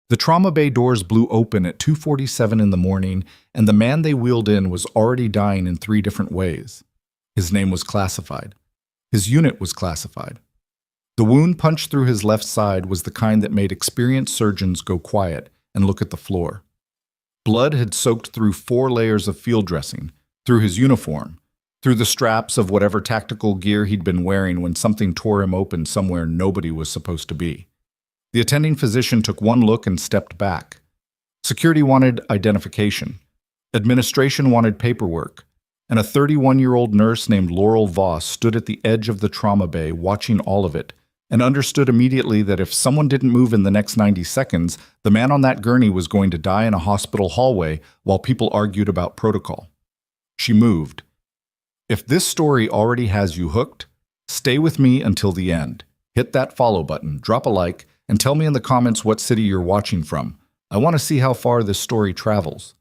The trauma bay doors blew open at 2:47 in the morning, and the man they wheeled in was already dying in 3 different ways. His name was classified. His unit was classified. The wound punched through his left side was the kind that made experienced surgeons go quiet and look at the floor. Blood had soaked through 4 layers of field dressing, through his uniform, through the straps of whatever tactical gear he'd been wearing when something tore him open somewhere nobody was supposed to be. The attending physician took one look and stepped back. Security wanted identification. Administration wanted paperwork. And a 31-year-old nurse named Laurel Voss stood at the edge of the trauma bay watching all of it and understood immediately that if someone didn't move in the next 90 seconds, the man on that gurney was going to die in a hospital hallway while people argued about protocol. She moved. If this story already has you hooked, stay with me until the end. Hit that follow button, drop a like, and tell me in the comments what city you're watching from. I want to see how far this story travels.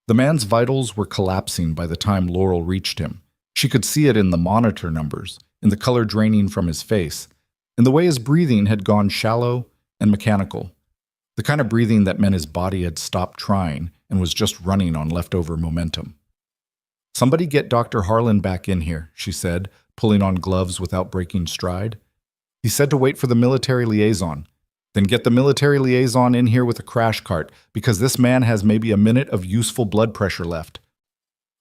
The man's vitals were collapsing by the time Laurel reached him. She could see it in the monitor numbers, in the color draining from his face, in the way his breathing had gone shallow and mechanical, the kind of breathing that meant his body had stopped trying and was just running on leftover momentum. "Somebody get Dr. Harlan back in here," she said, pulling on gloves without breaking stride. "He said to wait for the military liaison. Then get the military liaison in here with a crash cart, because this man has maybe a minute of useful blood pressure left."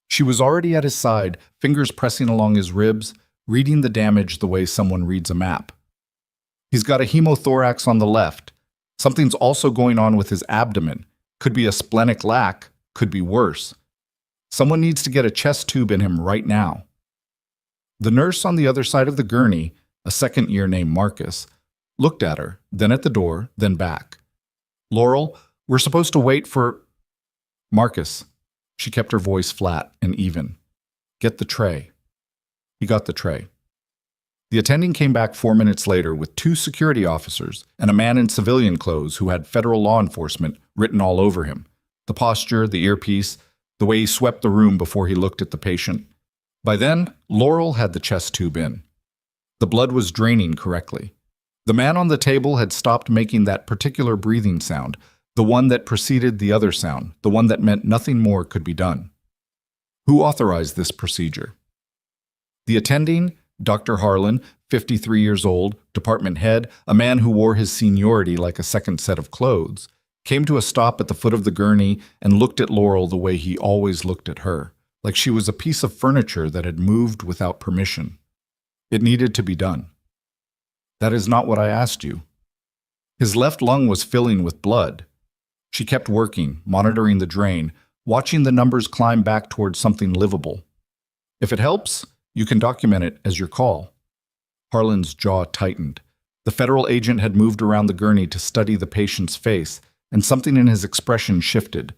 She was already at his side, fingers pressing along his ribs, reading the damage the way someone reads a map. "He's got a hemothorax on the left. Something's also going on with his abdomen. Could be a splenic lac, could be worse. Someone needs to get a chest tube in him right now." The nurse on the other side of the gurney, a second-year named Marcus, looked at her, then at the door, then back. "Laurel, we're supposed to wait for—" "Marcus." She kept her voice flat and even. "Get the tray." He got the tray. The attending came back 4 minutes later with 2 security officers and a man in civilian clothes who had federal law enforcement written all over him. The posture, the earpiece, the way he swept the room before he looked at the patient. By then, Laurel had the chest tube in. The blood was draining correctly. The man on the table had stopped making that particular breathing sound, the one that preceded the other sound, the one that meant nothing more could be done. Who authorized this procedure? The attending, Dr. Harlan, 53 years old, department head, a man who wore his seniority like a second set of clothes, came to a stop at the foot of the gurney and looked at Laurel the way he always looked at her, like she was a piece of furniture that had moved without permission. It needed to be done. "That is not what I asked you." His left lung was filling with blood. She kept working, monitoring the drain, watching the numbers climb back towards something livable. "If it helps, you can document it as your call." Harlan's jaw tightened. The federal agent had moved around the gurney to study the patient's face, and something in his expression shifted.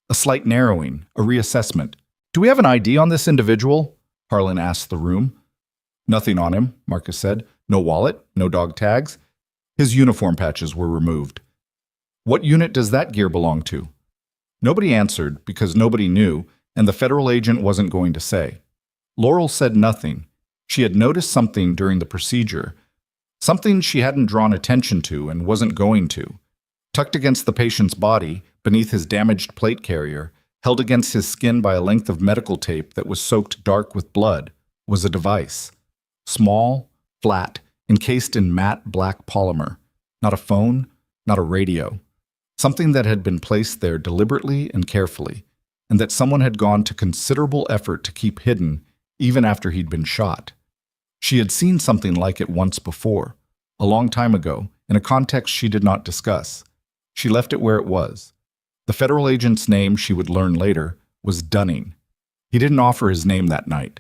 A slight narrowing, a reassessment. "Do we have an ID on this individual?" Harlan asked the room. "Nothing on him," Marcus said. "No wallet, no dog tags." His uniform patches were removed. "What unit does that gear belong to?" Nobody answered because nobody knew, and the federal agent wasn't going to say. Laurel said nothing. She had noticed something during the procedure, something she hadn't drawn attention to and wasn't going to. Tucked against the patient's body, beneath his damaged plate carrier, held against his skin by a length of medical tape that was soaked dark with blood, was a device. Small, flat, encased in matte black polymer. Not a phone, not a radio. Something that had been placed there deliberately and carefully, and that someone had gone to considerable effort to keep hidden even after he'd been shot. She had seen something like it once before, a long time ago, in a context she did not discuss. She left it where it was. The federal agent's name, she would learn later, was Dunning. He didn't offer his name that night.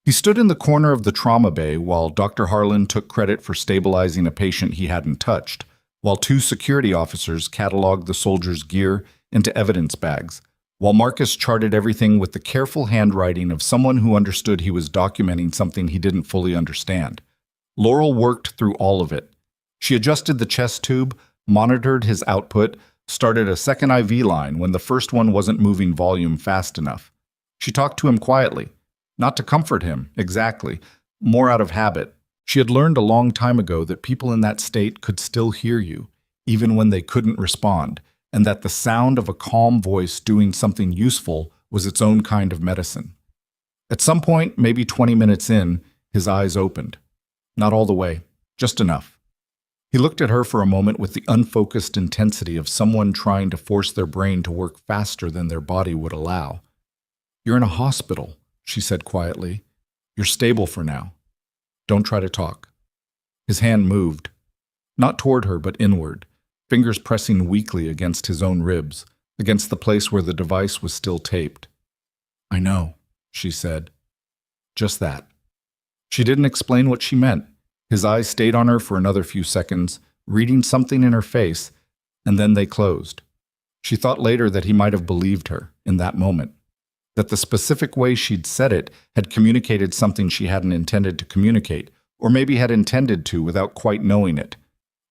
He stood in the corner of the trauma bay while Dr. Harlan took credit for stabilizing a patient he hadn't touched, while 2 security officers cataloged the soldier's gear into evidence bags, while Marcus charted everything with the careful handwriting of someone who understood he was documenting something he didn't fully understand. Laurel worked through all of it. She adjusted the chest tube, monitored his output, started a second IV line when the first one wasn't moving volume fast enough. She talked to him quietly, not to comfort him, exactly, more out of habit. She had learned a long time ago that people in that state could still hear you, even when they couldn't respond, and that the sound of a calm voice doing something useful was its own kind of medicine. At some point, maybe 20 minutes in, his eyes opened. Not all the way, just enough. He looked at her for a moment with the unfocused intensity of someone trying to force their brain to work faster than their body would allow. "You're in a hospital," she said quietly. "You're stable for now. Don't try to talk." His hand moved, not toward her but inward, fingers pressing weakly against his own ribs, against the place where the device was still taped. "I know," she said. Just that. She didn't explain what she meant. His eyes stayed on her for another few seconds, reading something in her face, and then they closed. She thought later that he might have believed her in that moment, that the specific way she'd said it had communicated something she hadn't intended to communicate, or maybe had intended to without quite knowing it.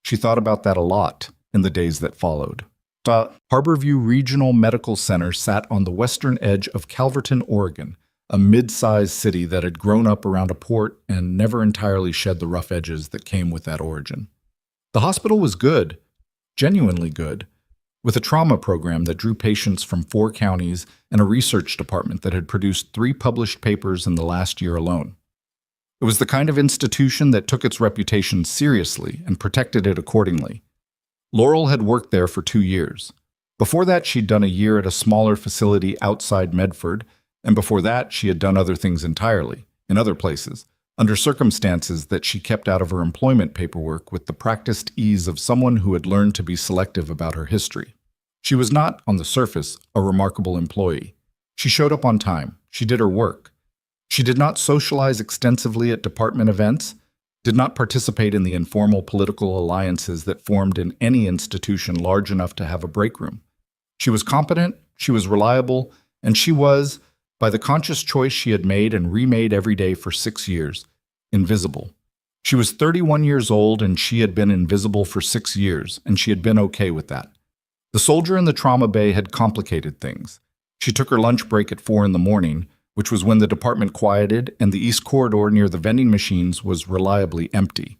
She thought about that a lot in the days that followed. Harborview Regional Medical Center sat on the western edge of Calverton, Oregon, a mid-sized city that had grown up around a port and never entirely shed the rough edges that came with that origin. The hospital was good, genuinely good, with a trauma program that drew patients from 4 counties and a research department that had produced 3 published papers in the last year alone. It was the kind of institution that took its reputation seriously and protected it accordingly. Laurel had worked there for 2 years. Before that, she'd done a year at a smaller facility outside Medford, and before that, she had done other things entirely, in other places, under circumstances that she kept out of her employment paperwork with the practiced ease of someone who had learned to be selective about her history. She was not, on the surface, a remarkable employee. She showed up on time. She did her work. She did not socialize extensively at department events, did not participate in the informal political alliances that formed in any institution large enough to have a break room. She was competent, she was reliable, and she was, by the conscious choice she had made and remade every day for 6 years, invisible. She was 31 years old and she had been invisible for 6 years, and she had been okay with that. The soldier in the trauma bay had complicated things. She took her lunch break at 4 in the morning, which was when the department quieted and the east corridor near the vending machines was reliably empty.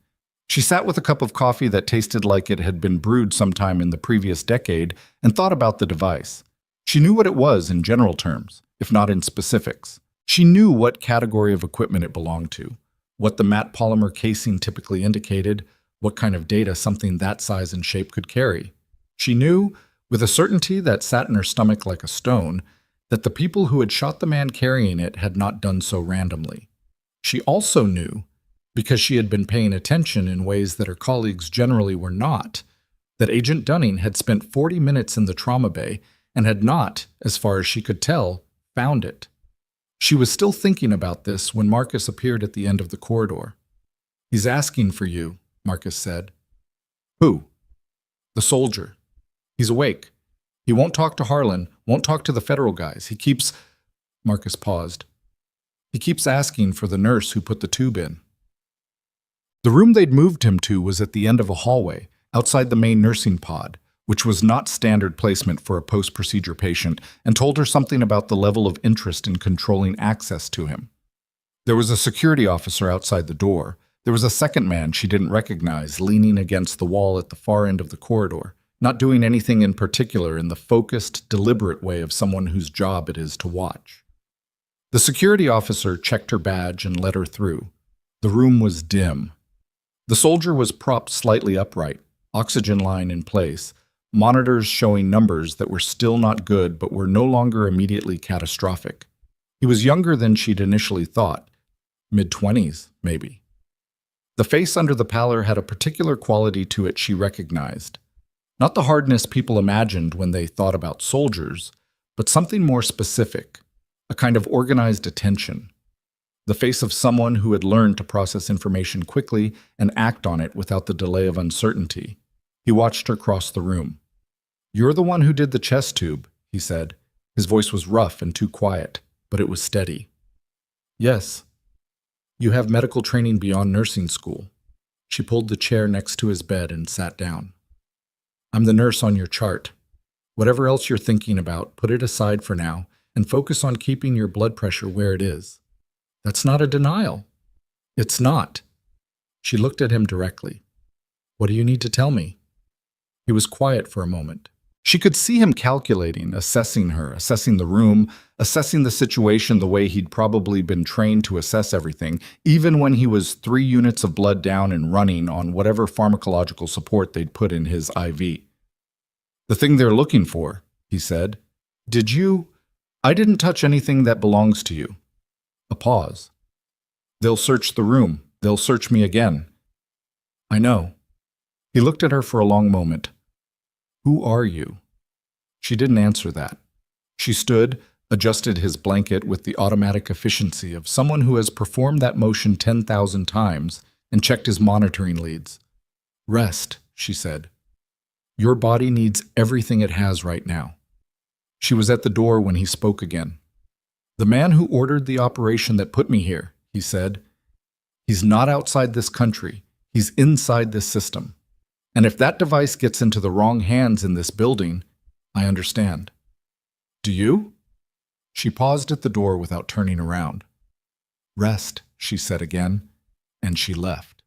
She sat with a cup of coffee that tasted like it had been brewed sometime in the previous decade and thought about the device. She knew what it was in general terms, if not in specifics. She knew what category of equipment it belonged to, what the matte polymer casing typically indicated, what kind of data something that size and shape could carry. She knew, with a certainty that sat in her stomach like a stone, that the people who had shot the man carrying it had not done so randomly. She also knew, because she had been paying attention in ways that her colleagues generally were not, that Agent Dunning had spent 40 minutes in the trauma bay and had not, as far as she could tell, found it. She was still thinking about this when Marcus appeared at the end of the corridor. "He's asking for you," Marcus said. "Who?" "The soldier. He's awake. He won't talk to Harlan, won't talk to the federal guys. He keeps—" Marcus paused. "He keeps asking for the nurse who put the tube in." The room they'd moved him to was at the end of a hallway, outside the main nursing pod, which was not standard placement for a post-procedure patient, and told her something about the level of interest in controlling access to him. There was a security officer outside the door. There was a second man she didn't recognize, leaning against the wall at the far end of the corridor, not doing anything in particular in the focused, deliberate way of someone whose job it is to watch. The security officer checked her badge and let her through. The room was dim. The soldier was propped slightly upright, oxygen line in place, monitors showing numbers that were still not good but were no longer immediately catastrophic. He was younger than she'd initially thought, mid-20s, maybe. The face under the pallor had a particular quality to it she recognized. Not the hardness people imagined when they thought about soldiers, but something more specific, a kind of organized attention. The face of someone who had learned to process information quickly and act on it without the delay of uncertainty. He watched her cross the room. "You're the one who did the chest tube," he said. His voice was rough and too quiet, but it was steady. "Yes. You have medical training beyond nursing school." She pulled the chair next to his bed and sat down. "I'm the nurse on your chart. Whatever else you're thinking about, put it aside for now and focus on keeping your blood pressure where it is." "That's not a denial." "It's not." She looked at him directly. "What do you need to tell me?" He was quiet for a moment. She could see him calculating, assessing her, assessing the room, assessing the situation the way he'd probably been trained to assess everything, even when he was 3 units of blood down and running on whatever pharmacological support they'd put in his IV. "The thing they're looking for," he said. I didn't touch anything that belongs to you." A pause. "They'll search the room. They'll search me again." "I know." He looked at her for a long moment. "Who are you?" She didn't answer that. She stood, adjusted his blanket with the automatic efficiency of someone who has performed that motion 10,000 times, and checked his monitoring leads. "Rest," she said. "Your body needs everything it has right now." She was at the door when he spoke again. "The man who ordered the operation that put me here," he said, "he's not outside this country. He's inside this system. And if that device gets into the wrong hands in this building, I understand." "Do you?" She paused at the door without turning around. "Rest," she said again, and she left.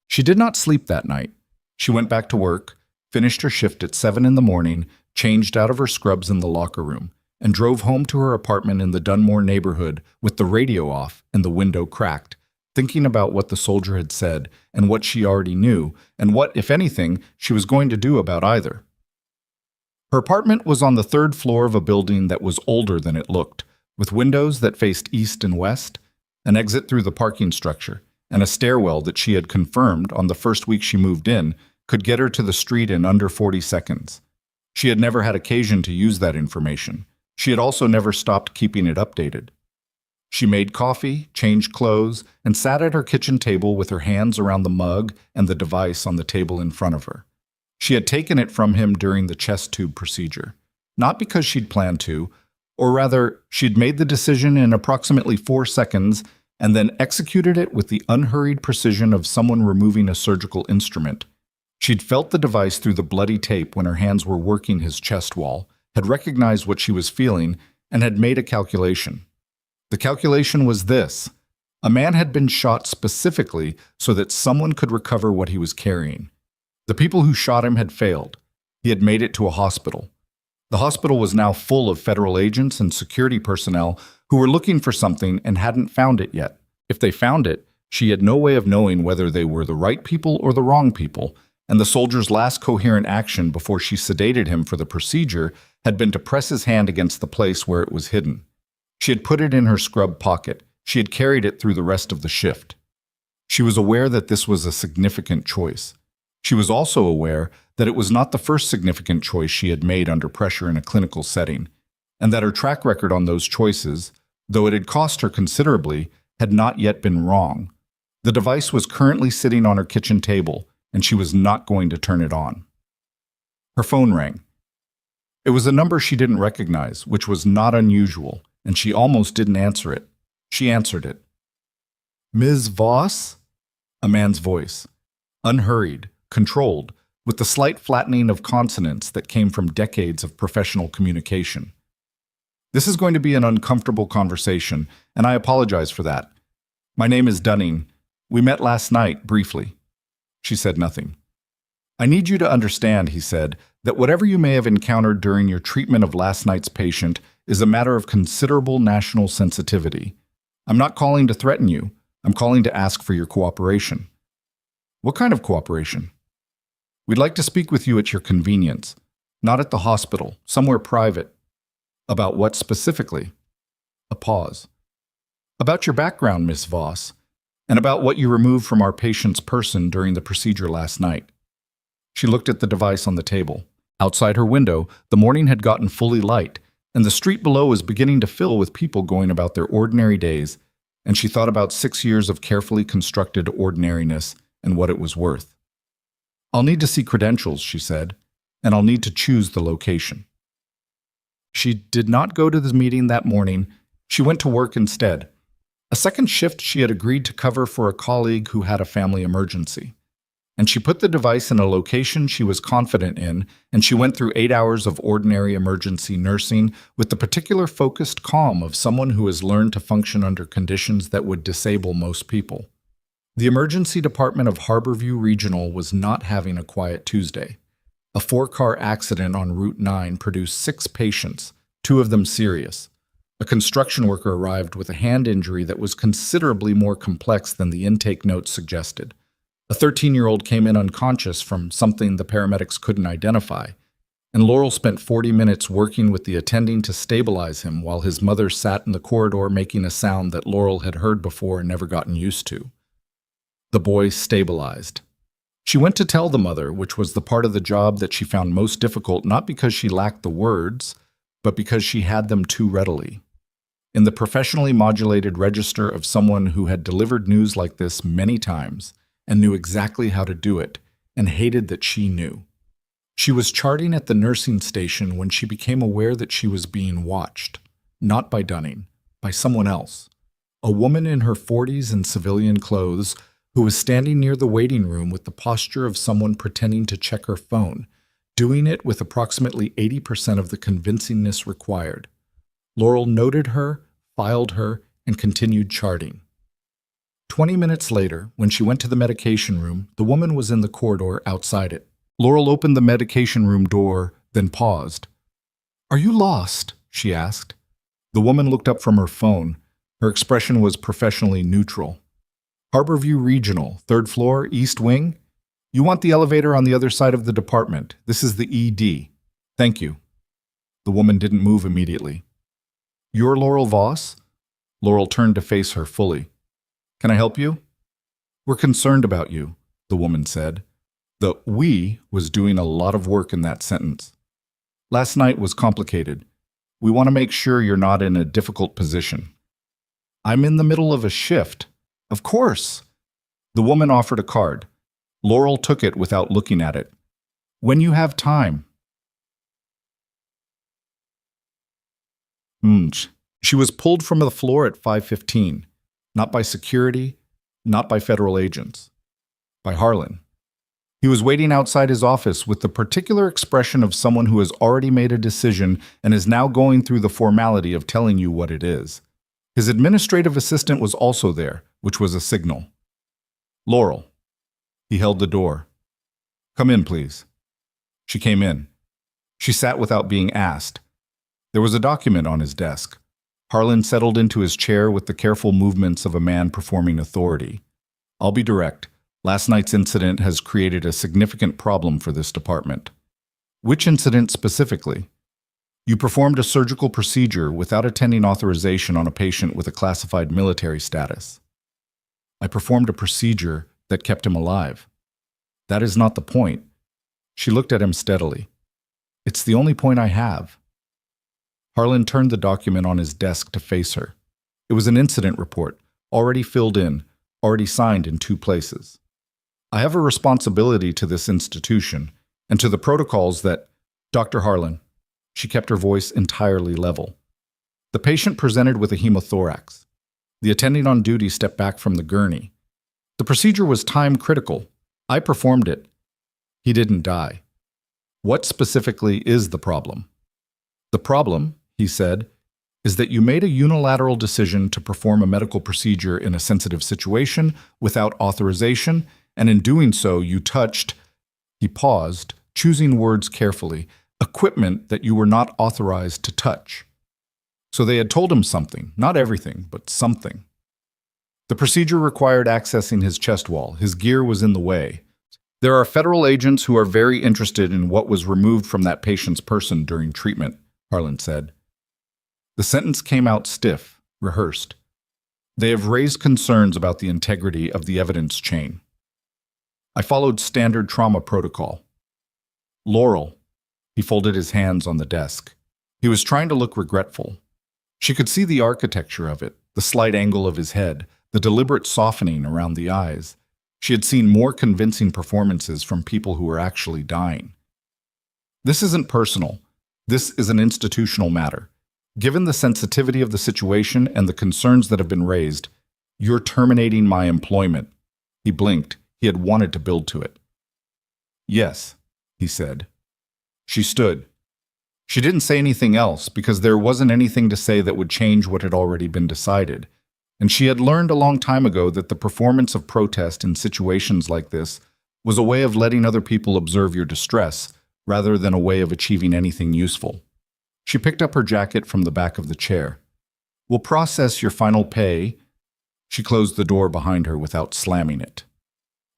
She did not sleep that night. She went back to work, finished her shift at 7 in the morning, changed out of her scrubs in the locker room, and drove home to her apartment in the Dunmore neighborhood with the radio off and the window cracked, thinking about what the soldier had said and what she already knew, and what, if anything, she was going to do about either. Her apartment was on the 3rd floor of a building that was older than it looked, with windows that faced east and west, an exit through the parking structure, and a stairwell that she had confirmed on the first week she moved in could get her to the street in under 40 seconds. She had never had occasion to use that information. She had also never stopped keeping it updated. She made coffee, changed clothes, and sat at her kitchen table with her hands around the mug and the device on the table in front of her. She had taken it from him during the chest tube procedure, not because she'd planned to, or rather, she'd made the decision in approximately 4 seconds and then executed it with the unhurried precision of someone removing a surgical instrument. She'd felt the device through the bloody tape when her hands were working his chest wall, had recognized what she was feeling, and had made a calculation. The calculation was this: a man had been shot specifically so that someone could recover what he was carrying. The people who shot him had failed. He had made it to a hospital. The hospital was now full of federal agents and security personnel who were looking for something and hadn't found it yet. If they found it, she had no way of knowing whether they were the right people or the wrong people, and the soldier's last coherent action before she sedated him for the procedure had been to press his hand against the place where it was hidden. She had put it in her scrub pocket. She had carried it through the rest of the shift. She was aware that this was a significant choice. She was also aware that it was not the first significant choice she had made under pressure in a clinical setting, and that her track record on those choices, though it had cost her considerably, had not yet been wrong. The device was currently sitting on her kitchen table, and she was not going to turn it on. Her phone rang. It was a number she didn't recognize, which was not unusual, and she almost didn't answer it. She answered it. "Ms. Voss?" A man's voice. Unhurried, controlled, with the slight flattening of consonants that came from decades of professional communication. "This is going to be an uncomfortable conversation, and I apologize for that. My name is Dunning. We met last night, briefly." She said nothing. "I need you to understand," he said, "that whatever you may have encountered during your treatment of last night's patient is a matter of considerable national sensitivity. I'm not calling to threaten you. I'm calling to ask for your cooperation." "What kind of cooperation?" "We'd like to speak with you at your convenience. Not at the hospital, somewhere private." "About what specifically?" A pause. "About your background, Miss Voss, and about what you removed from our patient's person during the procedure last night." She looked at the device on the table. Outside her window, the morning had gotten fully light, and the street below was beginning to fill with people going about their ordinary days, and she thought about 6 years of carefully constructed ordinariness and what it was worth. "I'll need to see credentials," she said, "and I'll need to choose the location." She did not go to the meeting that morning. She went to work instead. A second shift she had agreed to cover for a colleague who had a family emergency. And she put the device in a location she was confident in, and she went through 8 hours of ordinary emergency nursing with the particular focused calm of someone who has learned to function under conditions that would disable most people. The emergency department of Harborview Regional was not having a quiet Tuesday. A 4-car accident on Route 9 produced 6 patients, 2 of them serious. A construction worker arrived with a hand injury that was considerably more complex than the intake notes suggested. A 13-year-old came in unconscious from something the paramedics couldn't identify, and Laurel spent 40 minutes working with the attending to stabilize him while his mother sat in the corridor making a sound that Laurel had heard before and never gotten used to. The boy stabilized. She went to tell the mother, which was the part of the job that she found most difficult, not because she lacked the words, but because she had them too readily. In the professionally modulated register of someone who had delivered news like this many times and knew exactly how to do it and hated that she knew. She was charting at the nursing station when she became aware that she was being watched, not by Dunning, by someone else. A woman in her 40s in civilian clothes who was standing near the waiting room with the posture of someone pretending to check her phone, doing it with approximately 80% of the convincingness required. Laurel noted her, filed her, and continued charting. 20 minutes later, when she went to the medication room, the woman was in the corridor outside it. Laurel opened the medication room door, then paused. "Are you lost?" she asked. The woman looked up from her phone. Her expression was professionally neutral. "Harborview Regional, 3rd floor, East Wing? You want the elevator on the other side of the department. This is the ED. Thank you." The woman didn't move immediately. "You're Laurel Voss?" Laurel turned to face her fully. "Can I help you?" "We're concerned about you," the woman said. The "we" was doing a lot of work in that sentence. "Last night was complicated. We want to make sure you're not in a difficult position." "I'm in the middle of a shift." "Of course." The woman offered a card. Laurel took it without looking at it. "When you have time." She was pulled from the floor at 5:15, not by security, not by federal agents, by Harlan. He was waiting outside his office with the particular expression of someone who has already made a decision and is now going through the formality of telling you what it is. His administrative assistant was also there, which was a signal. "Laurel." He held the door. "Come in, please." She came in. She sat without being asked. There was a document on his desk. Harlan settled into his chair with the careful movements of a man performing authority. "I'll be direct. Last night's incident has created a significant problem for this department." "Which incident specifically?" "You performed a surgical procedure without attending authorization on a patient with a classified military status." "I performed a procedure that kept him alive." "That is not the point." She looked at him steadily. "It's the only point I have." Harlan turned the document on his desk to face her. It was an incident report, already filled in, already signed in 2 places. "I have a responsibility to this institution and to the protocols that—" "Dr. Harlan." She kept her voice entirely level. "The patient presented with a hemothorax. The attending on duty stepped back from the gurney. The procedure was time critical. I performed it. He didn't die. What specifically is the problem?" "The problem," he said, "is that you made a unilateral decision to perform a medical procedure in a sensitive situation without authorization, and in doing so you touched—" He paused, choosing words carefully, "equipment that you were not authorized to touch." So they had told him something, not everything, but something. The procedure required accessing his chest wall. His gear was in the way. There are federal agents who are very interested in what was removed from that patient's person during treatment, Harlan said. The sentence came out stiff, rehearsed. They have raised concerns about the integrity of the evidence chain. I followed standard trauma protocol. Laurel. He folded his hands on the desk. He was trying to look regretful. She could see the architecture of it, the slight angle of his head, the deliberate softening around the eyes. She had seen more convincing performances from people who were actually dying. This isn't personal. This is an institutional matter. Given the sensitivity of the situation and the concerns that have been raised, you're terminating my employment. He blinked. He had wanted to build to it. Yes, he said. She stood. She didn't say anything else because there wasn't anything to say that would change what had already been decided. And she had learned a long time ago that the performance of protest in situations like this was a way of letting other people observe your distress rather than a way of achieving anything useful. She picked up her jacket from the back of the chair. "We'll process your final pay." She closed the door behind her without slamming it.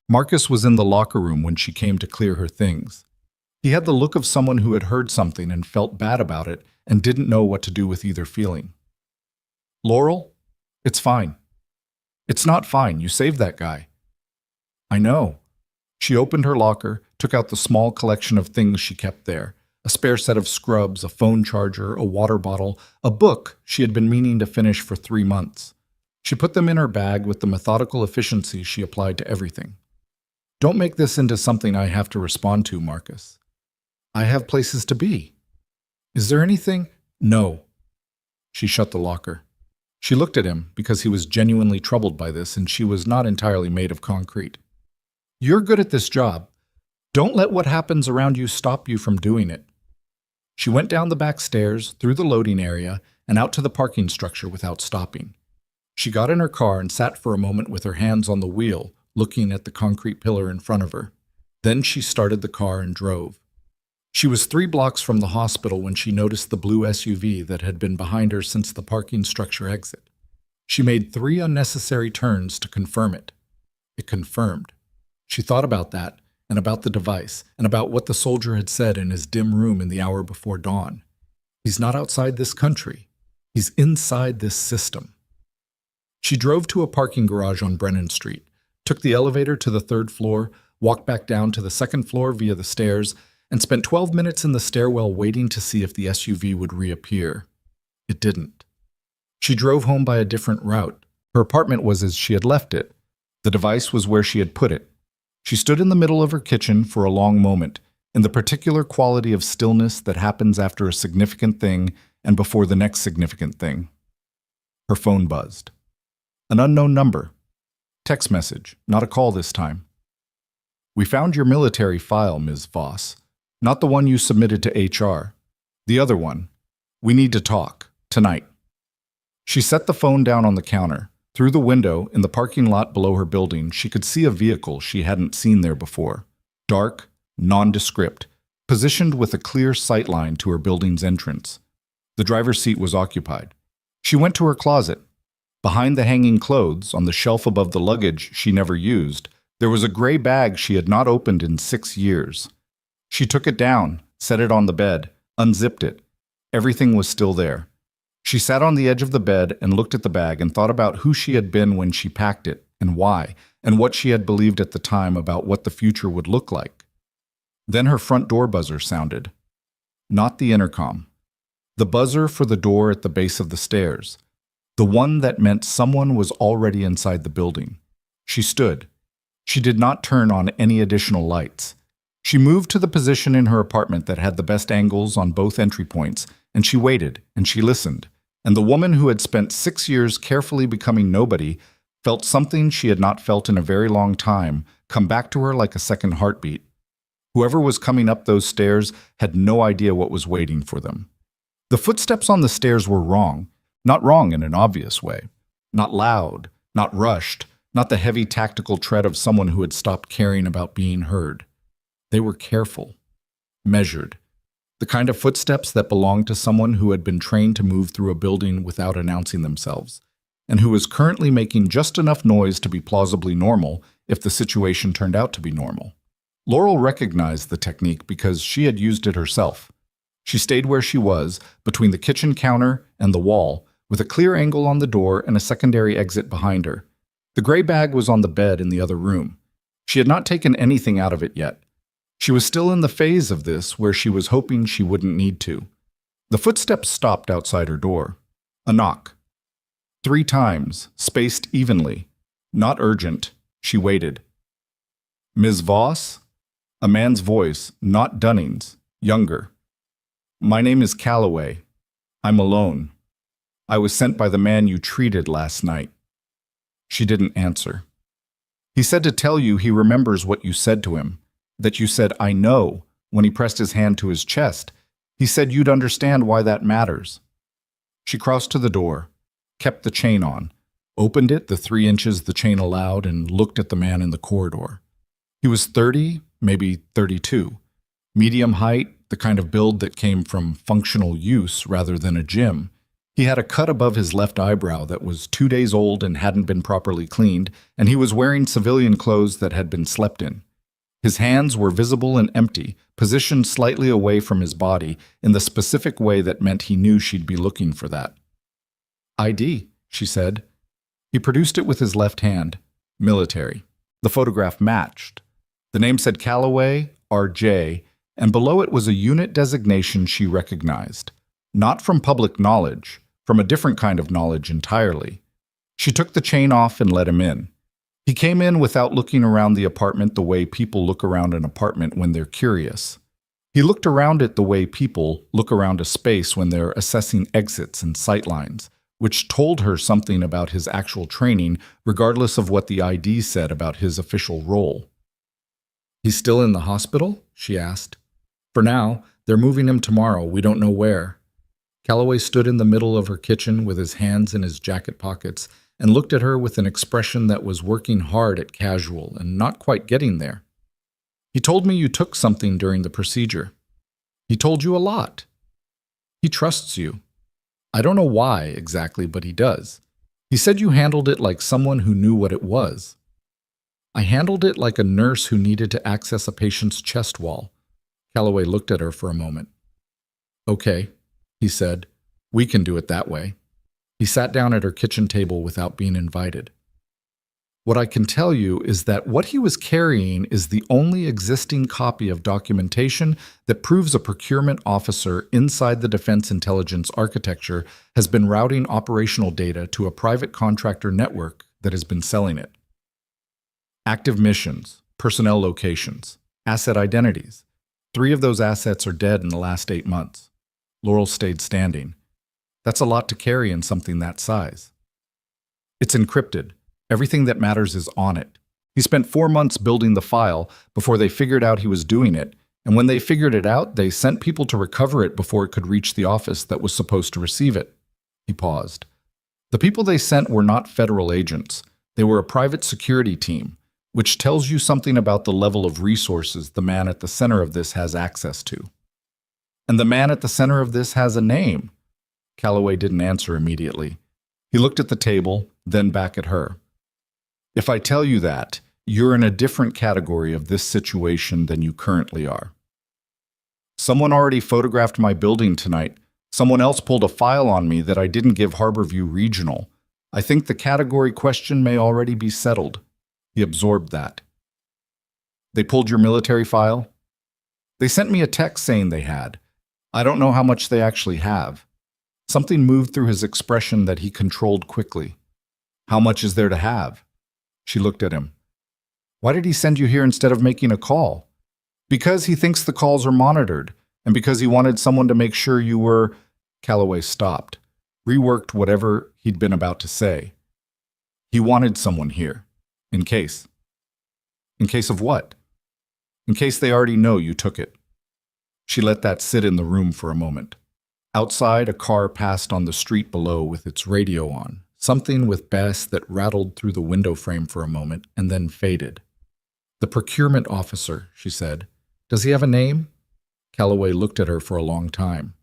Marcus was in the locker room when she came to clear her things. He had the look of someone who had heard something and felt bad about it and didn't know what to do with either feeling. "Laurel, it's fine." "It's not fine. You saved that guy." "I know." She opened her locker, took out the small collection of things she kept there, a spare set of scrubs, a phone charger, a water bottle, a book she had been meaning to finish for 3 months. She put them in her bag with the methodical efficiency she applied to everything. "Don't make this into something I have to respond to, Marcus. I have places to be." "Is there anything?" "No." She shut the locker. She looked at him because he was genuinely troubled by this, and she was not entirely made of concrete. "You're good at this job. Don't let what happens around you stop you from doing it." She went down the back stairs, through the loading area, and out to the parking structure without stopping. She got in her car and sat for a moment with her hands on the wheel, looking at the concrete pillar in front of her. Then she started the car and drove. She was 3 blocks from the hospital when she noticed the blue SUV that had been behind her since the parking structure exit. She made 3 unnecessary turns to confirm it. It confirmed. She thought about that, and about the device, and about what the soldier had said in his dim room in the hour before dawn. He's not outside this country. He's inside this system. She drove to a parking garage on Brennan Street, took the elevator to the 3rd floor, walked back down to the 2nd floor via the stairs, and spent 12 minutes in the stairwell waiting to see if the SUV would reappear. It didn't. She drove home by a different route. Her apartment was as she had left it. The device was where she had put it. She stood in the middle of her kitchen for a long moment, in the particular quality of stillness that happens after a significant thing and before the next significant thing. Her phone buzzed. An unknown number. Text message, not a call this time. "We found your military file, Ms. Voss. Not the one you submitted to HR. The other one. We need to talk. Tonight." She set the phone down on the counter. Through the window, in the parking lot below her building, she could see a vehicle she hadn't seen there before. Dark, nondescript, positioned with a clear sight line to her building's entrance. The driver's seat was occupied. She went to her closet. Behind the hanging clothes, on the shelf above the luggage she never used, there was a gray bag she had not opened in 6 years. She took it down, set it on the bed, unzipped it. Everything was still there. She sat on the edge of the bed and looked at the bag and thought about who she had been when she packed it, and why, and what she had believed at the time about what the future would look like. Then her front door buzzer sounded. Not the intercom. The buzzer for the door at the base of the stairs. The one that meant someone was already inside the building. She stood. She did not turn on any additional lights. She moved to the position in her apartment that had the best angles on both entry points, and she waited, and she listened. And the woman who had spent 6 years carefully becoming nobody felt something she had not felt in a very long time come back to her like a second heartbeat. Whoever was coming up those stairs had no idea what was waiting for them. The footsteps on the stairs were wrong, not wrong in an obvious way, not loud, not rushed, not the heavy tactical tread of someone who had stopped caring about being heard. They were careful, measured, the kind of footsteps that belonged to someone who had been trained to move through a building without announcing themselves, and who was currently making just enough noise to be plausibly normal if the situation turned out to be normal. Laurel recognized the technique because she had used it herself. She stayed where she was, between the kitchen counter and the wall, with a clear angle on the door and a secondary exit behind her. The gray bag was on the bed in the other room. She had not taken anything out of it yet. She was still in the phase of this where she was hoping she wouldn't need to. The footsteps stopped outside her door. A knock. 3 times, spaced evenly. Not urgent. She waited. "Ms. Voss?" A man's voice, not Dunning's, younger. "My name is Calloway. I'm alone. I was sent by the man you treated last night." She didn't answer. "He said to tell you he remembers what you said to him. That you said, 'I know,' when he pressed his hand to his chest. He said you'd understand why that matters." She crossed to the door, kept the chain on, opened it the 3 inches the chain allowed, and looked at the man in the corridor. He was 30, maybe 32. Medium height, the kind of build that came from functional use rather than a gym. He had a cut above his left eyebrow that was 2 days old and hadn't been properly cleaned, and he was wearing civilian clothes that had been slept in. His hands were visible and empty, positioned slightly away from his body in the specific way that meant he knew she'd be looking for that. "ID," she said. He produced it with his left hand. Military. The photograph matched. The name said Calloway, R.J., and below it was a unit designation she recognized. Not from public knowledge, from a different kind of knowledge entirely. She took the chain off and let him in. He came in without looking around the apartment the way people look around an apartment when they're curious. He looked around it the way people look around a space when they're assessing exits and sightlines, which told her something about his actual training, regardless of what the ID said about his official role. "He's still in the hospital?" she asked. "For now. They're moving him tomorrow. We don't know where." Calloway stood in the middle of her kitchen with his hands in his jacket pockets and looked at her with an expression that was working hard at casual and not quite getting there. "He told me you took something during the procedure. He told you a lot. He trusts you. I don't know why exactly, but he does. He said you handled it like someone who knew what it was." "I handled it like a nurse who needed to access a patient's chest wall." Calloway looked at her for a moment. "Okay," he said. "We can do it that way." He sat down at her kitchen table without being invited. "What I can tell you is that what he was carrying is the only existing copy of documentation that proves a procurement officer inside the Defense Intelligence architecture has been routing operational data to a private contractor network that has been selling it. Active missions, personnel locations, asset identities. 3 of those assets are dead in the last 8 months. Laurel stayed standing. That's a lot to carry in something that size. It's encrypted. Everything that matters is on it. He spent 4 months building the file before they figured out he was doing it, and when they figured it out, they sent people to recover it before it could reach the office that was supposed to receive it." He paused. "The people they sent were not federal agents. They were a private security team, which tells you something about the level of resources the man at the center of this has access to. And the man at the center of this has a name." Calloway didn't answer immediately. He looked at the table, then back at her. "If I tell you that, you're in a different category of this situation than you currently are. Someone already photographed my building tonight. Someone else pulled a file on me that I didn't give Harborview Regional. I think the category question may already be settled." He absorbed that. "They pulled your military file?" "They sent me a text saying they had. I don't know how much they actually have." Something moved through his expression that he controlled quickly. "How much is there to have?" She looked at him. "Why did he send you here instead of making a call?" "Because he thinks the calls are monitored, and because he wanted someone to make sure you were—" Calloway stopped, reworked whatever he'd been about to say. "He wanted someone here. In case." "In case of what?" "In case they already know you took it." She let that sit in the room for a moment. Outside, a car passed on the street below with its radio on, something with bass that rattled through the window frame for a moment and then faded. "The procurement officer," she said. "Does he have a name?" Calloway looked at her for a long time.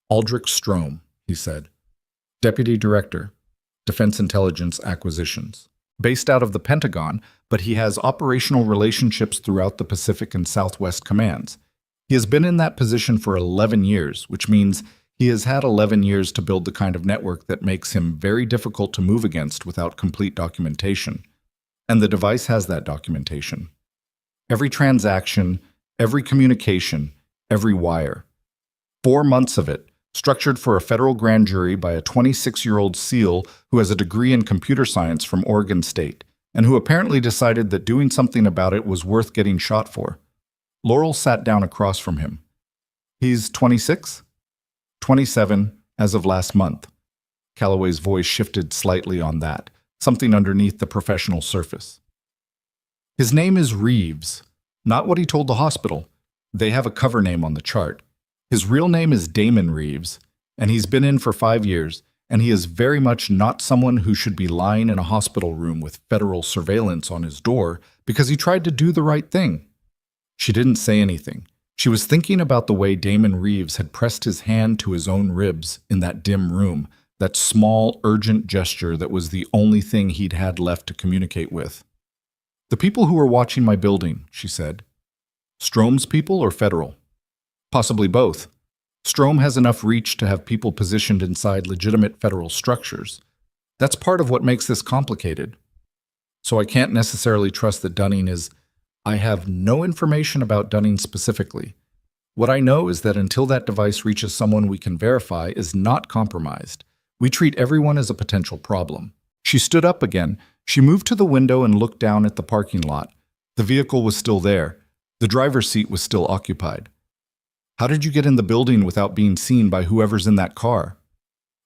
"Aldrich Strome," he said. "Deputy Director, Defense Intelligence Acquisitions. Based out of the Pentagon, but he has operational relationships throughout the Pacific and Southwest commands. He has been in that position for 11 years, which means he has had 11 years to build the kind of network that makes him very difficult to move against without complete documentation. And the device has that documentation. Every transaction, every communication, every wire. 4 months of it, structured for a federal grand jury by a 26-year-old SEAL who has a degree in computer science from Oregon State, and who apparently decided that doing something about it was worth getting shot for." Laurel sat down across from him. "He's 26? 27, as of last month." Calloway's voice shifted slightly on that, something underneath the professional surface. "His name is Reeves, not what he told the hospital. They have a cover name on the chart. His real name is Damon Reeves, and he's been in for 5 years, and he is very much not someone who should be lying in a hospital room with federal surveillance on his door because he tried to do the right thing. She didn't say anything. She was thinking about the way Damon Reeves had pressed his hand to his own ribs in that dim room, that small, urgent gesture that was the only thing he'd had left to communicate with. "The people who are watching my building," she said. "Strome's people or federal?" "Possibly both. Strome has enough reach to have people positioned inside legitimate federal structures. That's part of what makes this complicated. So I can't necessarily trust that Dunning is... I have no information about Dunning specifically. What I know is that until that device reaches someone we can verify is not compromised, we treat everyone as a potential problem." She stood up again. She moved to the window and looked down at the parking lot. The vehicle was still there. The driver's seat was still occupied. "How did you get in the building without being seen by whoever's in that car?"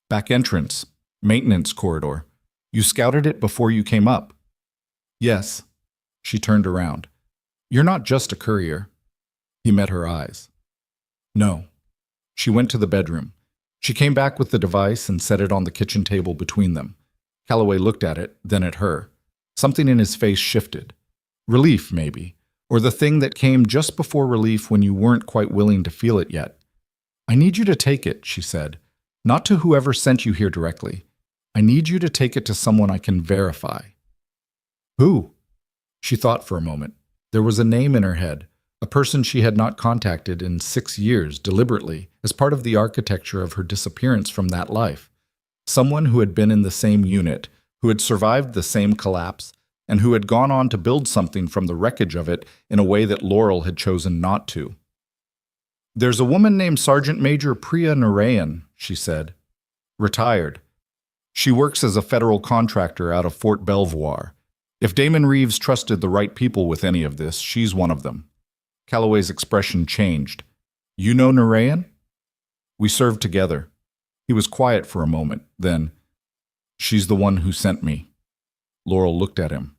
"Back entrance. Maintenance corridor. You scouted it before you came up?" "Yes." She turned around. "You're not just a courier." He met her eyes. "No." She went to the bedroom. She came back with the device and set it on the kitchen table between them. Calloway looked at it, then at her. Something in his face shifted. Relief, maybe. Or the thing that came just before relief when you weren't quite willing to feel it yet. "I need you to take it," she said. "Not to whoever sent you here directly. I need you to take it to someone I can verify." "Who?" She thought for a moment. There was a name in her head, a person she had not contacted in 6 years deliberately as part of the architecture of her disappearance from that life. Someone who had been in the same unit, who had survived the same collapse, and who had gone on to build something from the wreckage of it in a way that Laurel had chosen not to. "There's a woman named Sergeant Major Priya Narayan," she said. "Retired. She works as a federal contractor out of Fort Belvoir. If Damon Reeves trusted the right people with any of this, she's one of them." Calloway's expression changed. "You know Narayan?" "We served together." He was quiet for a moment, then, "She's the one who sent me." Laurel looked at him.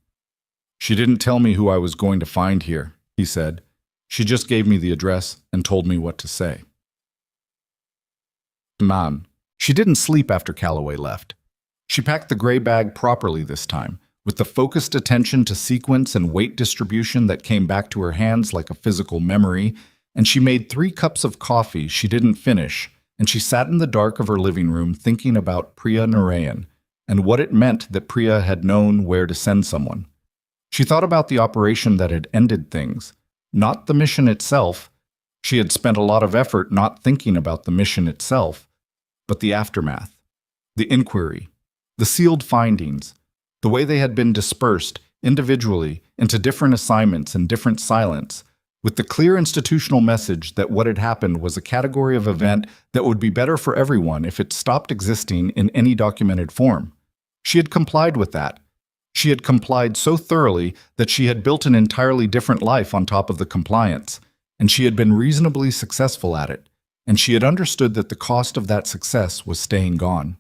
"She didn't tell me who I was going to find here," he said. "She just gave me the address and told me what to say." Man, she didn't sleep after Calloway left. She packed the gray bag properly this time, with the focused attention to sequence and weight distribution that came back to her hands like a physical memory, and she made 3 cups of coffee she didn't finish, and she sat in the dark of her living room thinking about Priya Narayan and what it meant that Priya had known where to send someone. She thought about the operation that had ended things, not the mission itself. She had spent a lot of effort not thinking about the mission itself, but the aftermath, the inquiry, the sealed findings, the way they had been dispersed individually into different assignments and different silence, with the clear institutional message that what had happened was a category of event that would be better for everyone if it stopped existing in any documented form. She had complied with that. She had complied so thoroughly that she had built an entirely different life on top of the compliance, and she had been reasonably successful at it, and she had understood that the cost of that success was staying gone.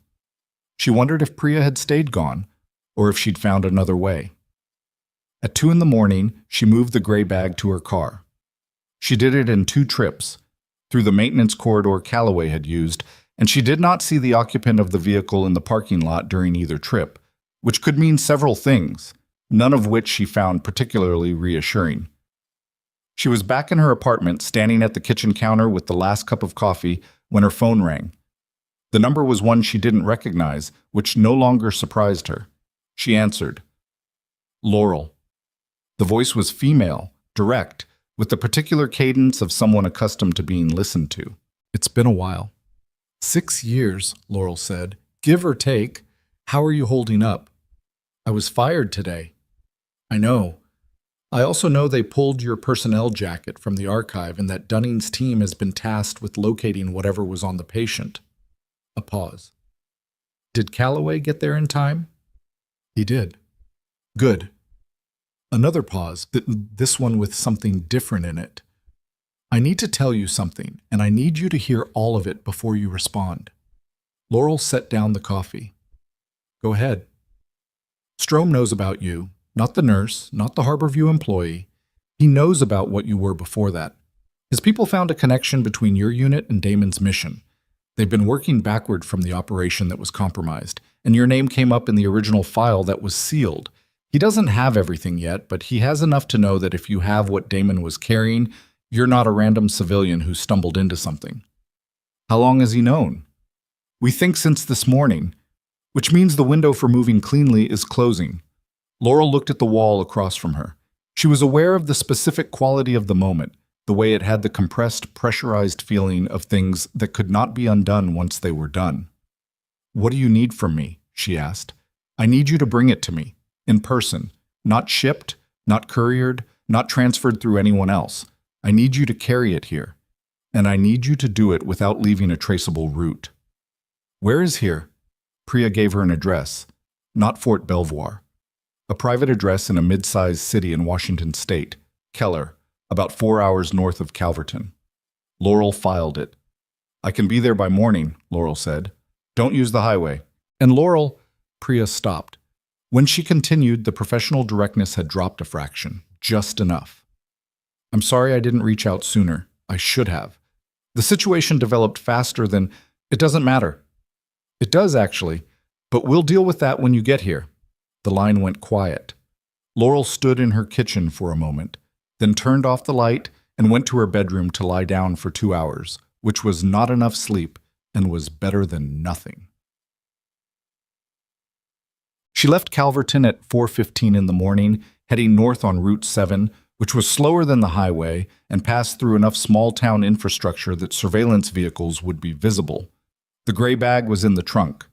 She wondered if Priya had stayed gone, or if she'd found another way. At 2 a.m, she moved the gray bag to her car. She did it in 2 trips, through the maintenance corridor Calloway had used, and she did not see the occupant of the vehicle in the parking lot during either trip, which could mean several things, none of which she found particularly reassuring. She was back in her apartment, standing at the kitchen counter with the last cup of coffee, when her phone rang. The number was one she didn't recognize, which no longer surprised her. She answered. Laurel. The voice was female, direct, with the particular cadence of someone accustomed to being listened to. "It's been a while." 6 years, Laurel said. "Give or take. How are you holding up?" "I was fired today." "I know. I also know they pulled your personnel jacket from the archive and that Dunning's team has been tasked with locating whatever was on the patient." A pause. "Did Calloway get there in time?" "He did." "Good." Another pause, this one with something different in it. "I need to tell you something, and I need you to hear all of it before you respond." Laurel set down the coffee. "Go ahead." "Strome knows about you, not the nurse, not the Harborview employee. He knows about what you were before that. His people found a connection between your unit and Damon's mission. They've been working backward from the operation that was compromised, and your name came up in the original file that was sealed. He doesn't have everything yet, but he has enough to know that if you have what Damon was carrying, you're not a random civilian who stumbled into something. How long has he known? We think since this morning, which means the window for moving cleanly is closing. Laurel looked at the wall across from her. She was aware of the specific quality of the moment, the way it had the compressed, pressurized feeling of things that could not be undone once they were done. "What do you need from me?" she asked. "I need you to bring it to me, in person, not shipped, not couriered, not transferred through anyone else. I need you to carry it here, and I need you to do it without leaving a traceable route." "Where is here?" Priya gave her an address, not Fort Belvoir. A private address in a mid-sized city in Washington state, Keller, about 4 hours north of Calverton. Laurel filed it. "I can be there by morning," Laurel said. "Don't use the highway." And Laurel, Priya stopped. When she continued, the professional directness had dropped a fraction, just enough. "I'm sorry I didn't reach out sooner. I should have. The situation developed faster than... It doesn't matter." "It does, actually, but we'll deal with that when you get here." The line went quiet. Laurel stood in her kitchen for a moment, then turned off the light and went to her bedroom to lie down for 2 hours, which was not enough sleep and was better than nothing. She left Calverton at 4:15 in the morning, heading north on Route 7, which was slower than the highway and passed through enough small-town infrastructure that surveillance vehicles would be visible. The gray bag was in the trunk.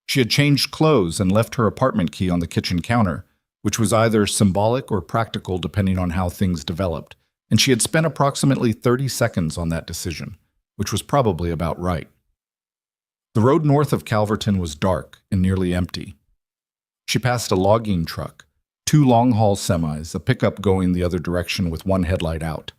She had changed clothes and left her apartment key on the kitchen counter, which was either symbolic or practical depending on how things developed, and she had spent approximately 30 seconds on that decision, which was probably about right. The road north of Calverton was dark and nearly empty. She passed a logging truck, 2 long-haul semis, a pickup going the other direction with one headlight out.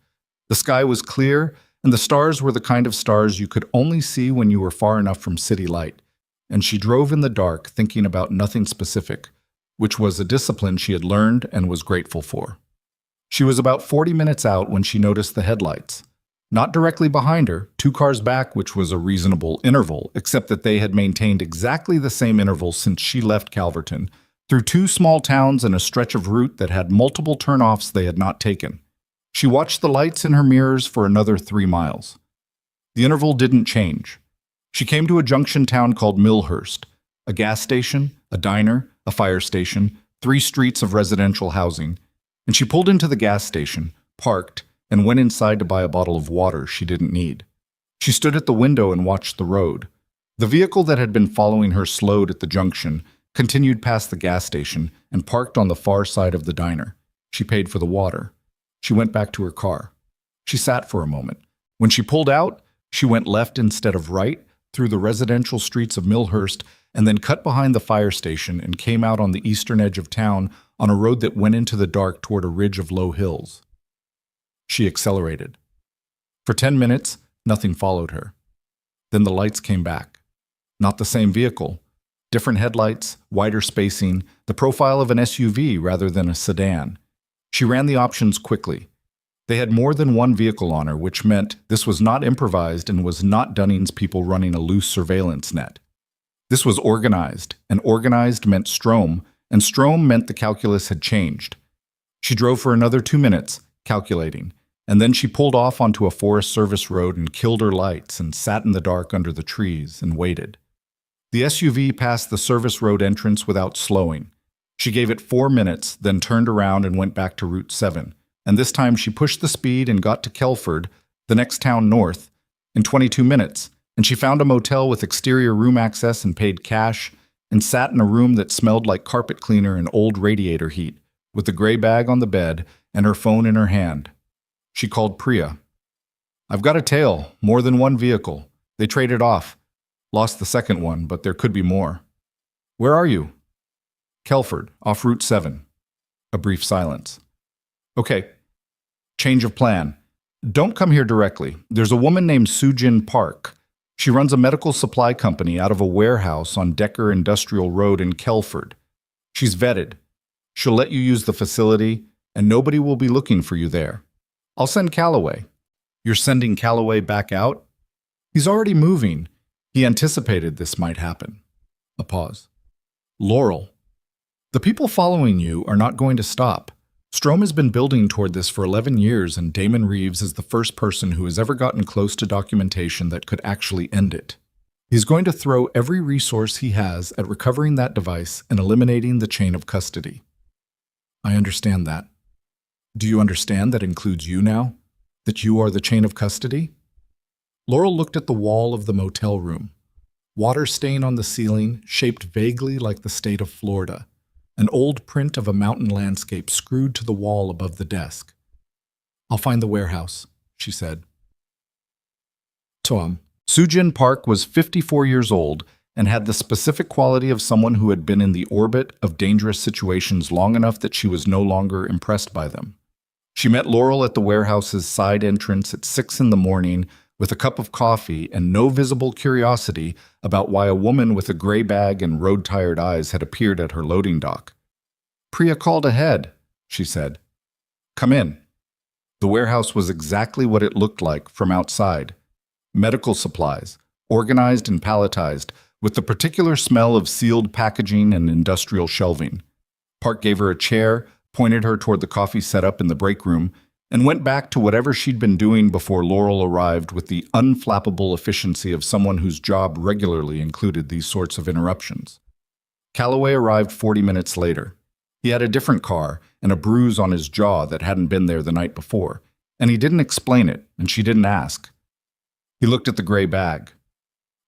The sky was clear, and the stars were the kind of stars you could only see when you were far enough from city light, and she drove in the dark thinking about nothing specific, which was a discipline she had learned and was grateful for. She was about 40 minutes out when she noticed the headlights. Not directly behind her, 2 cars back, which was a reasonable interval, except that they had maintained exactly the same interval since she left Calverton, through 2 small towns and a stretch of route that had multiple turnoffs they had not taken. She watched the lights in her mirrors for another 3 miles. The interval didn't change. She came to a junction town called Millhurst, a gas station, a diner, a fire station, 3 streets of residential housing, and she pulled into the gas station, parked, and went inside to buy a bottle of water she didn't need. She stood at the window and watched the road. The vehicle that had been following her slowed at the junction, continued past the gas station, and parked on the far side of the diner. She paid for the water. She went back to her car. She sat for a moment. When she pulled out, she went left instead of right, through the residential streets of Millhurst, and then cut behind the fire station and came out on the eastern edge of town on a road that went into the dark toward a ridge of low hills. She accelerated. For 10 minutes, nothing followed her. Then the lights came back. Not the same vehicle. Different headlights, wider spacing, the profile of an SUV rather than a sedan. She ran the options quickly. They had more than one vehicle on her, which meant this was not improvised and was not Dunning's people running a loose surveillance net. This was organized, and organized meant Strome, and Strome meant the calculus had changed. She drove for another 2 minutes, calculating, and then she pulled off onto a Forest Service road and killed her lights and sat in the dark under the trees and waited. The SUV passed the service road entrance without slowing. She gave it 4 minutes, then turned around and went back to Route 7. And this time she pushed the speed and got to Kelford, the next town north, in 22 minutes, and she found a motel with exterior room access and paid cash, and sat in a room that smelled like carpet cleaner and old radiator heat, with the gray bag on the bed and her phone in her hand. She called Priya. "I've got a tail, more than one vehicle. They traded off. Lost the second one, but there could be more." "Where are you?" "Kelford, off Route 7. A brief silence. "Okay. Change of plan. Don't come here directly. There's a woman named Sujin Park. She runs a medical supply company out of a warehouse on Decker Industrial Road in Kelford. She's vetted. She'll let you use the facility, and nobody will be looking for you there. I'll send Calloway." "You're sending Calloway back out?" "He's already moving. He anticipated this might happen. A pause. Laurel, the people following you are not going to stop. Strom has been building toward this for 11 years, and Damon Reeves is the first person who has ever gotten close to documentation that could actually end it. He's going to throw every resource he has at recovering that device and eliminating the chain of custody. I understand that. Do you understand that includes you now? That you are the chain of custody? Laurel looked at the wall of the motel room. Water stain on the ceiling, shaped vaguely like the state of Florida. An old print of a mountain landscape screwed to the wall above the desk. I'll find the warehouse, she said. Tom. Soojin Park was 54 years old and had the specific quality of someone who had been in the orbit of dangerous situations long enough that she was no longer impressed by them. She met Laurel at the warehouse's side entrance at 6 in the morning with a cup of coffee and no visible curiosity about why a woman with a gray bag and road-tired eyes had appeared at her loading dock. Priya called ahead, she said. Come in. The warehouse was exactly what it looked like from outside. Medical supplies, organized and palletized, with the particular smell of sealed packaging and industrial shelving. Park gave her a chair, pointed her toward the coffee setup in the break room, and went back to whatever she'd been doing before Laurel arrived with the unflappable efficiency of someone whose job regularly included these sorts of interruptions. Calloway arrived 40 minutes later. He had a different car and a bruise on his jaw that hadn't been there the night before, and he didn't explain it, and she didn't ask. He looked at the gray bag.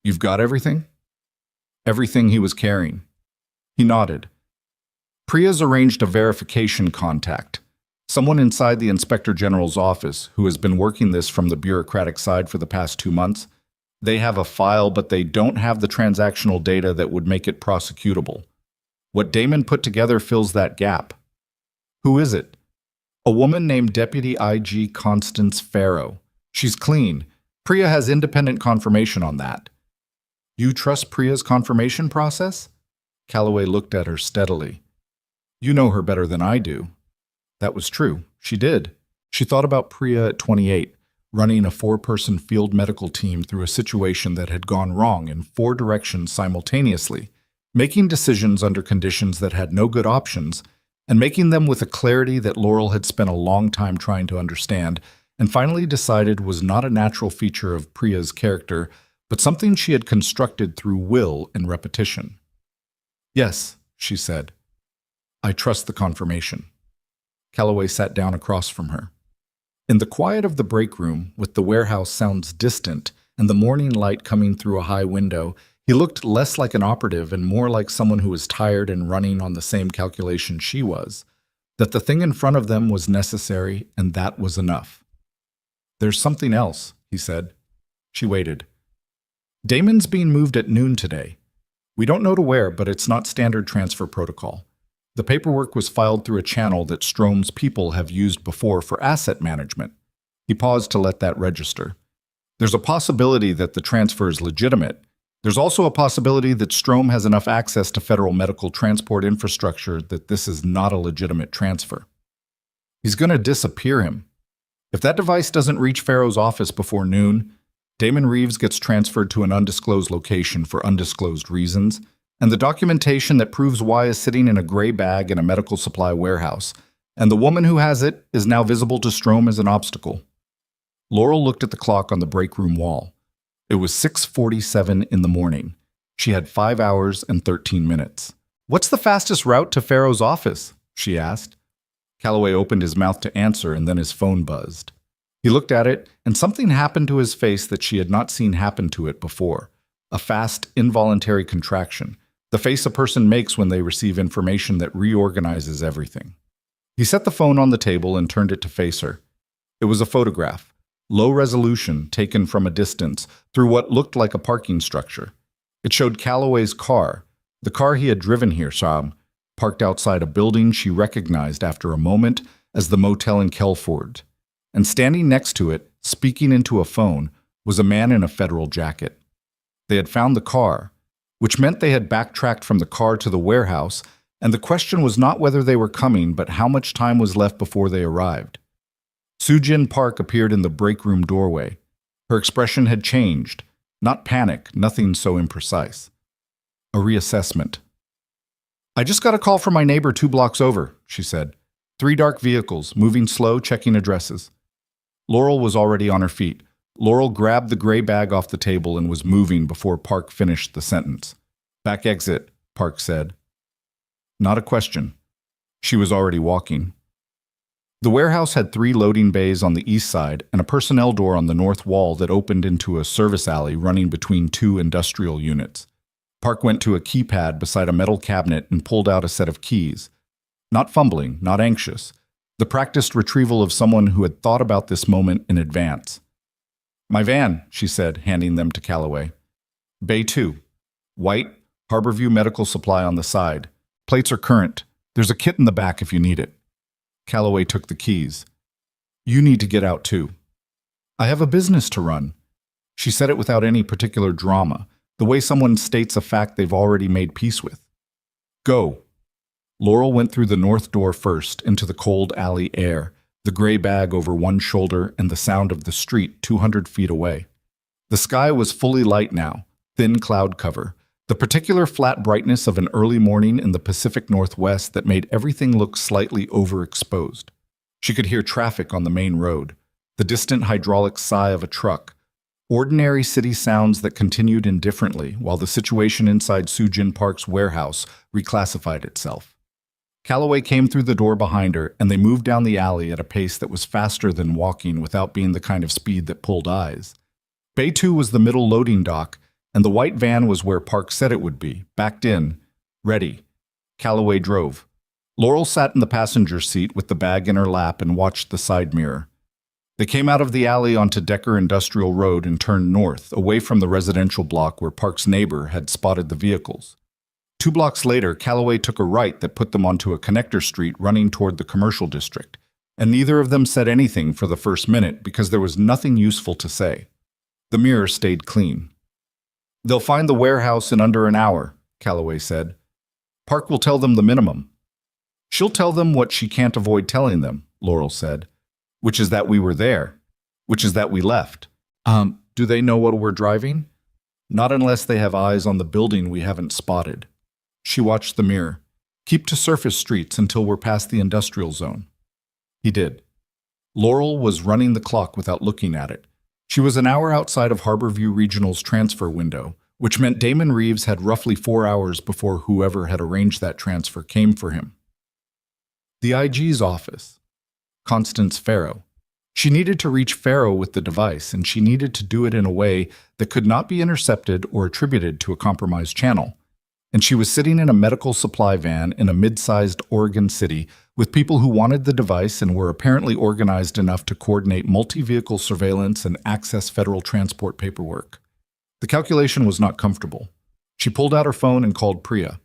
You've got everything? Everything he was carrying. He nodded. Priya's arranged a verification contact. Someone inside the Inspector General's office who has been working this from the bureaucratic side for the past 2 months. They have a file, but they don't have the transactional data that would make it prosecutable. What Damon put together fills that gap. Who is it? A woman named Deputy IG Constance Farrow. She's clean. Priya has independent confirmation on that. You trust Priya's confirmation process? Calloway looked at her steadily. You know her better than I do. That was true. She did. She thought about Priya at 28, running a 4-person field medical team through a situation that had gone wrong in 4 directions simultaneously, making decisions under conditions that had no good options, and making them with a clarity that Laurel had spent a long time trying to understand, and finally decided was not a natural feature of Priya's character, but something she had constructed through will and repetition. Yes, she said. I trust the confirmation. Calloway sat down across from her. In the quiet of the break room, with the warehouse sounds distant and the morning light coming through a high window, he looked less like an operative and more like someone who was tired and running on the same calculation she was, that the thing in front of them was necessary and that was enough. There's something else, he said. She waited. Damon's being moved at noon today. We don't know to where, but it's not standard transfer protocol. The paperwork was filed through a channel that Strom's people have used before for asset management. He paused to let that register. There's a possibility that the transfer is legitimate. There's also a possibility that Strom has enough access to federal medical transport infrastructure that this is not a legitimate transfer. He's going to disappear him. If that device doesn't reach Farrow's office before noon, Damon Reeves gets transferred to an undisclosed location for undisclosed reasons, and the documentation that proves why is sitting in a gray bag in a medical supply warehouse, and the woman who has it is now visible to Strom as an obstacle. Laurel looked at the clock on the break room wall. It was 6:47 in the morning. She had 5 hours and 13 minutes. What's the fastest route to Farrow's office? She asked. Calloway opened his mouth to answer, and then his phone buzzed. He looked at it, and something happened to his face that she had not seen happen to it before. A fast, involuntary contraction. The face a person makes when they receive information that reorganizes everything. He set the phone on the table and turned it to face her. It was a photograph, low resolution, taken from a distance, through what looked like a parking structure. It showed Calloway's car, the car he had driven here, Sam, parked outside a building she recognized after a moment as the motel in Kelford. And standing next to it, speaking into a phone, was a man in a federal jacket. They had found the car, which meant they had backtracked from the car to the warehouse, and the question was not whether they were coming, but how much time was left before they arrived. Soojin Park appeared in the break room doorway. Her expression had changed. Not panic, nothing so imprecise. A reassessment. I just got a call from my neighbor 2 blocks over, she said. 3 dark vehicles, moving slow, checking addresses. Laurel was already on her feet. Laurel grabbed the gray bag off the table and was moving before Park finished the sentence. Back exit, Park said. Not a question. She was already walking. The warehouse had 3 loading bays on the east side and a personnel door on the north wall that opened into a service alley running between 2 industrial units. Park went to a keypad beside a metal cabinet and pulled out a set of keys. Not fumbling, not anxious. The practiced retrieval of someone who had thought about this moment in advance. My van, she said, handing them to Calloway. Bay 2. White, Harborview Medical Supply on the side. Plates are current. There's a kit in the back if you need it. Calloway took the keys. You need to get out too. I have a business to run. She said it without any particular drama, the way someone states a fact they've already made peace with. Go. Laurel went through the north door first, into the cold alley air, the gray bag over one shoulder and the sound of the street 200 feet away. The sky was fully light now, thin cloud cover, the particular flat brightness of an early morning in the Pacific Northwest that made everything look slightly overexposed. She could hear traffic on the main road, the distant hydraulic sigh of a truck, ordinary city sounds that continued indifferently while the situation inside Sujin Park's warehouse reclassified itself. Calloway came through the door behind her, and they moved down the alley at a pace that was faster than walking without being the kind of speed that pulled eyes. Bay 2 was the middle loading dock, and the white van was where Park said it would be, backed in, ready. Calloway drove. Laurel sat in the passenger seat with the bag in her lap and watched the side mirror. They came out of the alley onto Decker Industrial Road and turned north, away from the residential block where Park's neighbor had spotted the vehicles. 2 blocks later, Calloway took a right that put them onto a connector street running toward the commercial district, and neither of them said anything for the first minute because there was nothing useful to say. The mirror stayed clean. They'll find the warehouse in under an hour, Calloway said. Park will tell them the minimum. She'll tell them what she can't avoid telling them, Laurel said, which is that we were there, which is that we left. Do they know what we're driving? Not unless they have eyes on the building we haven't spotted. She watched the mirror. Keep to surface streets until we're past the industrial zone. He did. Laurel was running the clock without looking at it. She was an hour outside of Harborview Regional's transfer window, which meant Damon Reeves had roughly 4 hours before whoever had arranged that transfer came for him. The IG's office. Constance Farrow. She needed to reach Farrow with the device, and she needed to do it in a way that could not be intercepted or attributed to a compromised channel. And she was sitting in a medical supply van in a mid-sized Oregon city with people who wanted the device and were apparently organized enough to coordinate multi-vehicle surveillance and access federal transport paperwork. The calculation was not comfortable. She pulled out her phone and called Priya.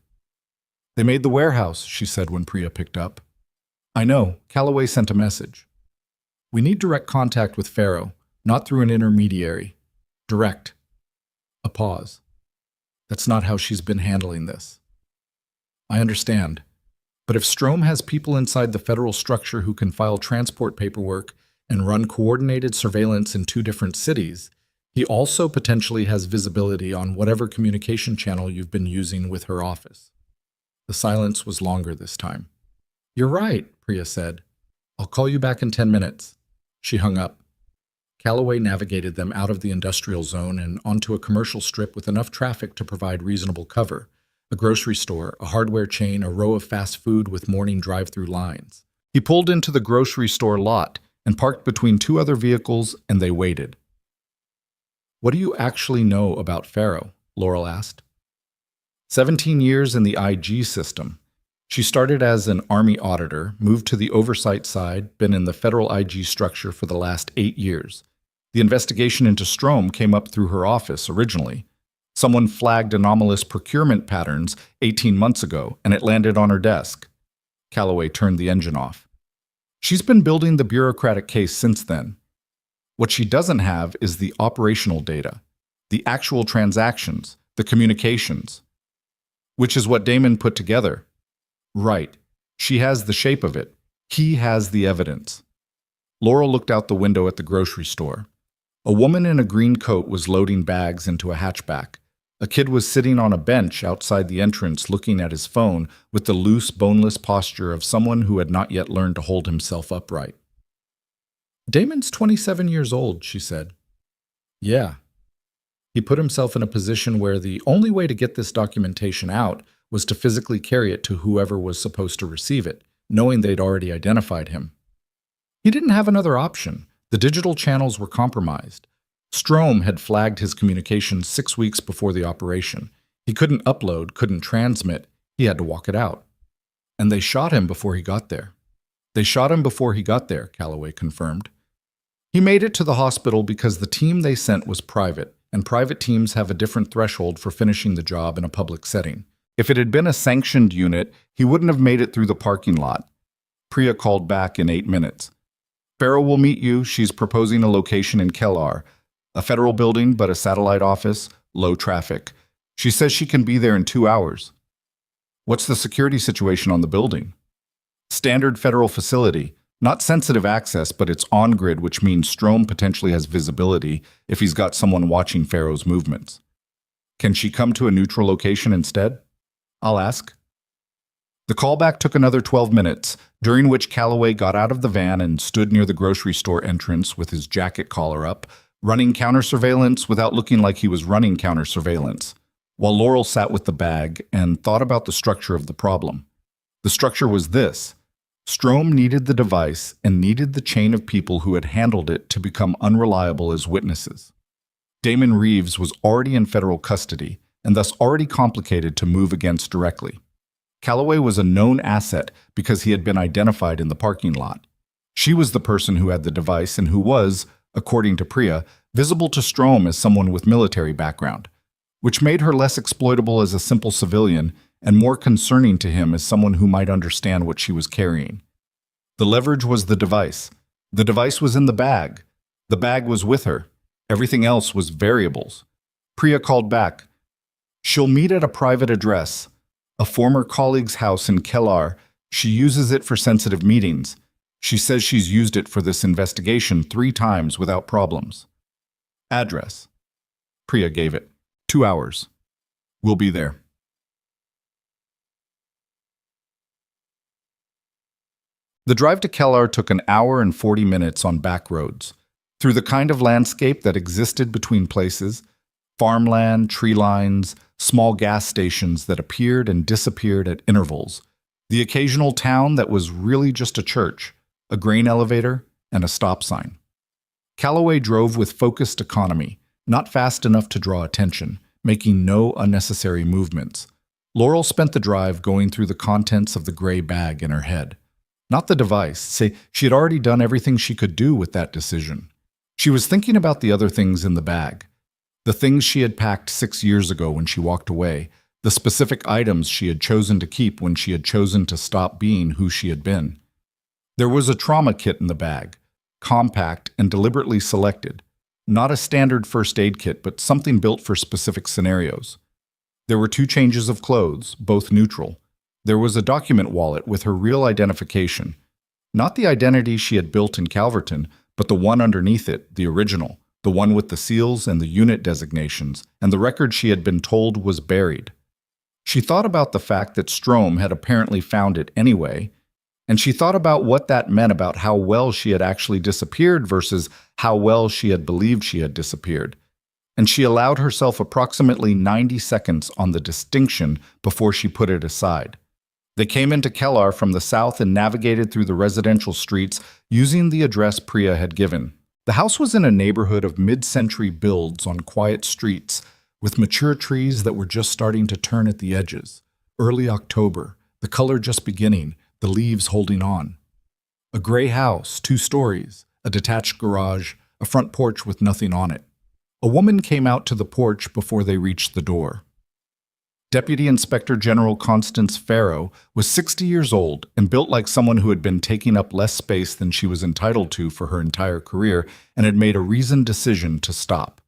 They made the warehouse, she said when Priya picked up. I know, Calloway sent a message. We need direct contact with Farrow, not through an intermediary. Direct. A pause. That's not how she's been handling this. I understand. But if Strome has people inside the federal structure who can file transport paperwork and run coordinated surveillance in 2 different cities, he also potentially has visibility on whatever communication channel you've been using with her office. The silence was longer this time. You're right, Priya said. I'll call you back in 10 minutes. She hung up. Calloway navigated them out of the industrial zone and onto a commercial strip with enough traffic to provide reasonable cover. A grocery store, a hardware chain, a row of fast food with morning drive-through lines. He pulled into the grocery store lot and parked between 2 other vehicles, and they waited. What do you actually know about Farrow? Laurel asked. 17 years in the IG system. She started as an Army auditor, moved to the oversight side, been in the federal IG structure for the last 8 years. The investigation into Strome came up through her office originally. Someone flagged anomalous procurement patterns 18 months ago, and it landed on her desk. Calloway turned the engine off. She's been building the bureaucratic case since then. What she doesn't have is the operational data, the actual transactions, the communications, which is what Damon put together. Right. She has the shape of it. He has the evidence. Laurel looked out the window at the grocery store. A woman in a green coat was loading bags into a hatchback. A kid was sitting on a bench outside the entrance looking at his phone with the loose, boneless posture of someone who had not yet learned to hold himself upright. "Damon's 27 years old," she said. "Yeah." He put himself in a position where the only way to get this documentation out was to physically carry it to whoever was supposed to receive it, knowing they'd already identified him. He didn't have another option. The digital channels were compromised. Strom had flagged his communications 6 weeks before the operation. He couldn't upload, couldn't transmit. He had to walk it out. And they shot him before he got there. "They shot him before he got there," Calloway confirmed. He made it to the hospital because the team they sent was private, and private teams have a different threshold for finishing the job in a public setting. If it had been a sanctioned unit, he wouldn't have made it through the parking lot. Priya called back in 8 minutes. "Farrow will meet you. She's proposing a location in Kellar. A federal building, but a satellite office, low traffic. She says she can be there in 2 hours. "What's the security situation on the building?" "Standard federal facility. Not sensitive access, but it's on-grid, which means Strom potentially has visibility if he's got someone watching Farrow's movements. Can she come to a neutral location instead?" "I'll ask." The callback took another 12 minutes, during which Calloway got out of the van and stood near the grocery store entrance with his jacket collar up, running counter-surveillance without looking like he was running counter-surveillance, while Laurel sat with the bag and thought about the structure of the problem. The structure was this. Strom needed the device and needed the chain of people who had handled it to become unreliable as witnesses. Damon Reeves was already in federal custody and thus already complicated to move against directly. Calloway was a known asset because he had been identified in the parking lot. She was the person who had the device and who was, according to Priya, visible to Strom as someone with military background, which made her less exploitable as a simple civilian and more concerning to him as someone who might understand what she was carrying. The leverage was the device. The device was in the bag. The bag was with her. Everything else was variables. Priya called back. "She'll meet at a private address, a former colleague's house in Kellar. She uses it for sensitive meetings. She says she's used it for this investigation 3 times without problems." "Address." Priya gave it. 2 hours. "We'll be there." The drive to Kellar took an hour and 40 minutes on back roads, through the kind of landscape that existed between places, farmland, tree lines, small gas stations that appeared and disappeared at intervals, the occasional town that was really just a church, a grain elevator, and a stop sign. Calloway drove with focused economy, not fast enough to draw attention, making no unnecessary movements. Laurel spent the drive going through the contents of the gray bag in her head. Not the device. Say, she had already done everything she could do with that decision. She was thinking about the other things in the bag. The things she had packed 6 years ago when she walked away. The specific items she had chosen to keep when she had chosen to stop being who she had been. There was a trauma kit in the bag, compact and deliberately selected. Not a standard first aid kit, but something built for specific scenarios. There were 2 changes of clothes, both neutral. There was a document wallet with her real identification. Not the identity she had built in Calverton, but the one underneath it, the original, the one with the seals and the unit designations, and the record she had been told was buried. She thought about the fact that Strom had apparently found it anyway, and she thought about what that meant about how well she had actually disappeared versus how well she had believed she had disappeared. And she allowed herself approximately 90 seconds on the distinction before she put it aside. They came into Kellar from the south and navigated through the residential streets using the address Priya had given. The house was in a neighborhood of mid-century builds on quiet streets, with mature trees that were just starting to turn at the edges. Early October, the color just beginning, the leaves holding on. A gray house, 2 stories, a detached garage, a front porch with nothing on it. A woman came out to the porch before they reached the door. Deputy Inspector General Constance Farrow was 60 years old and built like someone who had been taking up less space than she was entitled to for her entire career and had made a reasoned decision to stop.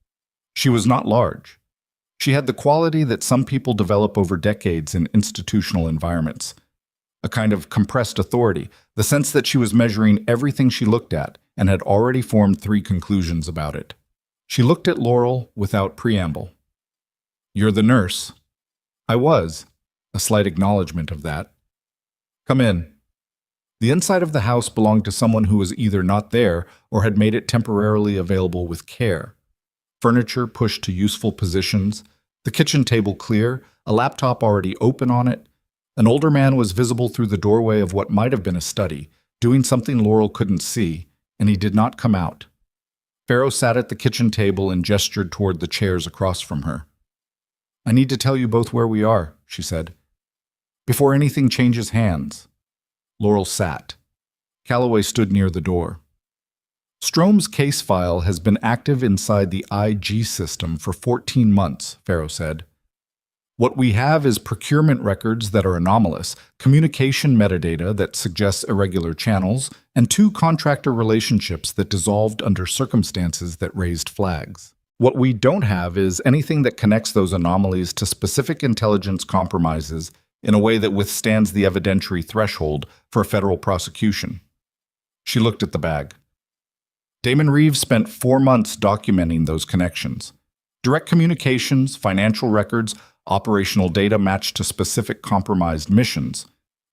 She was not large. She had the quality that some people develop over decades in institutional environments. A kind of compressed authority, the sense that she was measuring everything she looked at and had already formed 3 conclusions about it. She looked at Laurel without preamble. "You're the nurse." "I was." A slight acknowledgement of that. "Come in." The inside of the house belonged to someone who was either not there or had made it temporarily available with care. Furniture pushed to useful positions, the kitchen table clear, a laptop already open on it. An older man was visible through the doorway of what might have been a study, doing something Laurel couldn't see, and he did not come out. Farrow sat at the kitchen table and gestured toward the chairs across from her. "I need to tell you both where we are," she said, "before anything changes hands." Laurel sat. Calloway stood near the door. "Strome's case file has been active inside the IG system for 14 months, Farrow said. "What we have is procurement records that are anomalous, communication metadata that suggests irregular channels, and 2 contractor relationships that dissolved under circumstances that raised flags. What we don't have is anything that connects those anomalies to specific intelligence compromises in a way that withstands the evidentiary threshold for a federal prosecution." She looked at the bag. Damon Reeves spent 4 months documenting those connections. Direct communications, financial records, operational data matched to specific compromised missions.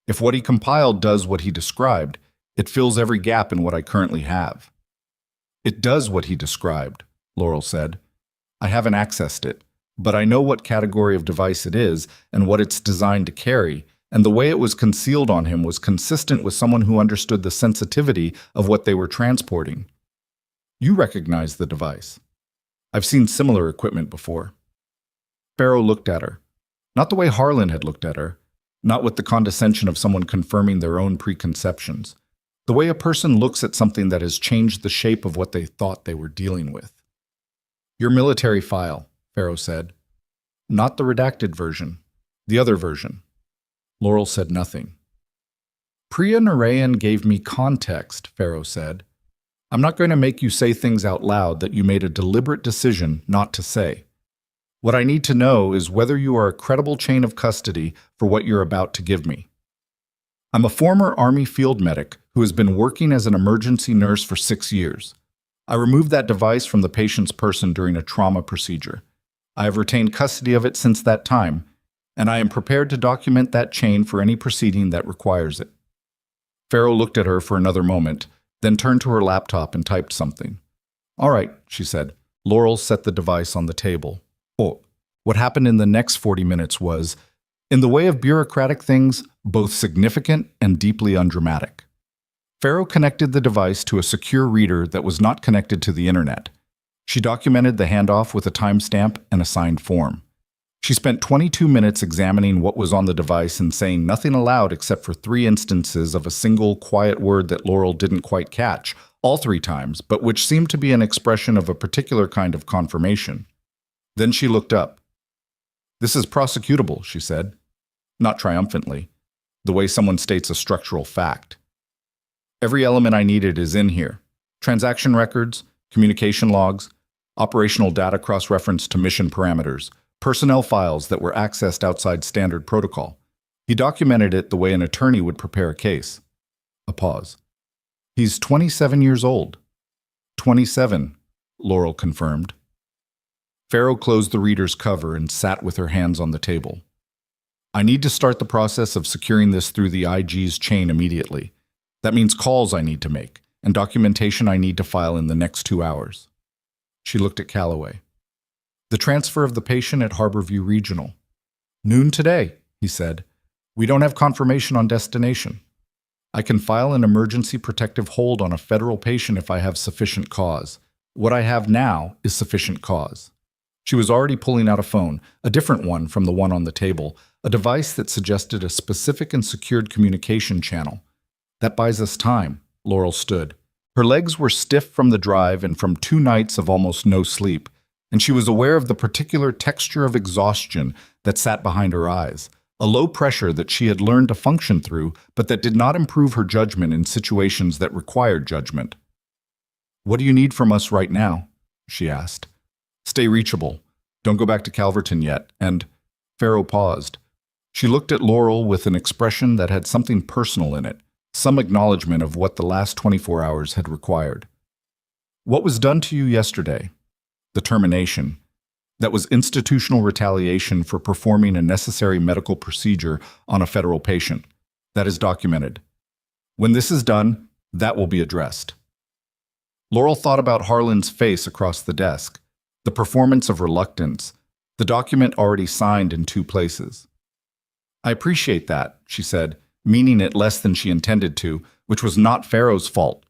If what he compiled does what he described, it fills every gap in what I currently have. "It does what he described," Laurel said. "I haven't accessed it, but I know what category of device it is and what it's designed to carry, and the way it was concealed on him was consistent with someone who understood the sensitivity of what they were transporting. You recognize the device. I've seen similar equipment before." Farrow looked at her. Not the way Harlan had looked at her, not with the condescension of someone confirming their own preconceptions. The way a person looks at something that has changed the shape of what they thought they were dealing with. "Your military file," Farrow said. "Not the redacted version. The other version." Laurel said nothing. "Priya Narayan gave me context," Farrow said. "I'm not going to make you say things out loud that you made a deliberate decision not to say. What I need to know is whether you are a credible chain of custody for what you're about to give me. I'm a former Army field medic who has been working as an emergency nurse for 6 years. I removed that device from the patient's person during a trauma procedure. I have retained custody of it since that time, and I am prepared to document that chain for any proceeding that requires it." Farrow looked at her for another moment, then turned to her laptop and typed something. "All right," she said. Laurel set the device on the table. "Oh, what happened in the next 40 minutes was, in the way of bureaucratic things, both significant and deeply undramatic." Farrow connected the device to a secure reader that was not connected to the internet. She documented the handoff with a timestamp and a signed form. She spent 22 minutes examining what was on the device and saying nothing aloud except for 3 instances of a single quiet word that Laurel didn't quite catch, all 3 times, but which seemed to be an expression of a particular kind of confirmation. Then she looked up. "This is prosecutable," she said. Not triumphantly, the way someone states a structural fact. "Every element I needed is in here. Transaction records, communication logs, operational data cross-referenced to mission parameters, personnel files that were accessed outside standard protocol." He documented it the way an attorney would prepare a case. A pause. "He's 27 years old." 27, Laurel confirmed. Farrow closed the reader's cover and sat with her hands on the table. "I need to start the process of securing this through the IG's chain immediately. That means calls I need to make, and documentation I need to file in the next 2 hours." She looked at Calloway. "The transfer of the patient at Harborview Regional." "Noon today," he said. "We don't have confirmation on destination. I can file an emergency protective hold on a federal patient if I have sufficient cause. What I have now is sufficient cause." She was already pulling out a phone, a different one from the one on the table, a device that suggested a specific and secured communication channel. "That buys us time," Laurel stood. Her legs were stiff from the drive and from 2 nights of almost no sleep, and she was aware of the particular texture of exhaustion that sat behind her eyes, a low pressure that she had learned to function through, but that did not improve her judgment in situations that required judgment. "What do you need from us right now?" she asked. "Stay reachable. Don't go back to Calverton yet, and—" Farrow paused. She looked at Laurel with an expression that had something personal in it, some acknowledgement of what the last 24 hours had required. "What was done to you yesterday?" the termination. That was institutional retaliation for performing a necessary medical procedure on a federal patient. That is documented. When this is done, that will be addressed. Laurel thought about Harlan's face across the desk, the performance of reluctance, the document already signed in 2 places. I appreciate that, she said, meaning it less than she intended to, which was not Farrow's fault.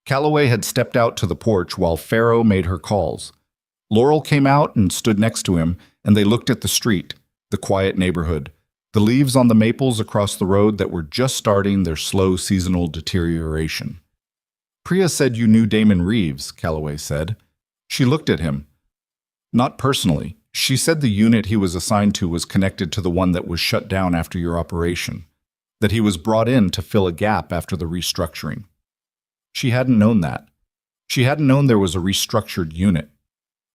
Calloway had stepped out to the porch while Farrow made her calls. Laurel came out and stood next to him, and they looked at the street, the quiet neighborhood, the leaves on the maples across the road that were just starting their slow seasonal deterioration. Priya said you knew Damon Reeves, Calloway said. She looked at him. Not personally. She said the unit he was assigned to was connected to the one that was shut down after your operation, that he was brought in to fill a gap after the restructuring. She hadn't known that. She hadn't known there was a restructured unit.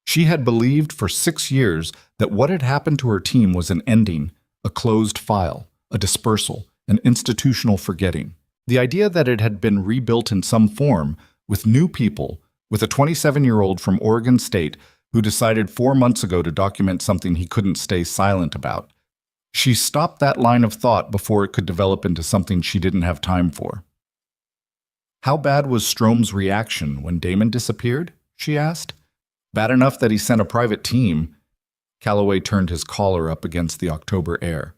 She had believed for 6 years that what had happened to her team was an ending, a closed file, a dispersal, an institutional forgetting. The idea that it had been rebuilt in some form, with new people, with a 27-year-old from Oregon State who decided 4 months ago to document something he couldn't stay silent about. She stopped that line of thought before it could develop into something she didn't have time for. How bad was Strome's reaction when Damon disappeared? She asked. Bad enough that he sent a private team. Calloway turned his collar up against the October air.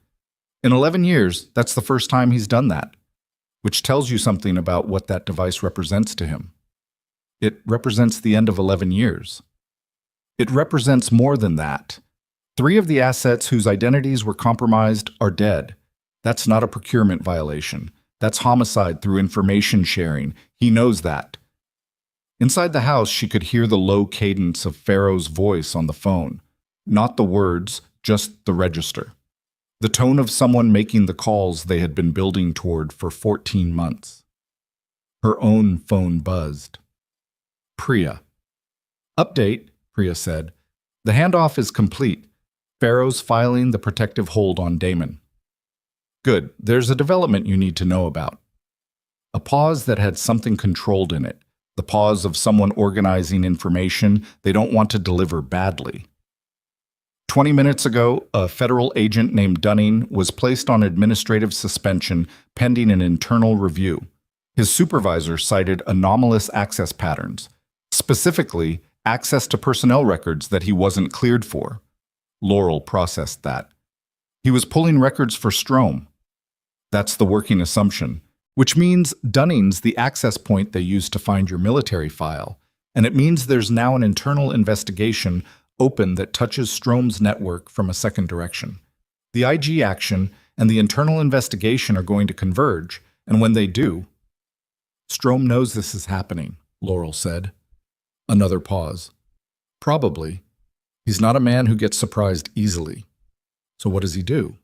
In 11 years, that's the first time he's done that, which tells you something about what that device represents to him. It represents the end of 11 years. It represents more than that. 3 of the assets whose identities were compromised are dead. That's not a procurement violation. That's homicide through information sharing. He knows that. Inside the house, she could hear the low cadence of Farrow's voice on the phone. Not the words, just the register. The tone of someone making the calls they had been building toward for 14 months. Her own phone buzzed. Priya. Update, Priya said. The handoff is complete. Farrow's filing the protective hold on Damon. Good. There's a development you need to know about. A pause that had something controlled in it. The pause of someone organizing information they don't want to deliver badly. 20 minutes ago, a federal agent named Dunning was placed on administrative suspension pending an internal review. His supervisor cited anomalous access patterns, specifically access to personnel records that he wasn't cleared for. Laurel processed that. He was pulling records for Strome. That's the working assumption, which means Dunning's the access point they used to find your military file, and it means there's now an internal investigation open that touches Strome's network from a second direction. The IG action and the internal investigation are going to converge, and when they do... Strome knows this is happening, Laurel said. Another pause. Probably. He's not a man who gets surprised easily. So what does he do?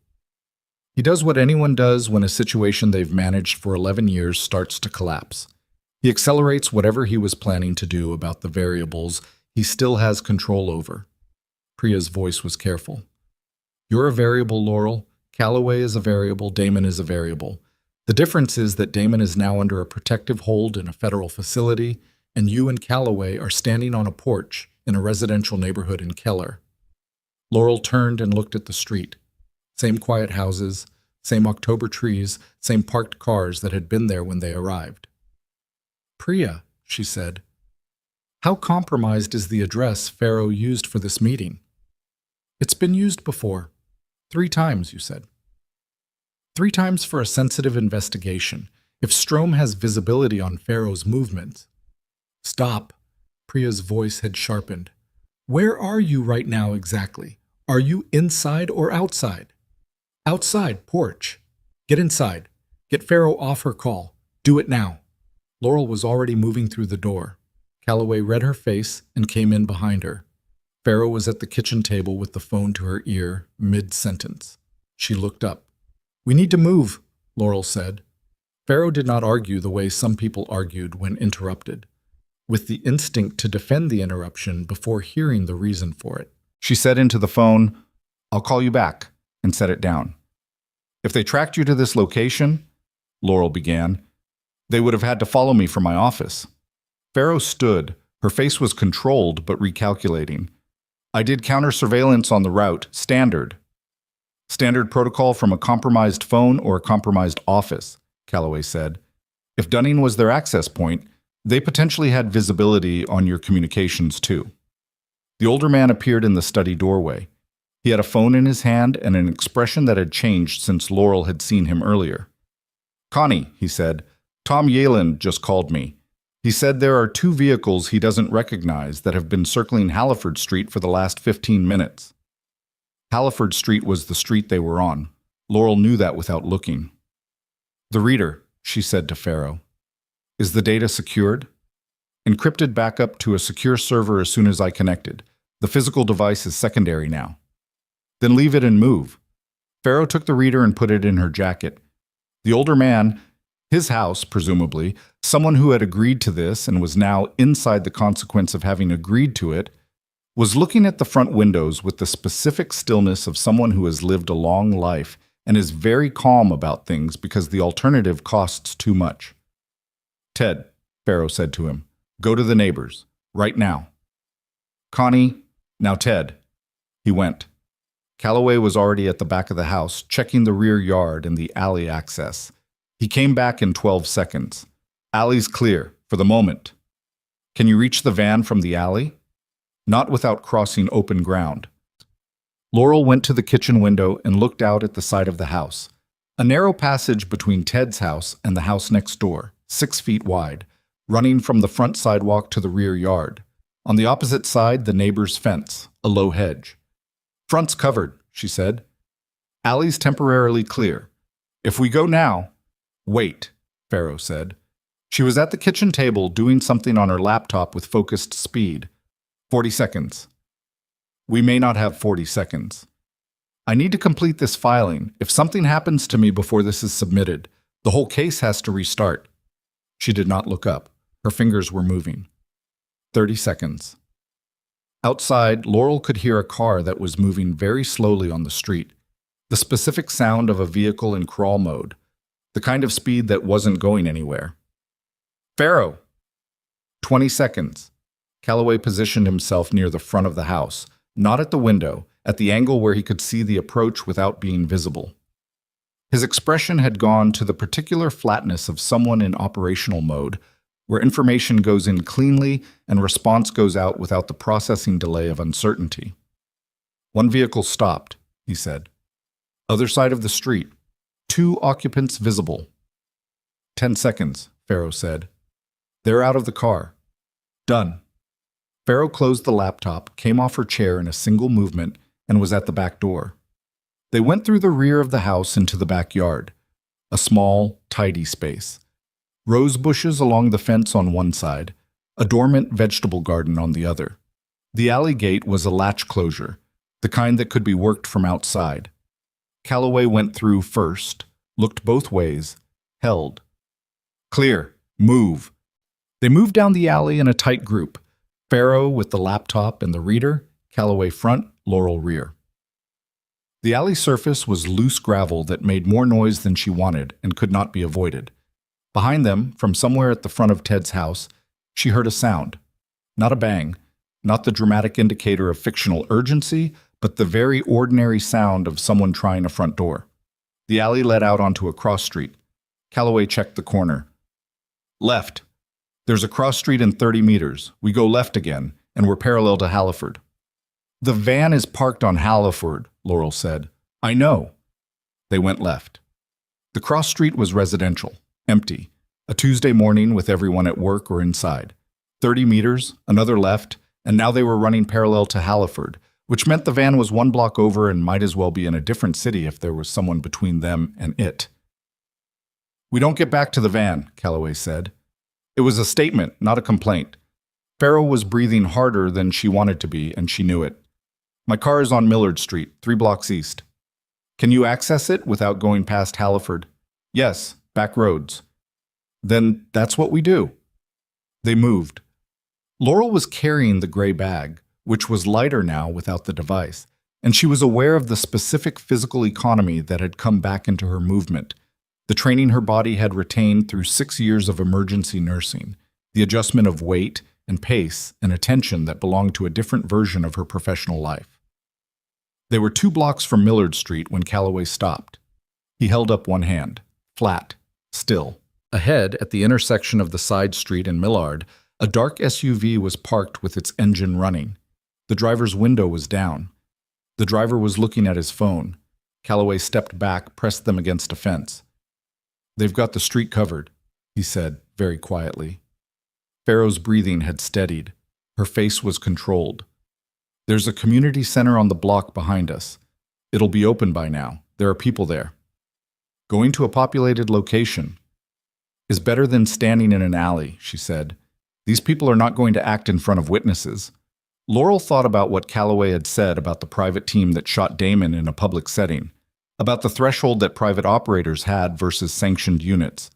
He does what anyone does when a situation they've managed for 11 years starts to collapse. He accelerates whatever he was planning to do about the variables he still has control over. Priya's voice was careful. You're a variable, Laurel. Calloway is a variable. Damon is a variable. The difference is that Damon is now under a protective hold in a federal facility, and you and Calloway are standing on a porch in a residential neighborhood in Keller. Laurel turned and looked at the street. Same quiet houses, same October trees, same parked cars that had been there when they arrived. Priya, she said, how compromised is the address Farrow used for this meeting? It's been used before. 3 times, you said. 3 times for a sensitive investigation. If Strome has visibility on Farrow's movements. Stop. Priya's voice had sharpened. Where are you right now exactly? Are you inside or outside? Outside, porch. Get inside. Get Farrow off her call. Do it now. Laurel was already moving through the door. Calloway read her face and came in behind her. Farrow was at the kitchen table with the phone to her ear, mid-sentence. She looked up. We need to move, Laurel said. Farrow did not argue the way some people argued when interrupted, with the instinct to defend the interruption before hearing the reason for it. She said into the phone, I'll call you back, and set it down. If they tracked you to this location, Laurel began, they would have had to follow me from my office. Farrow stood, Her face was controlled but recalculating. I did counter surveillance on the route, standard. Standard protocol from a compromised phone or a compromised office, Calloway said. If Dunning was their access point, they potentially had visibility on your communications too. The older man appeared in the study doorway. He had a phone in his hand and an expression that had changed since Laurel had seen him earlier. Connie, he said, Tom Yalen just called me. He said there are 2 vehicles he doesn't recognize that have been circling Halliford Street for the last 15 minutes. Halliford Street was the street they were on. Laurel knew that without looking. The reader, she said to Farrow. Is the data secured? Encrypted backup to a secure server as soon as I connected. The physical device is secondary now. Then leave it and move. Farrow took the reader and put it in her jacket. The older man, his house, presumably, someone who had agreed to this and was now inside the consequence of having agreed to it, was looking at the front windows with the specific stillness of someone who has lived a long life and is very calm about things because the alternative costs too much. Ted, Farrow said to him, go to the neighbors, right now. Connie, now Ted. He went. Calloway was already at the back of the house, checking the rear yard and the alley access. He came back in 12 seconds. Alley's clear, for the moment. Can you reach the van from the alley? Not without crossing open ground. Laurel went to the kitchen window and looked out at the side of the house. A narrow passage between Ted's house and the house next door, 6 feet wide, running from the front sidewalk to the rear yard. On the opposite side, the neighbor's fence, a low hedge. Front's covered, she said. Alley's temporarily clear. If we go now... Wait, Farrow said. She was at the kitchen table doing something on her laptop with focused speed. 40 seconds. We may not have 40 seconds. I need to complete this filing. If something happens to me before this is submitted, the whole case has to restart. She did not look up. Her fingers were moving. 30 seconds. Outside, Laurel could hear a car that was moving very slowly on the street. The specific sound of a vehicle in crawl mode. The kind of speed that wasn't going anywhere. Farrow! 20 seconds. Calloway positioned himself near the front of the house, not at the window, at the angle where he could see the approach without being visible. His expression had gone to the particular flatness of someone in operational mode, where information goes in cleanly and response goes out without the processing delay of uncertainty. One vehicle stopped, he said. Other side of the street. 2 occupants visible. 10 seconds, Farrow said. They're out of the car. Done. Farrow closed the laptop, came off her chair in a single movement, and was at the back door. They went through the rear of the house into the backyard, a small, tidy space. Rose bushes along the fence on one side, a dormant vegetable garden on the other. The alley gate was a latch closure, the kind that could be worked from outside. Calloway went through first, looked both ways, held. Clear. Move. They moved down the alley in a tight group, Farrow with the laptop and the reader, Calloway front, Laurel rear. The alley surface was loose gravel that made more noise than she wanted and could not be avoided. Behind them, from somewhere at the front of Ted's house, she heard a sound. Not a bang, not the dramatic indicator of fictional urgency, but the very ordinary sound of someone trying a front door. The alley led out onto a cross street. Calloway checked the corner. Left. There's a cross street in 30 meters. We go left again, and we're parallel to Halliford. The van is parked on Halliford, Laurel said. I know. They went left. The cross street was residential, empty. A Tuesday morning with everyone at work or inside. 30 meters, another left, and now they were running parallel to Halliford, which meant the van was 1 block over and might as well be in a different city if there was someone between them and it. We don't get back to the van, Calloway said. It was a statement, not a complaint. Farrow was breathing harder than she wanted to be, and she knew it. My car is on Millard Street, 3 blocks east. Can you access it without going past Halliford? Yes, back roads. Then that's what we do. They moved. Laurel was carrying the gray bag, which was lighter now without the device, and she was aware of the specific physical economy that had come back into her movement, the training her body had retained through 6 years of emergency nursing, the adjustment of weight and pace and attention that belonged to a different version of her professional life. They were 2 blocks from Millard Street when Calloway stopped. He held up one hand, flat, still. Ahead, at the intersection of the side street and Millard, a dark SUV was parked with its engine running. The driver's window was down. The driver was looking at his phone. Calloway stepped back, pressed them against a fence. "They've got the street covered," he said, very quietly. Farrow's breathing had steadied. Her face was controlled. "There's a community center on the block behind us. It'll be open by now. There are people there. Going to a populated location is better than standing in an alley," she said. "These people are not going to act in front of witnesses." Laurel thought about what Calloway had said about the private team that shot Damon in a public setting, about the threshold that private operators had versus sanctioned units.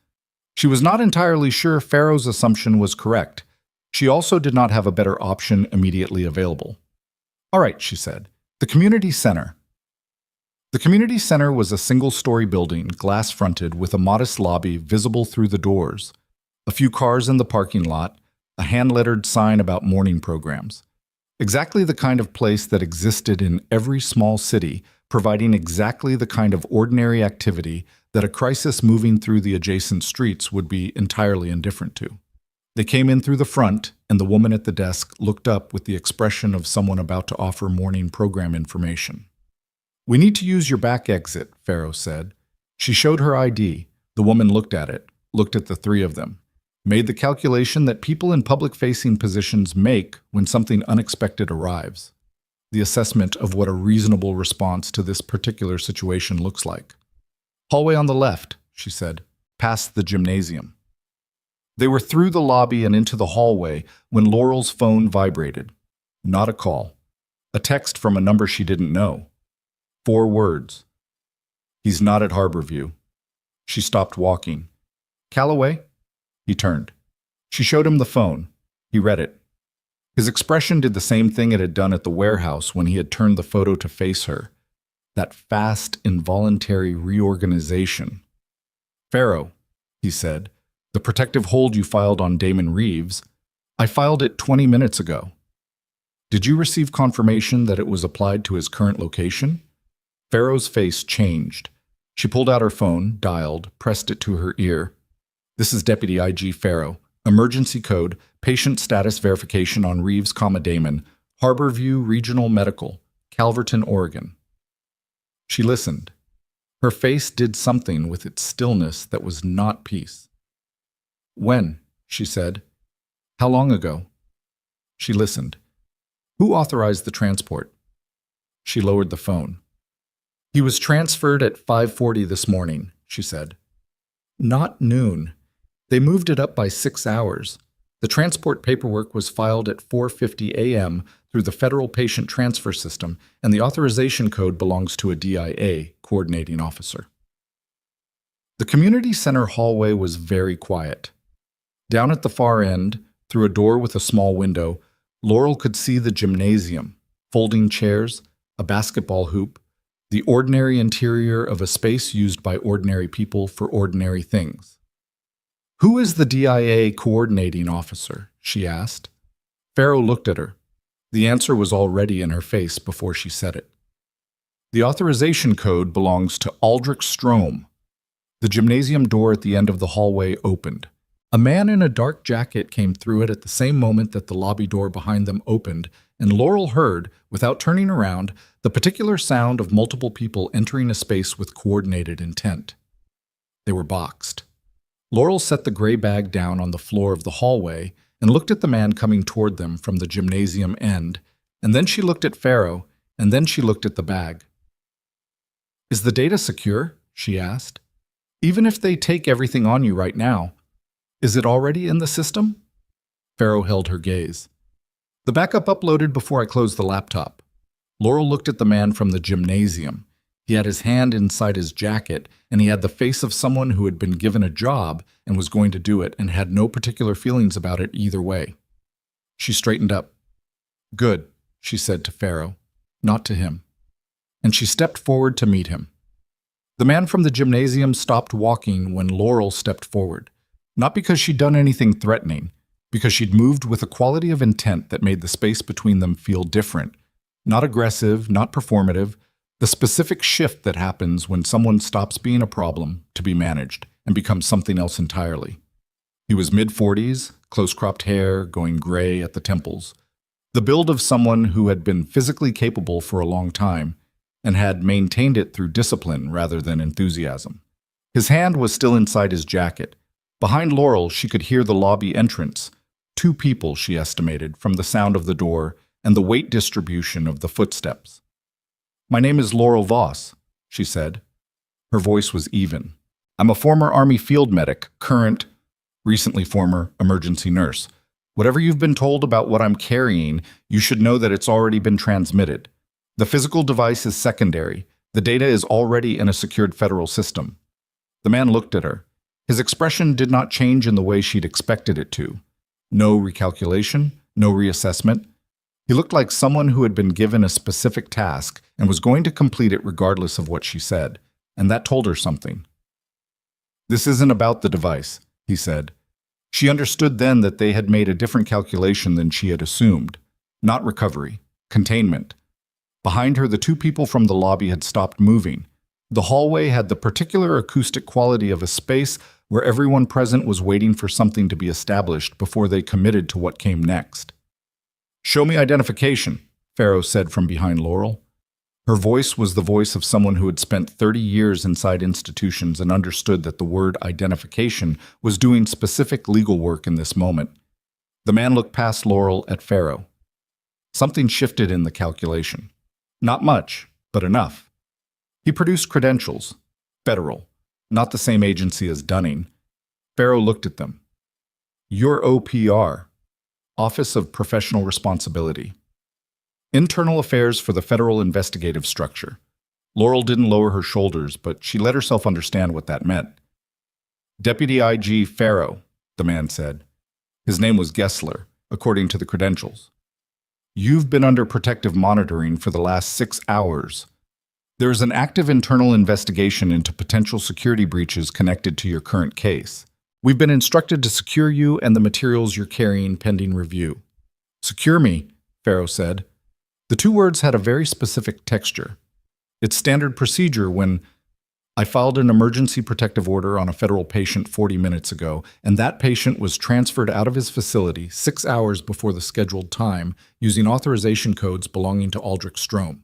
She was not entirely sure Farrow's assumption was correct. She also did not have a better option immediately available. "All right," she said. "The community center." The community center was a single-story building, glass-fronted, with a modest lobby visible through the doors, a few cars in the parking lot, a hand-lettered sign about morning programs. Exactly the kind of place that existed in every small city, providing exactly the kind of ordinary activity that a crisis moving through the adjacent streets would be entirely indifferent to. They came in through the front, and the woman at the desk looked up with the expression of someone about to offer morning program information. "We need to use your back exit," Farrow said. She showed her ID. The woman looked at it, looked at the 3 of them, made the calculation that people in public-facing positions make when something unexpected arrives. The assessment of what a reasonable response to this particular situation looks like. "Hallway on the left," she said, "past the gymnasium." They were through the lobby and into the hallway when Laurel's phone vibrated. Not a call. A text from a number she didn't know. 4 words. "He's not at Harborview." She stopped walking. "Calloway?" He turned. She showed him the phone. He read it. His expression did the same thing it had done at the warehouse when he had turned the photo to face her. That fast, involuntary reorganization. "Farrow," he said, "the protective hold you filed on Damon Reeves, I filed it 20 minutes ago. Did you receive confirmation that it was applied to his current location?" Farrow's face changed. She pulled out her phone, dialed, pressed it to her ear. "This is Deputy IG Farrow. Emergency code, patient status verification on Reeves, Damon, Harborview Regional Medical, Calverton, Oregon." She listened. Her face did something with its stillness that was not peace. "When?" she said. "How long ago?" She listened. "Who authorized the transport?" She lowered the phone. "He was transferred at 5:40 this morning," she said. "Not noon. They moved it up by 6 hours. The transport paperwork was filed at 4:50 a.m. through the Federal Patient Transfer System, and the authorization code belongs to a DIA, coordinating officer." The community center hallway was very quiet. Down at the far end, through a door with a small window, Laurel could see the gymnasium, folding chairs, a basketball hoop, the ordinary interior of a space used by ordinary people for ordinary things. "Who is the DIA coordinating officer?" she asked. Farrow looked at her. The answer was already in her face before she said it. "The authorization code belongs to Aldrich Strom." The gymnasium door at the end of the hallway opened. A man in a dark jacket came through it at the same moment that the lobby door behind them opened, and Laurel heard, without turning around, the particular sound of multiple people entering a space with coordinated intent. They were boxed. Laurel set the gray bag down on the floor of the hallway and looked at the man coming toward them from the gymnasium end, and then she looked at Farrow, and then she looked at the bag. "Is the data secure?" she asked. "Even if they take everything on you right now, is it already in the system?" Farrow held her gaze. "The backup uploaded before I closed the laptop." Laurel looked at the man from the gymnasium. He had his hand inside his jacket, and he had the face of someone who had been given a job and was going to do it and had no particular feelings about it either way. She straightened up. "Good," she said to Farrow, not to him. And she stepped forward to meet him. The man from the gymnasium stopped walking when Laurel stepped forward. Not because she'd done anything threatening. because she'd moved with a quality of intent that made the space between them feel different. Not aggressive, not performative, the specific shift that happens when someone stops being a problem to be managed and becomes something else entirely. He was mid-40s, close-cropped hair, going gray at the temples. The build of someone who had been physically capable for a long time and had maintained it through discipline rather than enthusiasm. His hand was still inside his jacket. Behind Laurel, she could hear the lobby entrance. 2 people, she estimated, from the sound of the door and the weight distribution of the footsteps. "My name is Laurel Voss," she said. Her voice was even. "I'm a former Army field medic, recently former emergency nurse. Whatever you've been told about what I'm carrying, you should know that it's already been transmitted. The physical device is secondary. The data is already in a secured federal system." The man looked at her. His expression did not change in the way she'd expected it to. No recalculation, no reassessment. He looked like someone who had been given a specific task and was going to complete it regardless of what she said, and that told her something. "This isn't about the device," he said. She understood then that they had made a different calculation than she had assumed. Not recovery, containment. Behind her, the 2 people from the lobby had stopped moving. The hallway had the particular acoustic quality of a space where everyone present was waiting for something to be established before they committed to what came next. "Show me identification," Farrow said from behind Laurel. Her voice was the voice of someone who had spent 30 years inside institutions and understood that the word identification was doing specific legal work in this moment. The man looked past Laurel at Farrow. Something shifted in the calculation. Not much, but enough. He produced credentials. Federal. Not the same agency as Dunning. Farrow looked at them. "Your OPR. Office of Professional Responsibility. Internal Affairs for the Federal Investigative Structure." Laurel didn't lower her shoulders, but she let herself understand what that meant. "Deputy IG Farrow," the man said. His name was Gessler, according to the credentials. "You've been under protective monitoring for the last 6 hours. There is an active internal investigation into potential security breaches connected to your current case. We've been instructed to secure you and the materials you're carrying pending review." "Secure me," Farrow said. The 2 words had a very specific texture. It's standard procedure when I filed an emergency protective order on a federal patient 40 minutes ago, and that patient was transferred out of his facility 6 hours before the scheduled time using authorization codes belonging to Aldrich Strome.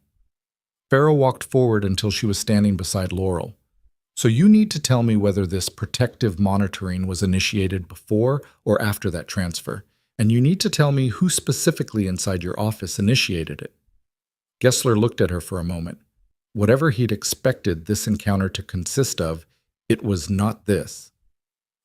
Farrow walked forward until she was standing beside Laurel. "So you need to tell me whether this protective monitoring was initiated before or after that transfer, and you need to tell me who specifically inside your office initiated it." Gessler looked at her for a moment. Whatever he'd expected this encounter to consist of, it was not this.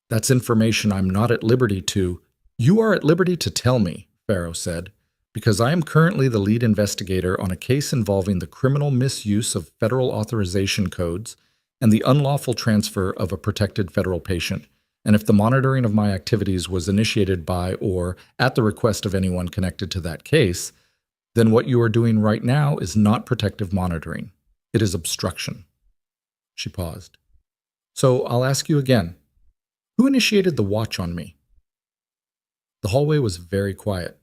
"That's information I'm not at liberty to—" "You are at liberty to tell me," Farrow said, "because I am currently the lead investigator on a case involving the criminal misuse of federal authorization codes and the unlawful transfer of a protected federal patient, and if the monitoring of my activities was initiated by or at the request of anyone connected to that case, then what you are doing right now is not protective monitoring. It is obstruction." She paused. "So I'll ask you again. Who initiated the watch on me?" The hallway was very quiet.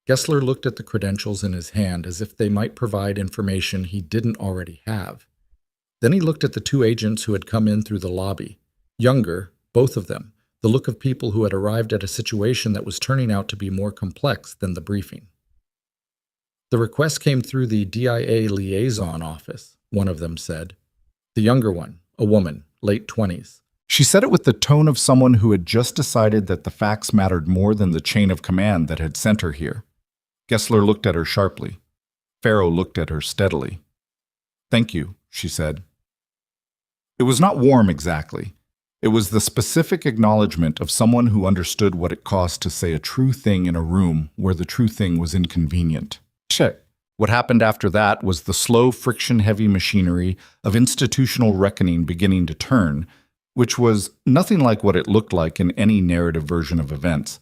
Gessler looked at the credentials in his hand as if they might provide information he didn't already have. Then he looked at the 2 agents who had come in through the lobby. Younger, both of them, the look of people who had arrived at a situation that was turning out to be more complex than the briefing. "The request came through the DIA liaison office," one of them said. The younger one, a woman, late 20s. She said it with the tone of someone who had just decided that the facts mattered more than the chain of command that had sent her here. Gessler looked at her sharply. Farrow looked at her steadily. "Thank you," she said. It was not warm exactly. It was the specific acknowledgement of someone who understood what it cost to say a true thing in a room where the true thing was inconvenient. Check. What happened after that was the slow, friction-heavy machinery of institutional reckoning beginning to turn, which was nothing like what it looked like in any narrative version of events,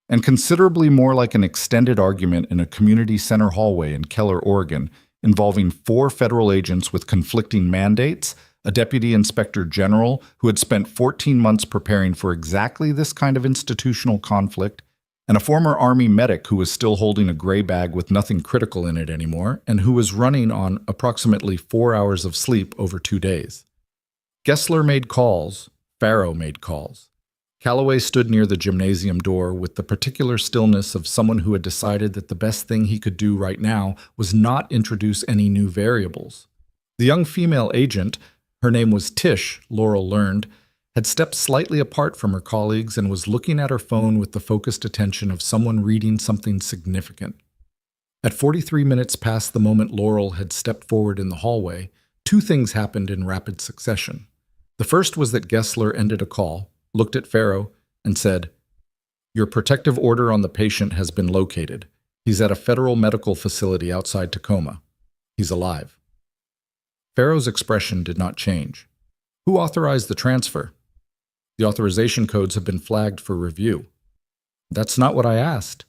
and considerably more like an extended argument in a community center hallway in Keller, Oregon, involving 4 federal agents with conflicting mandates, a deputy inspector general who had spent 14 months preparing for exactly this kind of institutional conflict, and a former Army medic who was still holding a gray bag with nothing critical in it anymore, and who was running on approximately 4 hours of sleep over 2 days. Gessler made calls. Farrow made calls. Calloway stood near the gymnasium door with the particular stillness of someone who had decided that the best thing he could do right now was not introduce any new variables. The young female agent, her name was Tish, Laurel learned, had stepped slightly apart from her colleagues and was looking at her phone with the focused attention of someone reading something significant. At 43 minutes past the moment Laurel had stepped forward in the hallway, 2 things happened in rapid succession. The first was that Gessler ended a call, looked at Farrow, and said, "Your protective order on the patient has been located. He's at a federal medical facility outside Tacoma. He's alive." Farrow's expression did not change. "Who authorized the transfer?" "The authorization codes have been flagged for review." "That's not what I asked."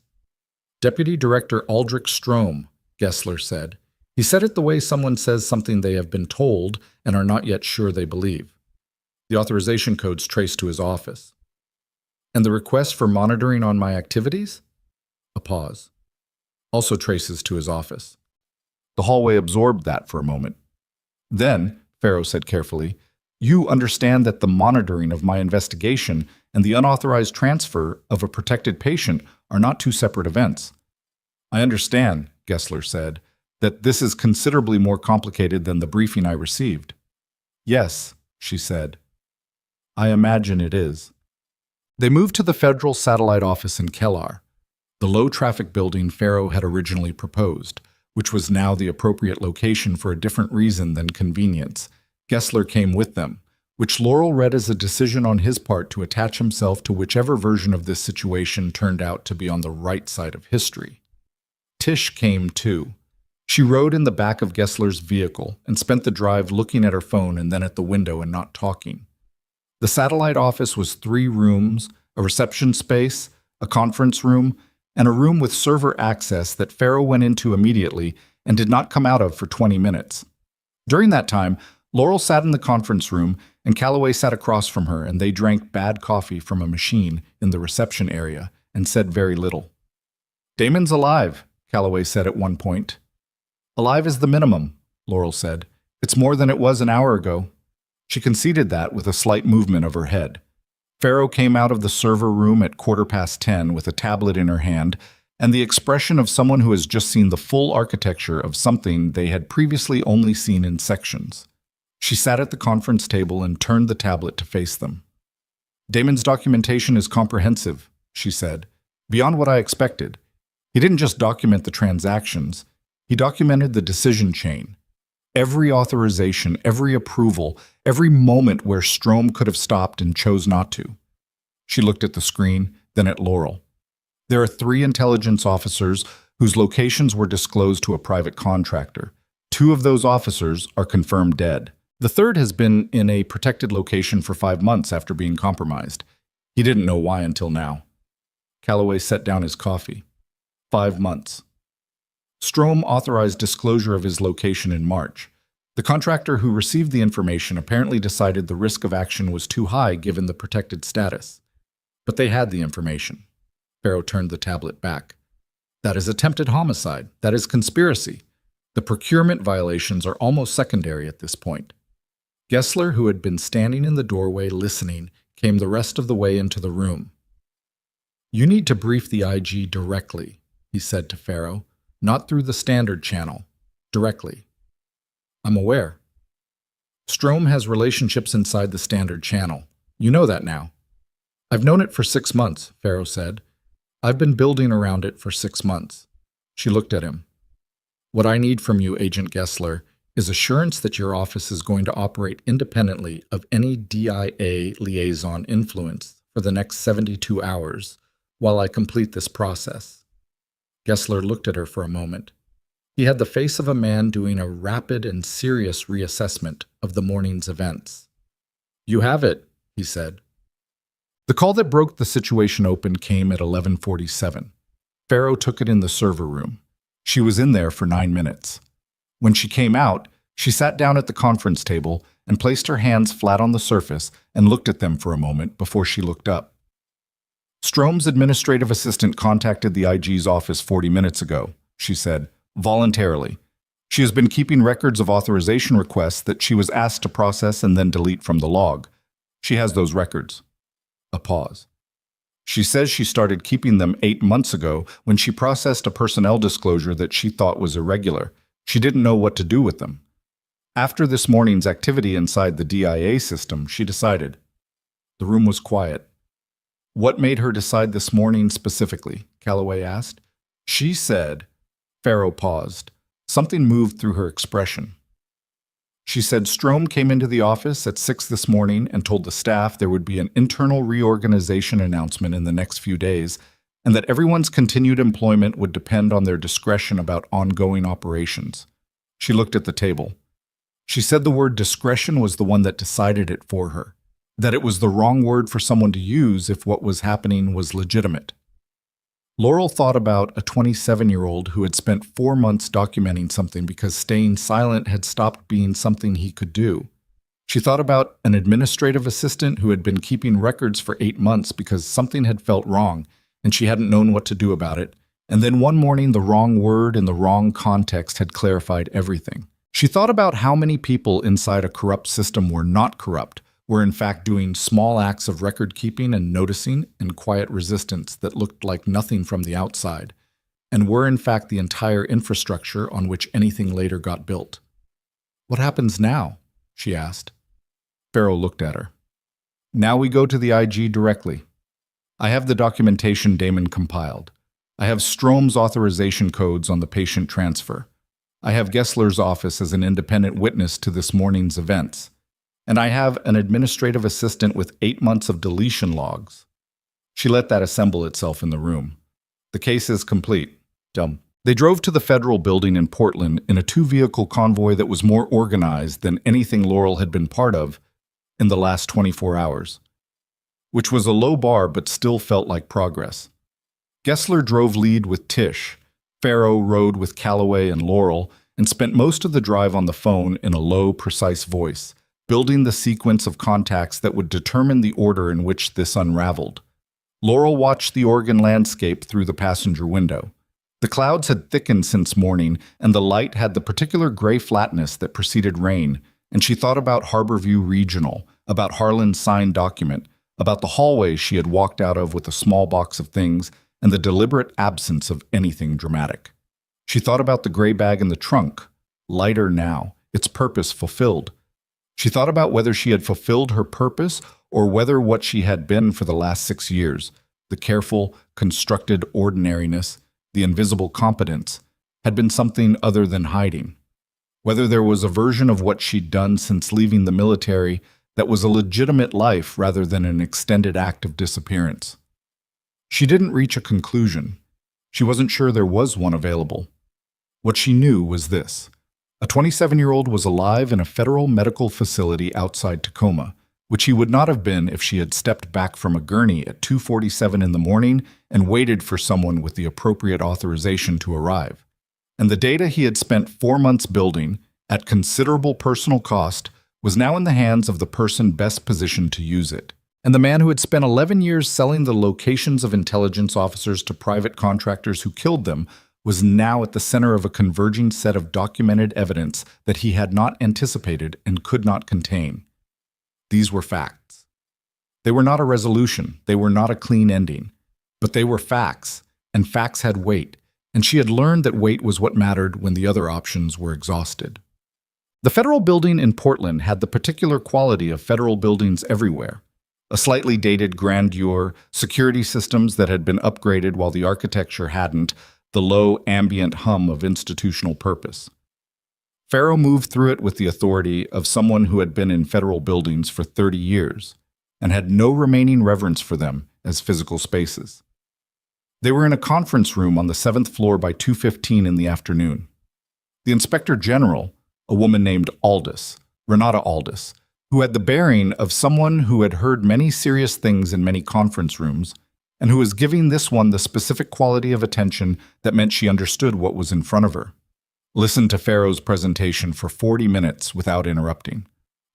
"Deputy Director Aldrich Strom," Gessler said. He said it the way someone says something they have been told and are not yet sure they believe. "The authorization codes trace to his office." "And the request for monitoring on my activities?" A pause. "Also traces to his office." The hallway absorbed that for a moment. "Then," Farrow said carefully, "you understand that the monitoring of my investigation and the unauthorized transfer of a protected patient are not 2 separate events." "I understand," Gessler said, "that this is considerably more complicated than the briefing I received." "Yes," she said. "I imagine it is." They moved to the federal satellite office in Kellar, the low-traffic building Farrow had originally proposed, which was now the appropriate location for a different reason than convenience. Gessler came with them, which Laurel read as a decision on his part to attach himself to whichever version of this situation turned out to be on the right side of history. Tish came too. She rode in the back of Gessler's vehicle and spent the drive looking at her phone and then at the window and not talking. The satellite office was 3 rooms, a reception space, a conference room, and a room with server access that Farrow went into immediately and did not come out of for 20 minutes. During that time, Laurel sat in the conference room and Calloway sat across from her, and they drank bad coffee from a machine in the reception area and said very little. "Damon's alive," Calloway said at one point. "Alive is the minimum," Laurel said. "It's more than it was an hour ago." She conceded that with a slight movement of her head. Farrow came out of the server room at 10:15 with a tablet in her hand and the expression of someone who has just seen the full architecture of something they had previously only seen in sections. She sat at the conference table and turned the tablet to face them. "Damon's documentation is comprehensive," she said, "beyond what I expected. He didn't just document the transactions, he documented the decision chain. Every authorization, every approval, every moment where Strom could have stopped and chose not to." She looked at the screen, then at Laurel. "There are 3 intelligence officers whose locations were disclosed to a private contractor. 2 of those officers are confirmed dead. The 3rd has been in a protected location for 5 months after being compromised. He didn't know why until now." Calloway set down his coffee. 5 months. Strom authorized disclosure of his location in March. The contractor who received the information apparently decided the risk of action was too high given the protected status. But they had the information. Farrow turned the tablet back. "That is attempted homicide. That is conspiracy. The procurement violations are almost secondary at this point." Gessler, who had been standing in the doorway listening, came the rest of the way into the room. "You need to brief the IG directly," he said to Farrow. "Not through the standard channel. Directly." "I'm aware." "Strom has relationships inside the standard channel. You know that now." "I've known it for 6 months, Farrow said. "I've been building around it for 6 months. She looked at him. "What I need from you, Agent Gessler, is assurance that your office is going to operate independently of any DIA liaison influence for the next 72 hours while I complete this process." Gessler looked at her for a moment. He had the face of a man doing a rapid and serious reassessment of the morning's events. "You have it," he said. The call that broke the situation open came at 11:47. Farrow took it in the server room. She was in there for 9 minutes. When she came out, she sat down at the conference table and placed her hands flat on the surface and looked at them for a moment before she looked up. Strome's administrative assistant contacted the IG's office 40 minutes ago, she said, voluntarily. She has been keeping records of authorization requests that she was asked to process and then delete from the log. She has those records. A pause. She says she started keeping them 8 months ago when she processed a personnel disclosure that she thought was irregular. She didn't know what to do with them. After this morning's activity inside the DIA system, she decided. The room was quiet. What made her decide this morning specifically? Calloway asked. She said. Farrow paused. Something moved through her expression. She said Strome came into the office at 6 this morning and told the staff there would be an internal reorganization announcement in the next few days, and that everyone's continued employment would depend on their discretion about ongoing operations. She looked at the table. She said the word discretion was the one that decided it for her, that it was the wrong word for someone to use if what was happening was legitimate. Laurel thought about a 27-year-old who had spent 4 months documenting something because staying silent had stopped being something he could do. She thought about an administrative assistant who had been keeping records for 8 months because something had felt wrong and she hadn't known what to do about it. And then one morning, the wrong word in the wrong context had clarified everything. She thought about how many people inside a corrupt system were not corrupt, were in fact doing small acts of record-keeping and noticing and quiet resistance that looked like nothing from the outside, and were in fact the entire infrastructure on which anything later got built. What happens now? She asked. Farrow looked at her. Now we go to the IG directly. I have the documentation Damon compiled. I have Strome's authorization codes on the patient transfer. I have Gessler's office as an independent witness to this morning's events. And I have an administrative assistant with 8 months of deletion logs. She let that assemble itself in the room. The case is complete. Dumb. They drove to the federal building in Portland in a 2-vehicle convoy that was more organized than anything Laurel had been part of in the last 24 hours, which was a low bar but still felt like progress. Gessler drove lead with Tish. Farrow rode with Calloway and Laurel and spent most of the drive on the phone in a low, precise voice, building the sequence of contacts that would determine the order in which this unraveled. Laurel watched the Oregon landscape through the passenger window. The clouds had thickened since morning, and the light had the particular gray flatness that preceded rain, and she thought about Harborview Regional, about Harlan's signed document, about the hallway she had walked out of with a small box of things, and the deliberate absence of anything dramatic. She thought about the gray bag in the trunk, lighter now, its purpose fulfilled. She thought about whether she had fulfilled her purpose or whether what she had been for the last 6 years, the careful, constructed ordinariness, the invisible competence, had been something other than hiding. Whether there was a version of what she'd done since leaving the military that was a legitimate life rather than an extended act of disappearance. She didn't reach a conclusion. She wasn't sure there was one available. What she knew was this. A 27-year-old was alive in a federal medical facility outside Tacoma, which he would not have been if she had stepped back from a gurney at 2:47 in the morning and waited for someone with the appropriate authorization to arrive. And the data he had spent 4 months building, at considerable personal cost, was now in the hands of the person best positioned to use it. And the man who had spent 11 years selling the locations of intelligence officers to private contractors who killed them was now at the center of a converging set of documented evidence that he had not anticipated and could not contain. These were facts. They were not a resolution, they were not a clean ending, but they were facts, and facts had weight, and she had learned that weight was what mattered when the other options were exhausted. The federal building in Portland had the particular quality of federal buildings everywhere. A slightly dated grandeur, security systems that had been upgraded while the architecture hadn't, the low ambient hum of institutional purpose. Farrow moved through it with the authority of someone who had been in federal buildings for 30 years and had no remaining reverence for them as physical spaces. They were in a conference room on the 7th floor by 2:15 in the afternoon. The Inspector General, a woman named Aldis, Renata Aldis, who had the bearing of someone who had heard many serious things in many conference rooms, and who was giving this one the specific quality of attention that meant she understood what was in front of her. Listened to Farrow's presentation for 40 minutes without interrupting.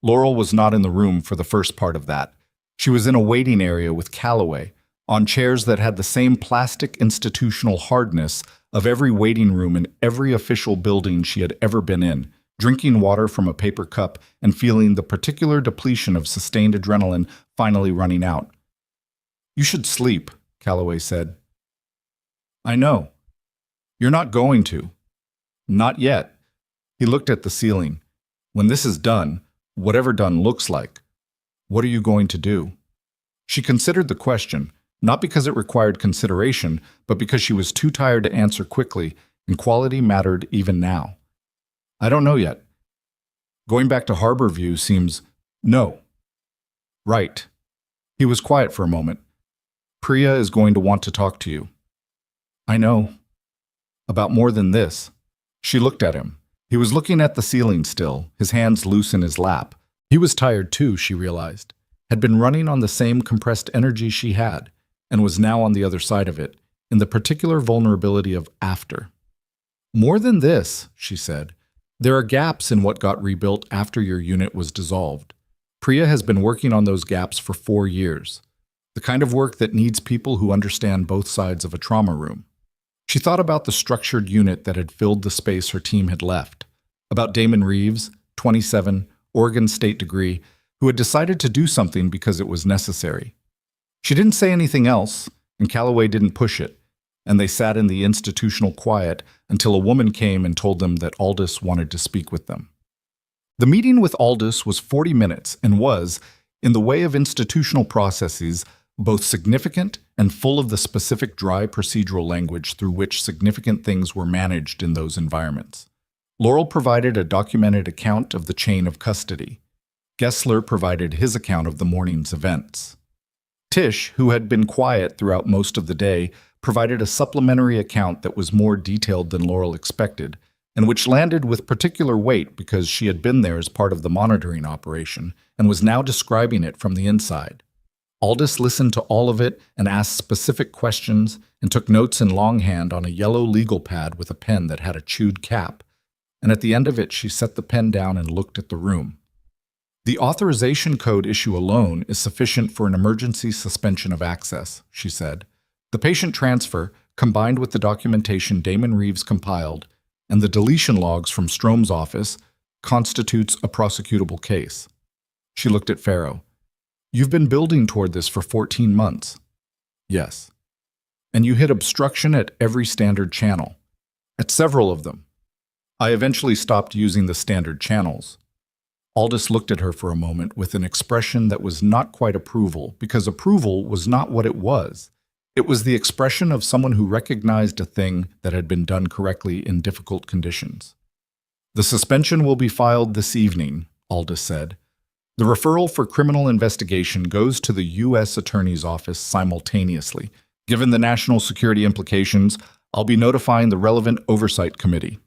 Laurel was not in the room for the first part of that. She was in a waiting area with Calloway, on chairs that had the same plastic institutional hardness of every waiting room in every official building she had ever been in, drinking water from a paper cup and feeling the particular depletion of sustained adrenaline finally running out. "You should sleep," Calloway said. "I know. You're not going to. Not yet." He looked at the ceiling. "When this is done, whatever done looks like, what are you going to do?" She considered the question, not because it required consideration, but because she was too tired to answer quickly, and quality mattered even now. "I don't know yet. Going back to Harborview seems—" "No." "Right." He was quiet for a moment. "Priya is going to want to talk to you." "I know. About more than this." She looked at him. He was looking at the ceiling still, his hands loose in his lap. He was tired too, she realized, had been running on the same compressed energy she had, and was now on the other side of it, in the particular vulnerability of after. "More than this," she said. "There are gaps in what got rebuilt after your unit was dissolved. Priya has been working on those gaps for 4 years. The kind of work that needs people who understand both sides of a trauma room." She thought about the structured unit that had filled the space her team had left, about Damon Reeves, 27, Oregon State degree, who had decided to do something because it was necessary. She didn't say anything else, and Calloway didn't push it, and they sat in the institutional quiet until a woman came and told them that Aldous wanted to speak with them. The meeting with Aldous was 40 minutes and was, in the way of institutional processes, both significant and full of the specific dry procedural language through which significant things were managed in those environments. Laurel provided a documented account of the chain of custody. Gessler provided his account of the morning's events. Tish, who had been quiet throughout most of the day, provided a supplementary account that was more detailed than Laurel expected, and which landed with particular weight because she had been there as part of the monitoring operation and was now describing it from the inside. Aldous listened to all of it and asked specific questions and took notes in longhand on a yellow legal pad with a pen that had a chewed cap, and at the end of it she set the pen down and looked at the room. "The authorization code issue alone is sufficient for an emergency suspension of access," she said. "The patient transfer, combined with the documentation Damon Reeves compiled, and the deletion logs from Strome's office, constitutes a prosecutable case." She looked at Farrow. "You've been building toward this for 14 months. "Yes." "And you hit obstruction at every standard channel." "At several of them." "I eventually stopped using the standard channels." Aldous looked at her for a moment with an expression that was not quite approval, because approval was not what it was. It was the expression of someone who recognized a thing that had been done correctly in difficult conditions. "The suspension will be filed this evening," Aldous said. "The referral for criminal investigation goes to the U.S. Attorney's Office simultaneously. Given the national security implications, I'll be notifying the relevant oversight committee."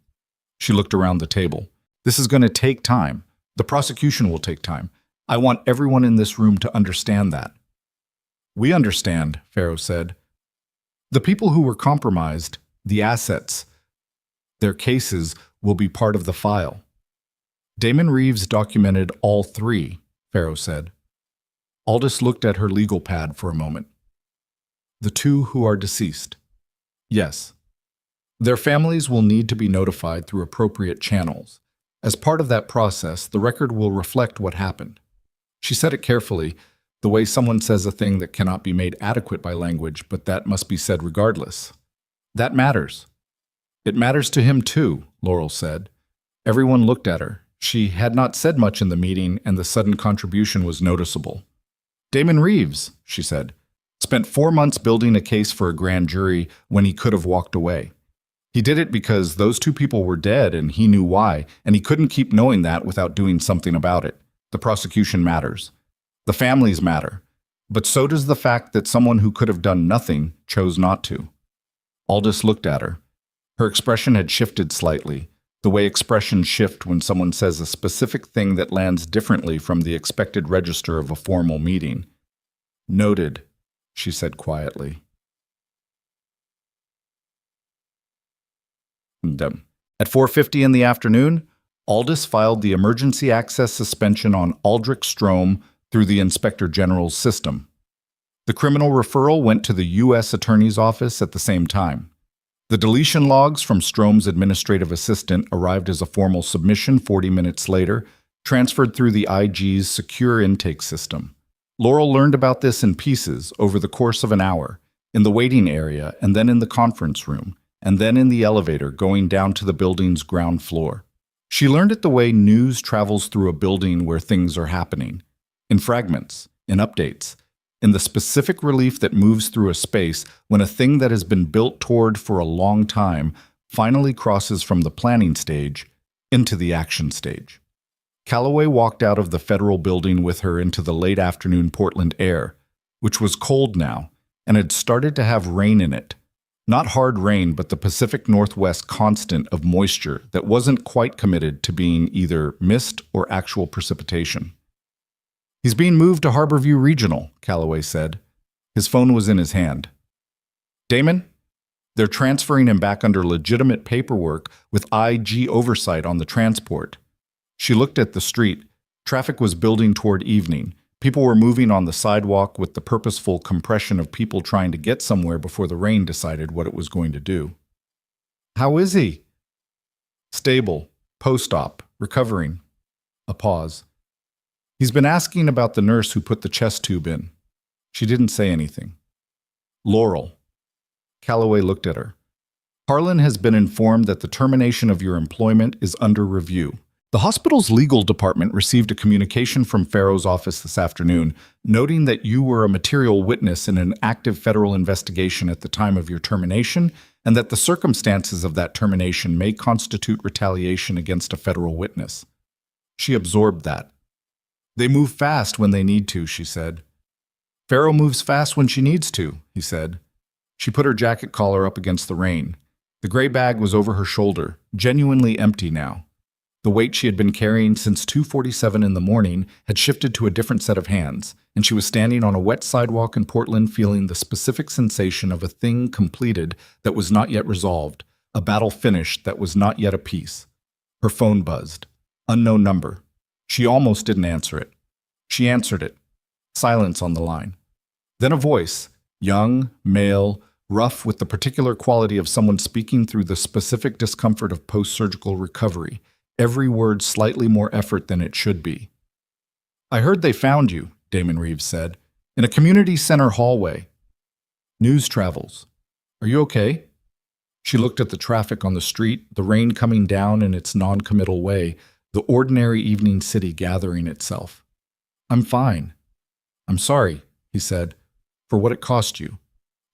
She looked around the table. "This is going to take time. The prosecution will take time. I want everyone in this room to understand that." "We understand," Farrow said. "The people who were compromised, the assets, their cases will be part of the file." "Damon Reeves documented all 3, Farrow said. Aldous looked at her legal pad for a moment. "The 2 who are deceased." "Yes. Their families will need to be notified through appropriate channels. As part of that process, the record will reflect what happened." She said it carefully, the way someone says a thing that cannot be made adequate by language, but that must be said regardless. "That matters." "It matters to him too," Laurel said. Everyone looked at her. She had not said much in the meeting, and the sudden contribution was noticeable. "Damon Reeves," she said, "spent 4 months building a case for a grand jury when he could have walked away. He did it because those 2 people were dead and he knew why, and he couldn't keep knowing that without doing something about it. The prosecution matters. The families matter. But so does the fact that someone who could have done nothing chose not to." Aldous looked at her. Her expression had shifted slightly, the way expressions shift when someone says a specific thing that lands differently from the expected register of a formal meeting. "Noted," she said quietly. At 4:50 in the afternoon, Aldous filed the emergency access suspension on Aldrich Strome through the Inspector General's system. The criminal referral went to the U.S. Attorney's Office at the same time. The deletion logs from Strome's administrative assistant arrived as a formal submission 40 minutes later, transferred through the IG's secure intake system. Laurel learned about this in pieces over the course of an hour, in the waiting area, and then in the conference room, and then in the elevator going down to the building's ground floor. She learned it the way news travels through a building where things are happening, in fragments, in updates, in the specific relief that moves through a space when a thing that has been built toward for a long time finally crosses from the planning stage into the action stage. Calloway walked out of the federal building with her into the late afternoon Portland air, which was cold now and had started to have rain in it. Not hard rain, but the Pacific Northwest constant of moisture that wasn't quite committed to being either mist or actual precipitation. "He's being moved to Harborview Regional," Calloway said. His phone was in his hand. "Damon? They're transferring him back under legitimate paperwork with IG oversight on the transport." She looked at the street. Traffic was building toward evening. People were moving on the sidewalk with the purposeful compression of people trying to get somewhere before the rain decided what it was going to do. "How is he?" "Stable. Post-op. Recovering." A pause. "He's been asking about the nurse who put the chest tube in." She didn't say anything. "Laurel." Calloway looked at her. "Harlan has been informed that the termination of your employment is under review. The hospital's legal department received a communication from Farrow's office this afternoon, noting that you were a material witness in an active federal investigation at the time of your termination, and that the circumstances of that termination may constitute retaliation against a federal witness." She absorbed that. "They move fast when they need to," she said. "Farrow moves fast when she needs to," he said. She put her jacket collar up against the rain. The gray bag was over her shoulder, genuinely empty now. The weight she had been carrying since 2:47 in the morning had shifted to a different set of hands, and she was standing on a wet sidewalk in Portland feeling the specific sensation of a thing completed that was not yet resolved, a battle finished that was not yet a peace. Her phone buzzed. Unknown number. She almost didn't answer it. She answered it. Silence on the line. Then a voice, young, male, rough with the particular quality of someone speaking through the specific discomfort of post-surgical recovery, every word slightly more effort than it should be. "I heard they found you," Damon Reeves said, "in a community center hallway. News travels. Are you okay?" She looked at the traffic on the street, the rain coming down in its non-committal way, the ordinary evening city gathering itself. "I'm fine." "I'm sorry," he said, "for what it cost you.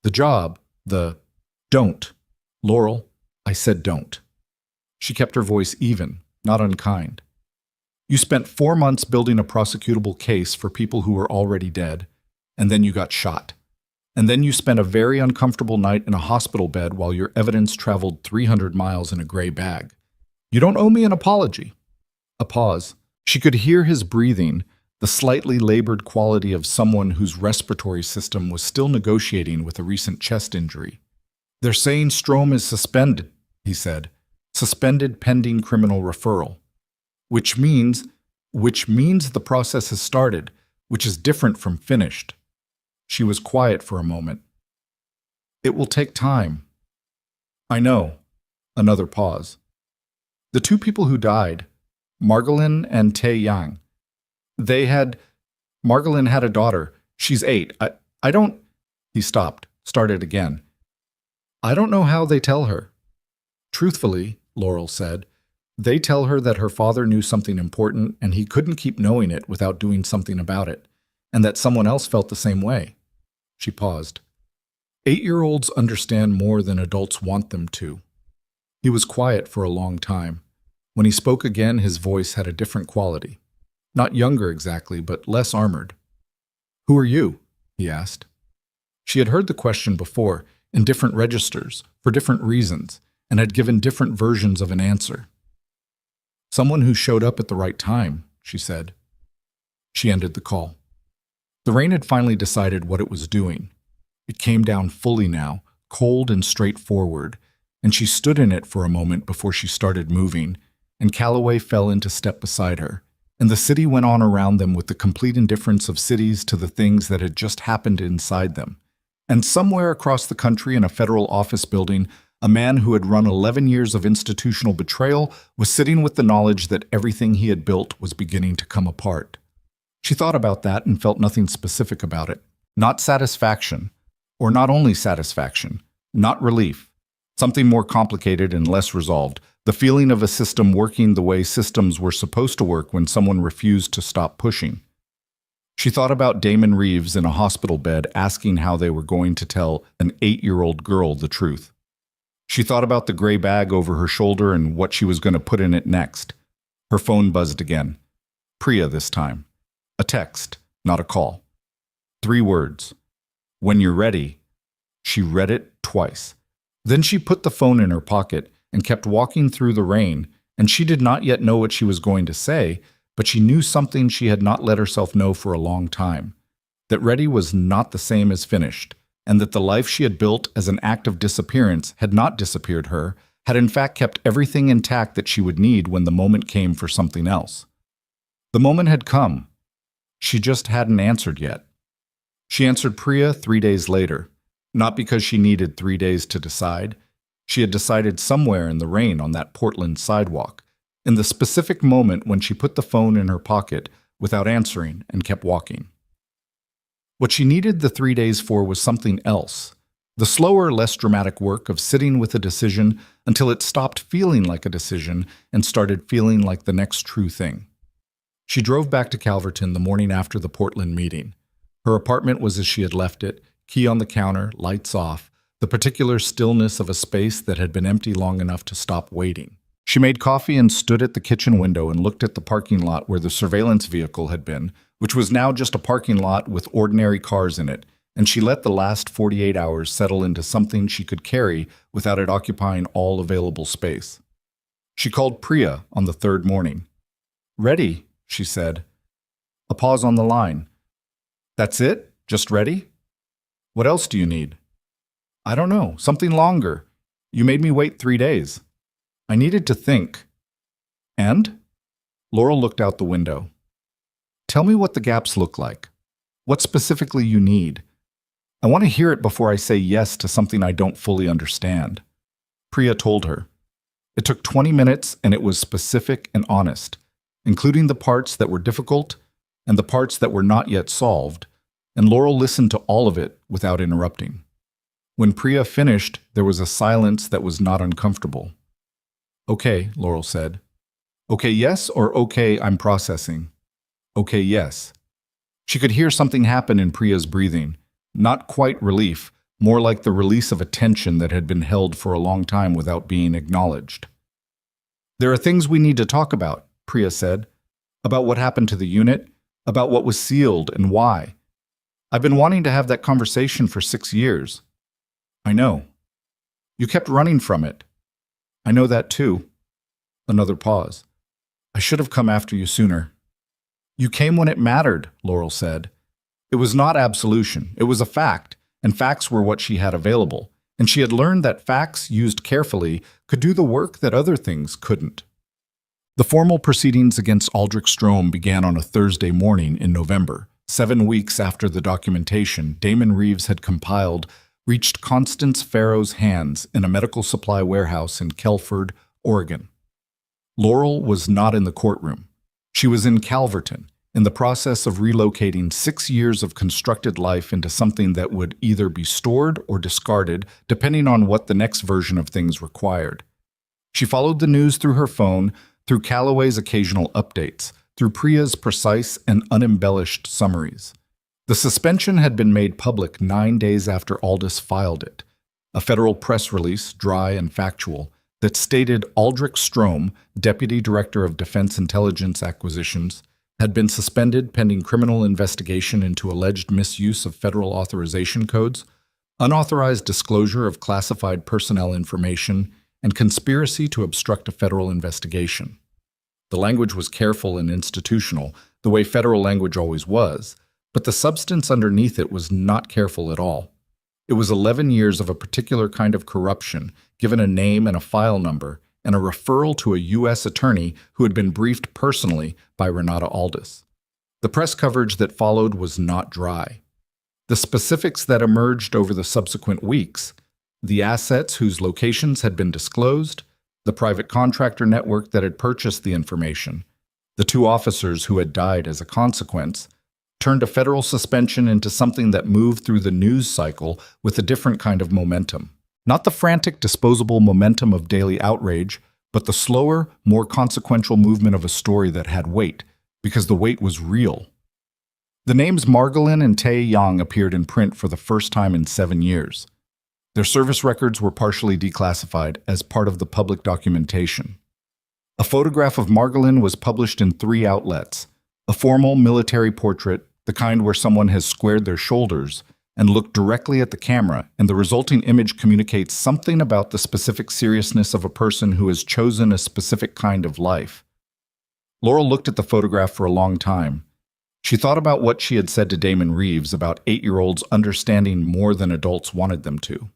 The job, Don't. Laurel, I said don't." She kept her voice even, not unkind. "You spent 4 months building a prosecutable case for people who were already dead, and then you got shot. And then you spent a very uncomfortable night in a hospital bed while your evidence traveled 300 miles in a gray bag. You don't owe me an apology." A pause. She could hear his breathing, the slightly labored quality of someone whose respiratory system was still negotiating with a recent chest injury. "They're saying Strome is suspended," he said. "Suspended pending criminal referral. Which means the process has started, which is different from finished." She was quiet for a moment. "It will take time." "I know." Another pause. "The 2 people who died, Margolin and Tae Yang, Margolin had a daughter. She's 8. I don't..." He stopped, started again. "I don't know how they tell her." "Truthfully," Laurel said, "they tell her that her father knew something important and he couldn't keep knowing it without doing something about it, and that someone else felt the same way." She paused. 8-year-olds understand more than adults want them to. He was quiet for a long time. When he spoke again, his voice had a different quality. Not younger exactly, but less armored. "Who are you?" he asked. She had heard the question before, in different registers, for different reasons, and had given different versions of an answer. "Someone who showed up at the right time," she said. She ended the call. The rain had finally decided what it was doing. It came down fully now, cold and straightforward, and she stood in it for a moment before she started moving, and Calloway fell into step beside her, and the city went on around them with the complete indifference of cities to the things that had just happened inside them. And somewhere across the country in a federal office building, a man who had run 11 years of institutional betrayal was sitting with the knowledge that everything he had built was beginning to come apart. She thought about that and felt nothing specific about it. Not satisfaction, or not only satisfaction, not relief. Something more complicated and less resolved, the feeling of a system working the way systems were supposed to work when someone refused to stop pushing. She thought about Damon Reeves in a hospital bed asking how they were going to tell an 8-year-old girl the truth. She thought about the gray bag over her shoulder and what she was going to put in it next. Her phone buzzed again. Priya this time. A text, not a call. 3 words. When you're ready. She read it twice. Then she put the phone in her pocket and kept walking through the rain, and she did not yet know what she was going to say, but she knew something she had not let herself know for a long time. That ready was not the same as finished, and that the life she had built as an act of disappearance had not disappeared her, had in fact kept everything intact that she would need when the moment came for something else. The moment had come. She just hadn't answered yet. She answered Priya 3 days later, not because she needed 3 days to decide. She had decided somewhere in the rain on that Portland sidewalk, in the specific moment when she put the phone in her pocket without answering and kept walking. What she needed the 3 days for was something else, the slower, less dramatic work of sitting with a decision until it stopped feeling like a decision and started feeling like the next true thing. She drove back to Calverton the morning after the Portland meeting. Her apartment was as she had left it, key on the counter, lights off, the particular stillness of a space that had been empty long enough to stop waiting. She made coffee and stood at the kitchen window and looked at the parking lot where the surveillance vehicle had been, which was now just a parking lot with ordinary cars in it, and she let the last 48 hours settle into something she could carry without it occupying all available space. She called Priya on the 3rd morning. "Ready," she said. A pause on the line. "That's it? Just ready? What else do you need?" "I don't know. Something longer. You made me wait 3 days. I needed to think." "And?" Laurel looked out the window. "Tell me what the gaps look like. What specifically you need. I want to hear it before I say yes to something I don't fully understand." Priya told her. It took 20 minutes and it was specific and honest, including the parts that were difficult and the parts that were not yet solved, and Laurel listened to all of it without interrupting. When Priya finished, there was a silence that was not uncomfortable. "Okay," Laurel said. "Okay, yes, or okay, I'm processing?" "Okay, yes." She could hear something happen in Priya's breathing. Not quite relief, more like the release of a tension that had been held for a long time without being acknowledged. "There are things we need to talk about," Priya said. "About what happened to the unit, about what was sealed and why. I've been wanting to have that conversation for 6 years." "I know. You kept running from it." "I know that too." Another pause. "I should have come after you sooner." "You came when it mattered," Laurel said. It was not absolution, it was a fact, and facts were what she had available, and she had learned that facts, used carefully, could do the work that other things couldn't. The formal proceedings against Aldrich Strome began on a Thursday morning in November. 7 weeks after the documentation Damon Reeves had compiled reached Constance Farrow's hands in a medical supply warehouse in Kelford, Oregon. Laurel was not in the courtroom. She was in Calverton, in the process of relocating 6 years of constructed life into something that would either be stored or discarded, depending on what the next version of things required. She followed the news through her phone, through Calloway's occasional updates, through Priya's precise and unembellished summaries. The suspension had been made public 9 days after Aldous filed it. A federal press release, dry and factual, that stated Aldrich Strome, Deputy Director of Defense Intelligence Acquisitions, had been suspended pending criminal investigation into alleged misuse of federal authorization codes, unauthorized disclosure of classified personnel information, and conspiracy to obstruct a federal investigation. The language was careful and institutional, the way federal language always was, but the substance underneath it was not careful at all. It was 11 years of a particular kind of corruption, given a name and a file number, and a referral to a U.S. attorney who had been briefed personally by Renata Aldis. The press coverage that followed was not dry. The specifics that emerged over the subsequent weeks, the assets whose locations had been disclosed, the private contractor network that had purchased the information, the 2 officers who had died as a consequence, turned a federal suspension into something that moved through the news cycle with a different kind of momentum. Not the frantic, disposable momentum of daily outrage, but the slower, more consequential movement of a story that had weight, because the weight was real. The names Margolin and Tae Yang appeared in print for the first time in 7 years. Their service records were partially declassified as part of the public documentation. A photograph of Margolin was published in 3 outlets: a formal military portrait, the kind where someone has squared their shoulders and looked directly at the camera, and the resulting image communicates something about the specific seriousness of a person who has chosen a specific kind of life. Laurel looked at the photograph for a long time. She thought about what she had said to Damon Reeves about 8-year-olds understanding more than adults wanted them to.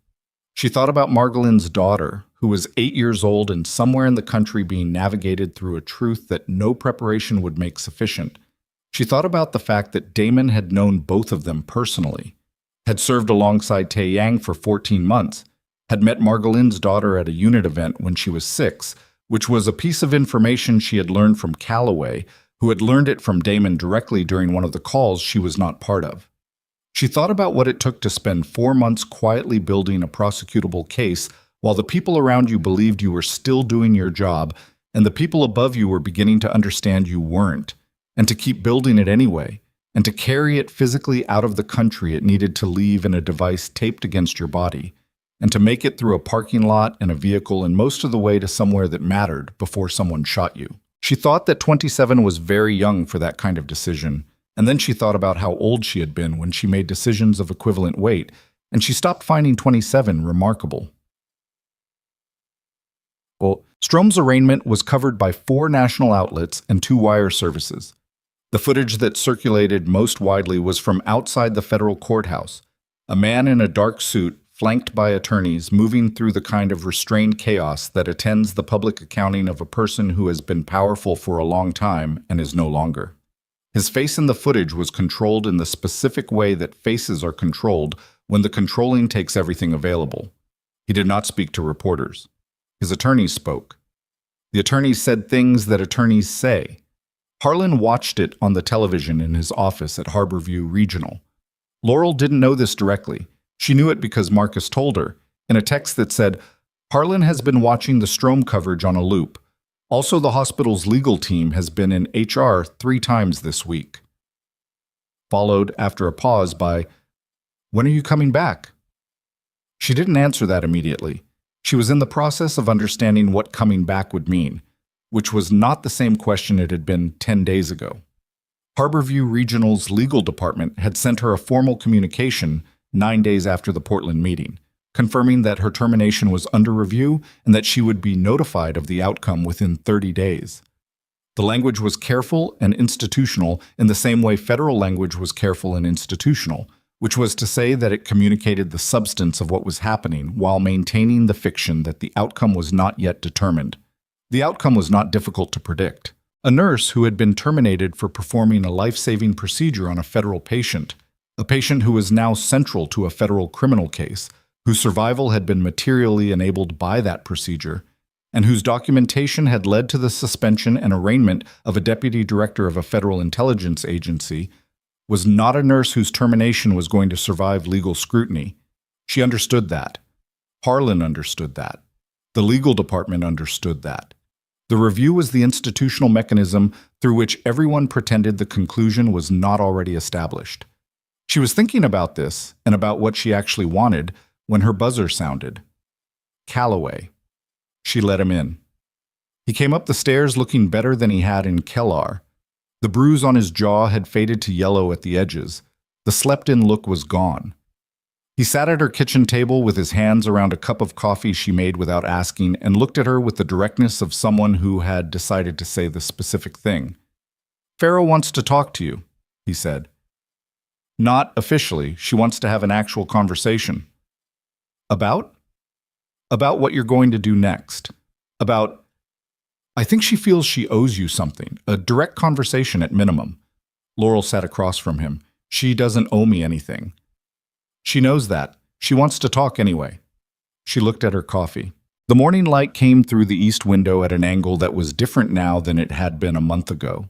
She thought about Margolin's daughter, who was 8 years old and somewhere in the country being navigated through a truth that no preparation would make sufficient. She thought about the fact that Damon had known both of them personally, had served alongside Tae Yang for 14 months, had met Margolin's daughter at a unit event when she was 6, which was a piece of information she had learned from Calloway, who had learned it from Damon directly during one of the calls she was not part of. She thought about what it took to spend 4 months quietly building a prosecutable case while the people around you believed you were still doing your job and the people above you were beginning to understand you weren't, and to keep building it anyway, and to carry it physically out of the country it needed to leave in a device taped against your body, and to make it through a parking lot and a vehicle and most of the way to somewhere that mattered before someone shot you. She thought that 27 was very young for that kind of decision, and then she thought about how old she had been when she made decisions of equivalent weight, and she stopped finding 27 remarkable. Well, Strome's arraignment was covered by 4 national outlets and 2 wire services. The footage that circulated most widely was from outside the federal courthouse, a man in a dark suit flanked by attorneys moving through the kind of restrained chaos that attends the public accounting of a person who has been powerful for a long time and is no longer. His face in the footage was controlled in the specific way that faces are controlled when the controlling takes everything available. He did not speak to reporters. His attorneys spoke. The attorneys said things that attorneys say. Harlan watched it on the television in his office at Harborview Regional. Laurel didn't know this directly. She knew it because Marcus told her, in a text that said, "Harlan has been watching the Strome coverage on a loop. Also, the hospital's legal team has been in HR 3 times this week." Followed, after a pause, by, "When are you coming back?" She didn't answer that immediately. She was in the process of understanding what coming back would mean, which was not the same question it had been 10 days ago. Harborview Regional's legal department had sent her a formal communication 9 days after the Portland meeting, confirming that her termination was under review and that she would be notified of the outcome within 30 days. The language was careful and institutional in the same way federal language was careful and institutional, which was to say that it communicated the substance of what was happening while maintaining the fiction that the outcome was not yet determined. The outcome was not difficult to predict. A nurse who had been terminated for performing a life-saving procedure on a federal patient, a patient who was now central to a federal criminal case, whose survival had been materially enabled by that procedure, and whose documentation had led to the suspension and arraignment of a deputy director of a federal intelligence agency, was not a nurse whose termination was going to survive legal scrutiny. She understood that. Harlan understood that. The legal department understood that. The review was the institutional mechanism through which everyone pretended the conclusion was not already established. She was thinking about this and about what she actually wanted when her buzzer sounded. Calloway. She let him in. He came up the stairs looking better than he had in Kellar. The bruise on his jaw had faded to yellow at the edges. The slept-in look was gone. He sat at her kitchen table with his hands around a cup of coffee she made without asking and looked at her with the directness of someone who had decided to say the specific thing. "Farrow wants to talk to you," he said. "Not officially. She wants to have an actual conversation." "About?" "About what you're going to do next. About, I think she feels she owes you something, a direct conversation at minimum. Laurel sat across from him. She doesn't owe me anything. She knows that. She wants to talk anyway. She looked at her coffee. The morning light came through the east window at an angle that was different now than it had been a month ago.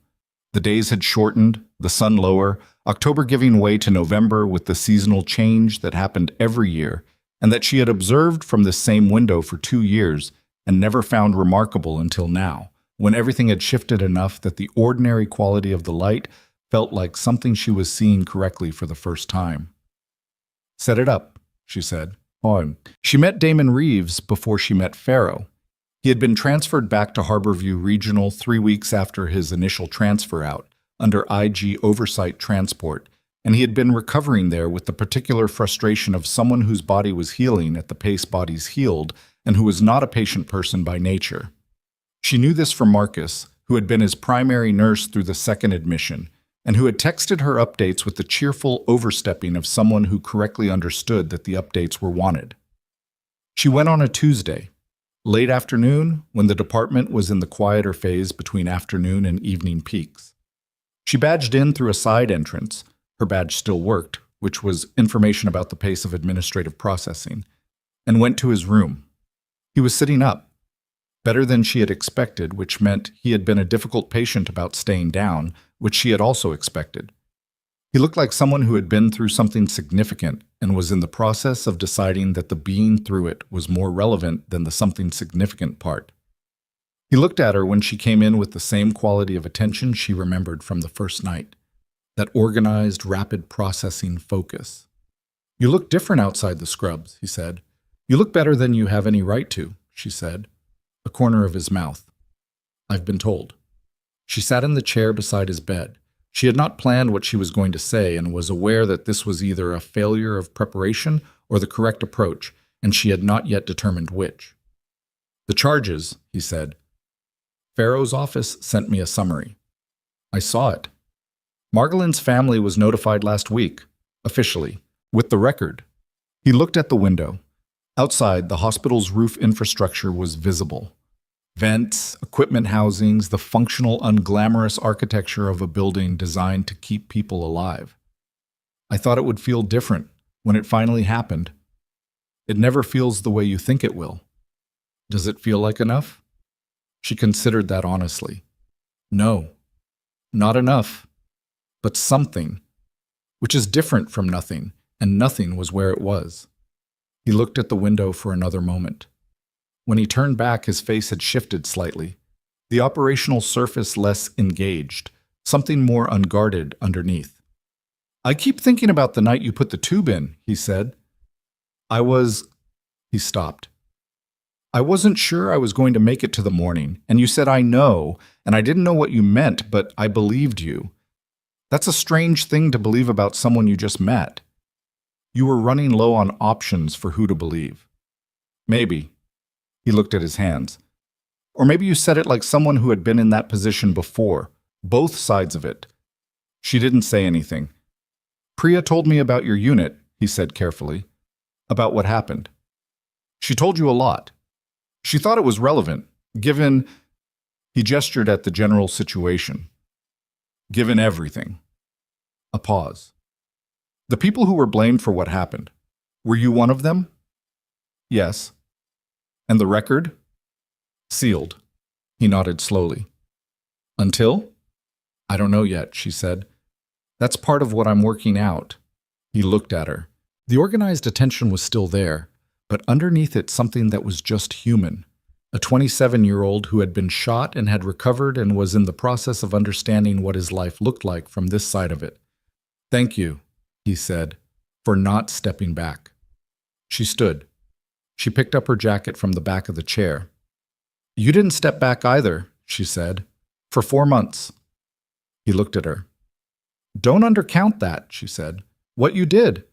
The days had shortened, the sun lower, October giving way to November with the seasonal change that happened every year, and that she had observed from this same window for 2 years and never found remarkable until now, when everything had shifted enough that the ordinary quality of the light felt like something she was seeing correctly for the first time. "Set it up," she said. She met Damon Reeves before she met Farrow. He had been transferred back to Harborview Regional 3 weeks after his initial transfer out, under IG oversight transport, and he had been recovering there with the particular frustration of someone whose body was healing at the pace bodies healed and who was not a patient person by nature. She knew this from Marcus, who had been his primary nurse through the second admission, and who had texted her updates with the cheerful overstepping of someone who correctly understood that the updates were wanted. She went on a Tuesday, late afternoon, when the department was in the quieter phase between afternoon and evening peaks. She badged in through a side entrance. Her badge still worked, which was information about the pace of administrative processing, and went to his room. He was sitting up, better than she had expected, which meant he had been a difficult patient about staying down, which she had also expected. He looked like someone who had been through something significant and was in the process of deciding that the being through it was more relevant than the something significant part. He looked at her when she came in with the same quality of attention she remembered from the first night, that organized, rapid processing focus. "You look different outside the scrubs," he said. "You look better than you have any right to," she said, a corner of his mouth. "I've been told." She sat in the chair beside his bed. She had not planned what she was going to say and was aware that this was either a failure of preparation or the correct approach, and she had not yet determined which. "The charges," he said. "Farrow's office sent me a summary. I saw it. Margolin's family was notified last week, officially, with the record." He looked at the window. Outside, the hospital's roof infrastructure was visible. Vents, equipment housings, the functional, unglamorous architecture of a building designed to keep people alive. "I thought it would feel different when it finally happened. It never feels the way you think it will. Does it feel like enough?" She considered that honestly. No, not enough, but something, which is different from nothing, and nothing was where it was. He looked at the window for another moment. When he turned back, his face had shifted slightly, the operational surface less engaged, something more unguarded underneath. "I keep thinking about the night you put the tube in," he said. He stopped. "I wasn't sure I was going to make it to the morning, and you said I know, and I didn't know what you meant, but I believed you. That's a strange thing to believe about someone you just met. You were running low on options for who to believe. Maybe." He looked at his hands. "Or maybe you said it like someone who had been in that position before, both sides of it." She didn't say anything. "Priya told me about your unit," he said carefully. "About what happened. She told you a lot. She thought it was relevant, given..." He gestured at the general situation. "Given everything." A pause. "The people who were blamed for what happened, were you one of them?" "Yes." "And the record?" "Sealed." He nodded slowly. "Until?" "I don't know yet," she said. "That's part of what I'm working out." He looked at her. The organized attention was still there, but underneath it something that was just human. A 27-year-old who had been shot and had recovered and was in the process of understanding what his life looked like from this side of it. "Thank you," he said, "for not stepping back." She stood. She picked up her jacket from the back of the chair. "You didn't step back either," she said, "for 4 months." He looked at her. "Don't undercount that," she said. "What you did.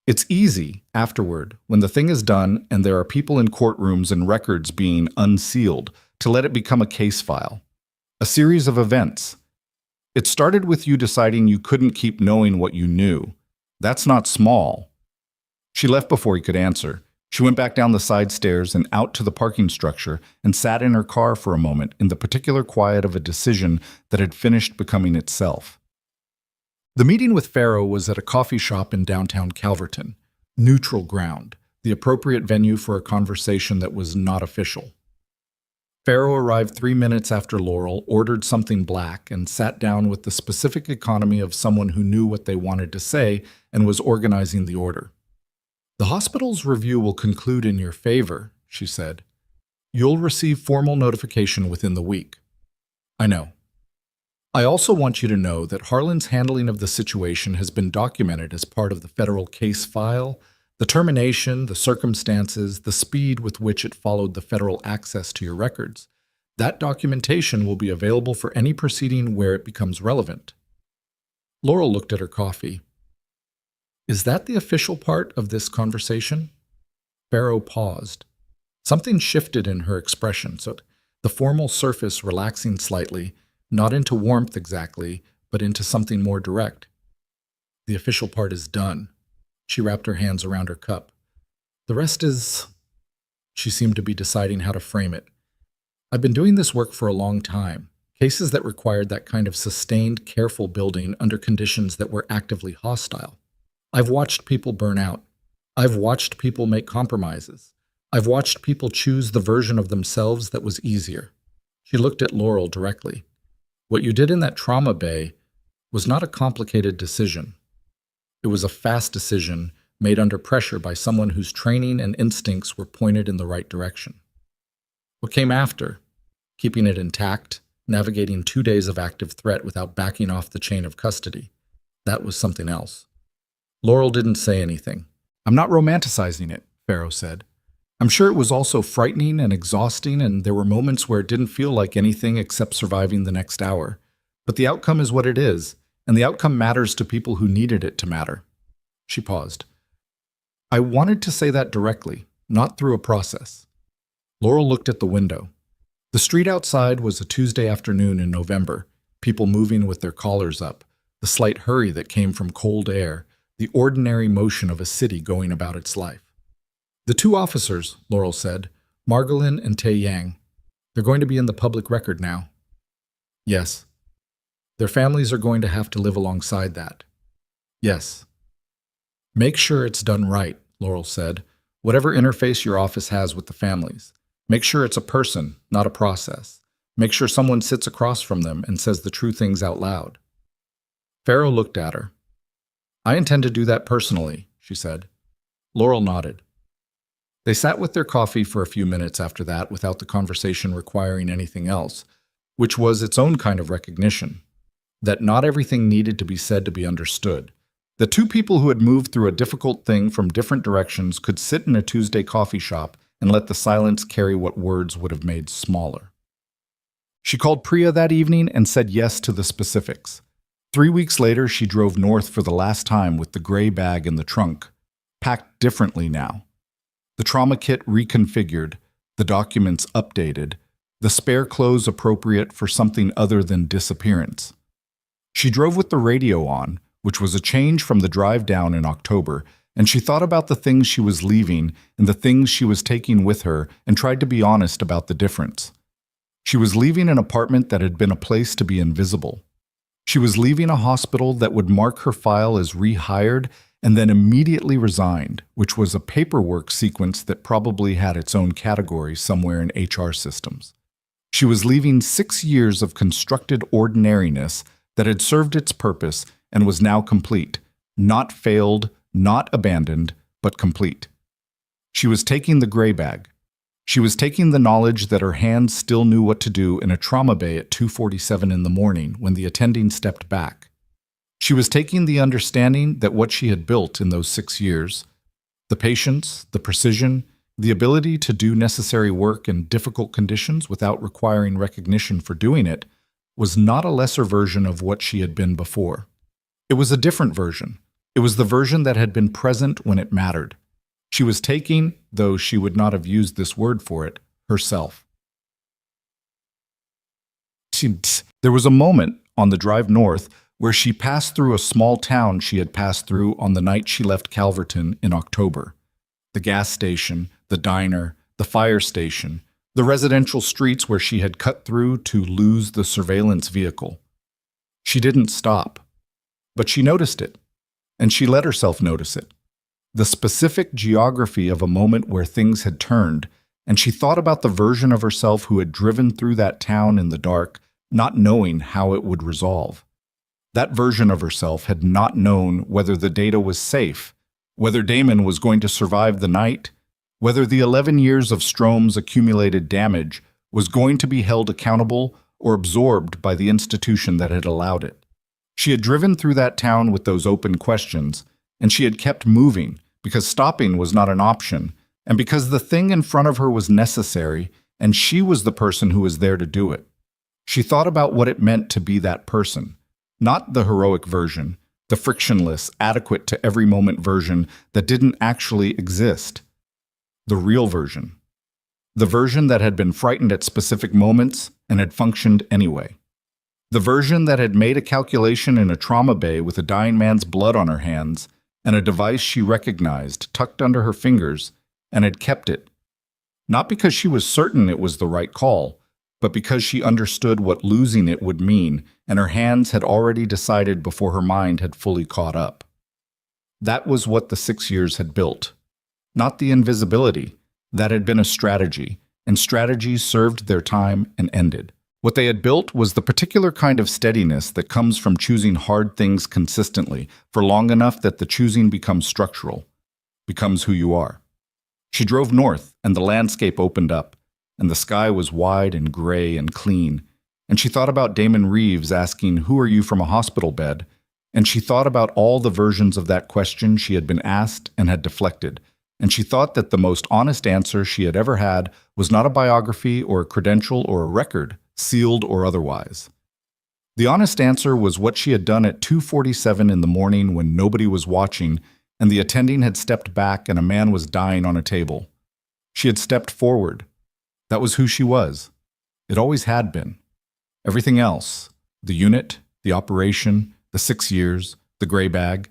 It's easy, afterward, when the thing is done and there are people in courtrooms and records being unsealed, to let it become a case file. A series of events. It started with you deciding you couldn't keep knowing what you knew. That's not small." She left before he could answer. She went back down the side stairs and out to the parking structure and sat in her car for a moment in the particular quiet of a decision that had finished becoming itself. The meeting with Farrow was at a coffee shop in downtown Calverton, neutral ground, the appropriate venue for a conversation that was not official. Farrow arrived 3 minutes after Laurel, ordered something black, and sat down with the specific economy of someone who knew what they wanted to say and was organizing the order. "The hospital's review will conclude in your favor," she said. "You'll receive formal notification within the week." "I know. I also want you to know that Harlan's handling of the situation has been documented as part of the federal case file. The termination, the circumstances, the speed with which it followed the federal access to your records. That documentation will be available for any proceeding where it becomes relevant." Laurel looked at her coffee. "Is that the official part of this conversation?" Farrow paused. Something shifted in her expression, so the formal surface relaxing slightly, not into warmth exactly, but into something more direct. "The official part is done." She wrapped her hands around her cup. "The rest is—" She seemed to be deciding how to frame it. "I've been doing this work for a long time. Cases that required that kind of sustained, careful building under conditions that were actively hostile. I've watched people burn out. I've watched people make compromises. I've watched people choose the version of themselves that was easier." She looked at Laurel directly. "What you did in that trauma bay was not a complicated decision. It was a fast decision made under pressure by someone whose training and instincts were pointed in the right direction. What came after, keeping it intact, navigating 2 days of active threat without backing off the chain of custody, that was something else." Laurel didn't say anything. "I'm not romanticizing it," Farrow said. "I'm sure it was also frightening and exhausting, and there were moments where it didn't feel like anything except surviving the next hour. But the outcome is what it is, and the outcome matters to people who needed it to matter." She paused. "I wanted to say that directly, not through a process." Laurel looked at the window. The street outside was a Tuesday afternoon in November, people moving with their collars up, the slight hurry that came from cold air, the ordinary motion of a city going about its life. "The 2 officers," Laurel said, "Margolin and Tae Yang. They're going to be in the public record now." "Yes." "Their families are going to have to live alongside that." "Yes." "Make sure it's done right," Laurel said, "whatever interface your office has with the families. Make sure it's a person, not a process. Make sure someone sits across from them and says the true things out loud." Farrow looked at her. "I intend to do that personally," she said. Laurel nodded. They sat with their coffee for a few minutes after that without the conversation requiring anything else, which was its own kind of recognition, that not everything needed to be said to be understood. The 2 people who had moved through a difficult thing from different directions could sit in a Tuesday coffee shop and let the silence carry what words would have made smaller. She called Priya that evening and said yes to the specifics. 3 weeks later, she drove north for the last time with the gray bag in the trunk, packed differently now. The trauma kit reconfigured, the documents updated, the spare clothes appropriate for something other than disappearance. She drove with the radio on, which was a change from the drive down in October, and she thought about the things she was leaving and the things she was taking with her and tried to be honest about the difference. She was leaving an apartment that had been a place to be invisible. She was leaving a hospital that would mark her file as rehired and then immediately resigned, which was a paperwork sequence that probably had its own category somewhere in HR systems. She was leaving 6 years of constructed ordinariness that had served its purpose and was now complete, not failed, not abandoned, but complete. She was taking the gray bag. She was taking the knowledge that her hands still knew what to do in a trauma bay at 2:47 in the morning when the attending stepped back. She was taking the understanding that what she had built in those 6 years, the patience, the precision, the ability to do necessary work in difficult conditions without requiring recognition for doing it, was not a lesser version of what she had been before. It was a different version. It was the version that had been present when it mattered. She was taking, though she would not have used this word for it, herself. There was a moment on the drive north where she passed through a small town she had passed through on the night she left Calverton in October. The gas station, the diner, the fire station, the residential streets where she had cut through to lose the surveillance vehicle. She didn't stop, but she noticed it, and she let herself notice it. The specific geography of a moment where things had turned, and she thought about the version of herself who had driven through that town in the dark, not knowing how it would resolve. That version of herself had not known whether the data was safe, whether Damon was going to survive the night, whether the 11 years of Strome's accumulated damage was going to be held accountable or absorbed by the institution that had allowed it. She had driven through that town with those open questions, and she had kept moving because stopping was not an option, and because the thing in front of her was necessary, and she was the person who was there to do it. She thought about what it meant to be that person, not the heroic version, the frictionless, adequate to every moment version that didn't actually exist. The real version. The version that had been frightened at specific moments and had functioned anyway. The version that had made a calculation in a trauma bay with a dying man's blood on her hands and a device she recognized tucked under her fingers and had kept it. Not because she was certain it was the right call, but because she understood what losing it would mean, and her hands had already decided before her mind had fully caught up. That was what the 6 years had built. Not the invisibility. That had been a strategy, and strategies served their time and ended. What they had built was the particular kind of steadiness that comes from choosing hard things consistently for long enough that the choosing becomes structural, becomes who you are. She drove north, and the landscape opened up, and the sky was wide and gray and clean, and she thought about Damon Reeves asking, "Who are you from a hospital bed?" And she thought about all the versions of that question she had been asked and had deflected, and she thought that the most honest answer she had ever had was not a biography or a credential or a record, sealed or otherwise. The honest answer was what she had done at 2:47 in the morning when nobody was watching and the attending had stepped back and a man was dying on a table. She had stepped forward. That was who she was. It always had been. Everything else, the unit, the operation, the 6 years, the gray bag,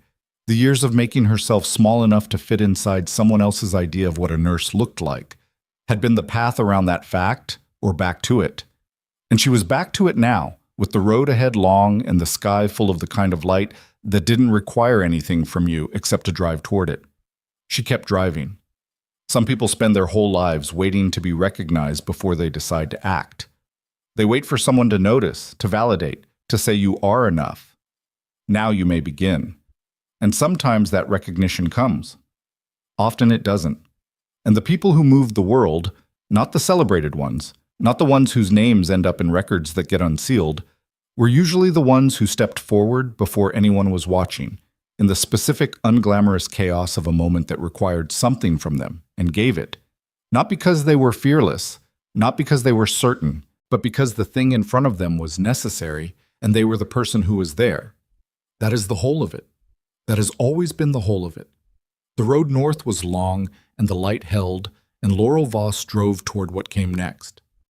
the years of making herself small enough to fit inside someone else's idea of what a nurse looked like, had been the path around that fact or back to it. And she was back to it now, with the road ahead long and the sky full of the kind of light that didn't require anything from you except to drive toward it. She kept driving. Some people spend their whole lives waiting to be recognized before they decide to act. They wait for someone to notice, to validate, to say you are enough. Now you may begin. And sometimes that recognition comes. Often it doesn't. And the people who move the world, not the celebrated ones, not the ones whose names end up in records that get unsealed, were usually the ones who stepped forward before anyone was watching, in the specific unglamorous chaos of a moment that required something from them, and gave it. Not because they were fearless, not because they were certain, but because the thing in front of them was necessary, and they were the person who was there. That is the whole of it. That has always been the whole of it. The road north was long, and the light held, and Laurel Voss drove toward what came next.